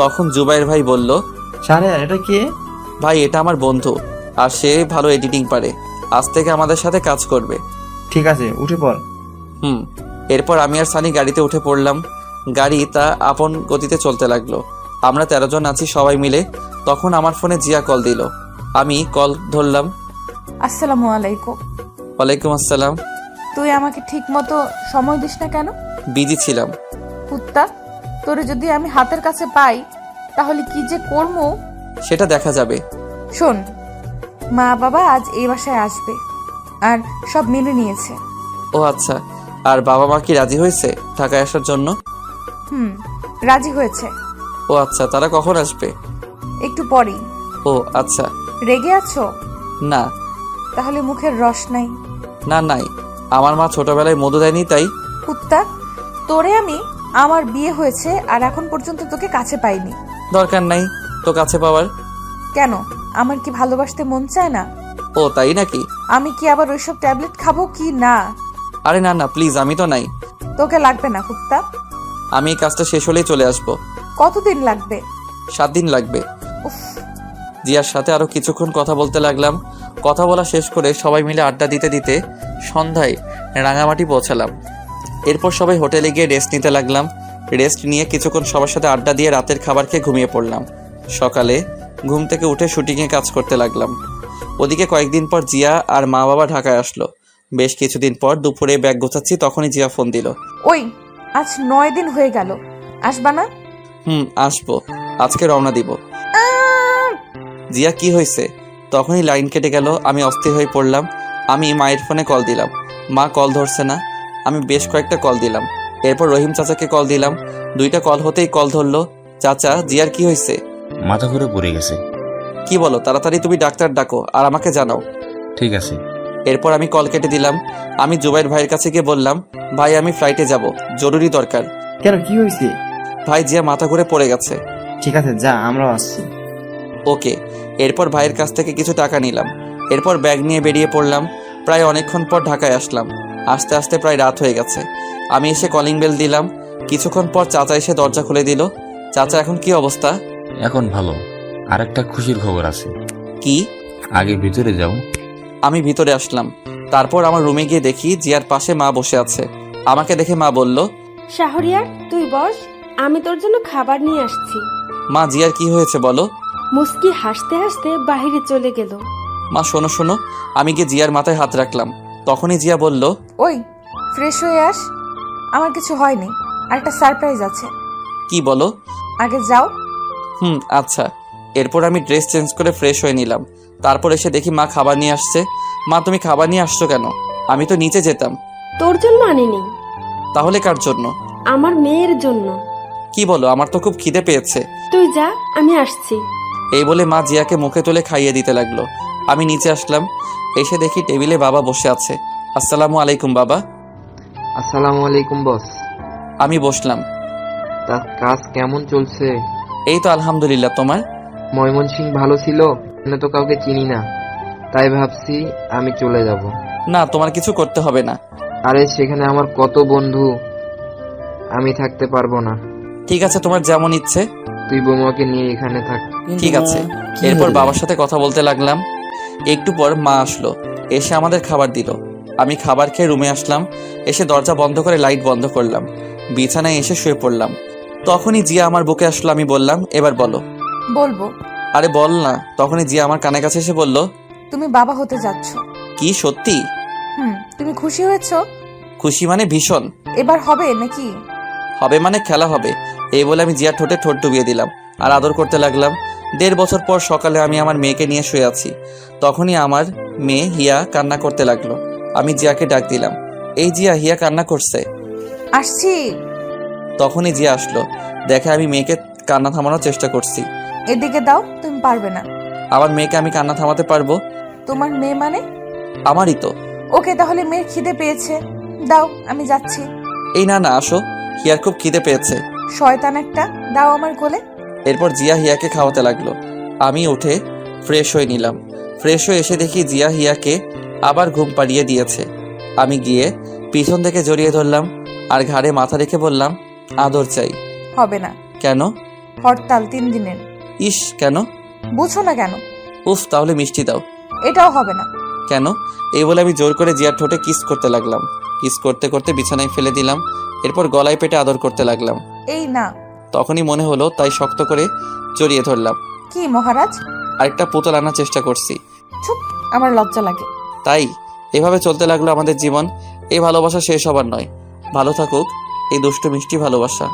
তখন জুবাইর ভাই বলল, শাহরিয়ার এটা কে? ভাই এটা আমার বন্ধু, আর সে ভালো এডিটিং পারে, আজ থেকে আমাদের সাথে কাজ করবে। ঠিক আছে, উঠে পড়। এরপর আমি আর সানি গাড়িতে উঠে পড়লাম। গাড়ি তা আপন গতিতে চলতে লাগলো। আমরা 13 জন আছি সবাই মিলে। তখন আমার ফোনে জিয়া কল দিল। আমি কল ধরলাম। আসসালামু আলাইকুম। ওয়ালাইকুম আসসালাম। তুই আমাকে ঠিক মতো সময় দিস না কেন? বিজি ছিলাম। কুত্তা, তোরে যদি আমি হাতের কাছে পাই তাহলে কি যে করবো সেটা দেখা যাবে। শোন, মা বাবা আজ এই বাসায় আসবে আর সব মেনে নিয়েছে। ও আচ্ছা, আর বাবা মা কি রাজি হয়েছে ঢাকায় আসার জন্য? রাজি হয়েছে। ও আচ্ছা, তারা কখন আসবে? একটু পরেই। ও আচ্ছা। রেগে আছো? না। তাহলে মুখের রস নাই? না, নাই। আমার মা ছোটবেলায় মধু দেয়নি তাই। কুত্তা, তোরে আমি আমার বিয়ে হয়েছে আর এখন পর্যন্ত তোকে কাছে পাইনি। দরকার নাই তো কাছে পাওয়ার। কেন, আমার কি ভালোবাসতে মন চায় না? ও তাই নাকি? আমি কি আবার ওইসব ট্যাবলেট খাবো কি না? আরে না না, প্লিজ, আমি তো নাই। তোকে লাগবে না কুত্তা। আমি এই কাজটা শেষ হলেই চলে আসবো। কতদিন লাগবে? 7 দিন লাগবে। জিয়ার সাথে আরো কিছুক্ষণ কথা বলতে লাগলাম। কথা বলা শেষ করে সবাই মিলে আড্ডা দিতে দিতে সন্ধ্যায় রাঙামাটি পৌঁছালাম। এরপর সবাই হোটেলে গিয়ে রেস্ট নিতে লাগলাম। রেস্ট নিয়ে কিছুক্ষণ সবার সাথে আড্ডা দিয়ে রাতের খাবার খেয়ে ঘুমিয়ে পড়লাম। সকালে ঘুম থেকে উঠে শুটিংয়ে কাজ করতে লাগলাম। ওদিকে কয়েকদিন পর জিয়া আর মা বাবা ঢাকায় আসলো। বেশ কিছুদিন পর দুপুরে ব্যাগ গোছাচ্ছি, তখনই জিয়া ফোন দিল। ওই, আজ 9 দিন হয়ে গেল, আসবা না? আসবো, আজকে রওনা দিব। জিয়া কি হয়েছে? তখনই লাইন কেটে গেল। আমি অস্থির হয়ে পড়লাম। আমি মায়ের ফোনে কল দিলাম, মা কল ধরছে না। আমি বেশ কয়েকটা কল দিলাম। এরপর রহিম চাচাকে কল দিলাম। 2টা কল হতেই কল ধরলো। চাচা, জিয়ার কি হয়েছে? মাথা ঘুরে পড়ে গেছে। কি বলো? তাড়াতাড়ি তুমি ডাক্তার ডাকো আর আমাকে জানাও। ঠিক আছে। এরপর আমি কল কেটে দিলাম। আমি জুবাইর ভাইয়ের কাছে গিয়ে বললাম, ভাই আমি ফ্লাইটে যাব, জরুরি দরকার। কেন, কি হয়েছে? ভাই জিয়া মাথা ঘুরে পড়ে গেছে। ঠিক আছে, যা, আমরাও আসছি। ওকে। এরপর ভাইয়ের কাছ থেকে কিছু টাকা নিলাম। এরপর ব্যাগ নিয়ে বেরিয়ে পড়লাম। প্রায় অনেকক্ষণ পর ঢাকায় আসলাম। আস্তে আস্তে প্রায় রাত হয়ে গেছে। আমি এসে কলিং বেল দিলাম। কিছুক্ষণ পর চাচা এসে দরজা খুলে দিল। চাচা, এখন কি অবস্থা? এখন ভালো। আরেকটা খুশির খবর আছে। কি? আগে ভিতরে যাও। আমি ভিতরে আসলাম। তারপর আমার রুমে গিয়ে দেখি জিয়ার পাশে মা বসে আছে। আমাকে দেখে মা বলল, শাহরিয়ার তুই বস, আমি তোর জন্য খাবার নিয়ে আসছি। মা, জিয়ার কি হয়েছে বলো? মুস্কি হাসতে হাসতে বাহিরে চলে গেল। মা শোনো শোনো। আমি গিয়ে জিয়ার মাথায় হাত রাখলাম। তখনই জিয়া বলল, ওই ফ্রেশ হয়ে আস, আমার কিছু হয়নি, আর একটা সারপ্রাইজ আছে। কি বলো? আগে যাও। আচ্ছা। এরপর আমি ড্রেস চেঞ্জ করে ফ্রেশ হয়ে নিলাম। তারপর এসে দেখি মা খাবার নিয়ে আসছে। মা, তুমি খাবার নিয়ে আসছো কেন? আমি তো নিচে যেতাম। তোর জন্য আনিনি। তাহলে কার জন্য? আমার মেয়ের জন্য। কি বলো? আমার তো খুব খিদে পেয়েছে। তুই যা, আমি আসছি। এই বলে মা জিয়াকে মুখে তুলে খাইয়ে দিতে লাগলো। আমি নিচে আসলাম। এসে দেখি টেবিলে বাবা বসে আছে। আসসালামু আলাইকুম বাবা। আসসালামু আলাইকুম বস। আমি বসলাম। তার কাজ কেমন চলছে? এই তো আলহামদুলিল্লাহ। তোমার? ময়মনসিং ভালো ছিল? তো কাউকে চিনি না, তাই ভাবছি আমি চলে যাব। না, তোমার কিছু করতে হবে না। আরে সেখানে আমার কত বন্ধু, আমি থাকতে পারবো না। ঠিক আছে, তোমার যেমন ইচ্ছে। তুই বৌমাকে নিয়ে এখানে থাক। ঠিক আছে। এরপর বাবার সাথে কথা বলতে লাগলাম। একটু পর মা আসলো, এসে আমাদের খাবার দিল। আমি খাবার খেয়ে রুমে আসলাম। এসে দরজা বন্ধ করে লাইট বন্ধ করলাম, বিছানায় এসে শুয়ে পড়লাম। তখনই জিয়া আমার বুকে আসলো। আমি বললাম, এবার বলো। বলবো। আরে বল না। তখনই জিয়া আমার কানের কাছে এসে বলল, তুমি বাবা হতে যাচ্ছ। কি সত্যি? তুমি খুশি হয়েছো? খুশি মানে ভীষণ। এবার হবে নাকি? হবে মানে খেলা হবে। এই বলে আমি জিয়ার ঠোঁটে ঠোঁট ডুবিয়ে দিলাম আর আদর করতে লাগলাম। 1.5 বছর পর সকালে আমি আমার মেয়েকে নিয়ে শুয়ে আছি। তখনই আমার মেয়ে হিয়া কান্না করতে লাগলো। আমি জিয়াকে ডাক দিলাম, এই জিয়া, হিয়া কান্না করছে। আসছি। তখনই জিয়া আসলো। দেখে আমি মেয়েকে কান্না থামানোর চেষ্টা করছি। এদিকে দাও, তুমি পারবে না। আমার মেয়েকে আমি কান্না থামাতে পারবো? তোমার মেয়ে মানে? আমারই তো। ওকে, তাহলে মেয়ের খিদে পেয়েছে, দাও আমি যাচ্ছি। এই না না, আসো, হিয়ার খুব খিদে পেয়েছে। শয়তান একটা, দাও আমার কোলে। এরপর জিয়া হিয়াকে খাওয়াতে লাগলো। আমি উঠে ফ্রেশ হয়ে নিলাম। ফ্রেশ হয়ে এসে দেখি জিয়া হিয়াকে আবার ঘুম পাড়িয়ে দিয়েছে। আমি গিয়ে পিছন থেকে জড়িয়ে ধরলাম আর ঘাড়ে মাথা রেখে বললাম, আদর চাই। হবে না। কেন? হরতাল 3 দিনের। ইস, কেন? বুঝো না কেন? উফ, তাহলে মিষ্টি দাও। এটাও হবে না। কেন? এই বলে আমি জোর করে জিয়ার ঠোঁটে কিস করতে লাগলাম। কিস করতে করতে বিছানায় ফেলে দিলাম। এরপর গলায় পেটে আদর করতে লাগলাম। এই না। তখনই মনে হলো, তাই শক্ত করে জড়িয়ে ধরলাম। কি মহারাজ? আরেকটা পুতুল আনার চেষ্টা করছি। চুপ, আমার লজ্জা লাগে। তাই এভাবে চলতে লাগলো আমাদের জীবন। এই ভালোবাসা শেষ হবার নয়। ভালো থাকুক এই দুষ্টু মিষ্টি ভালোবাসা।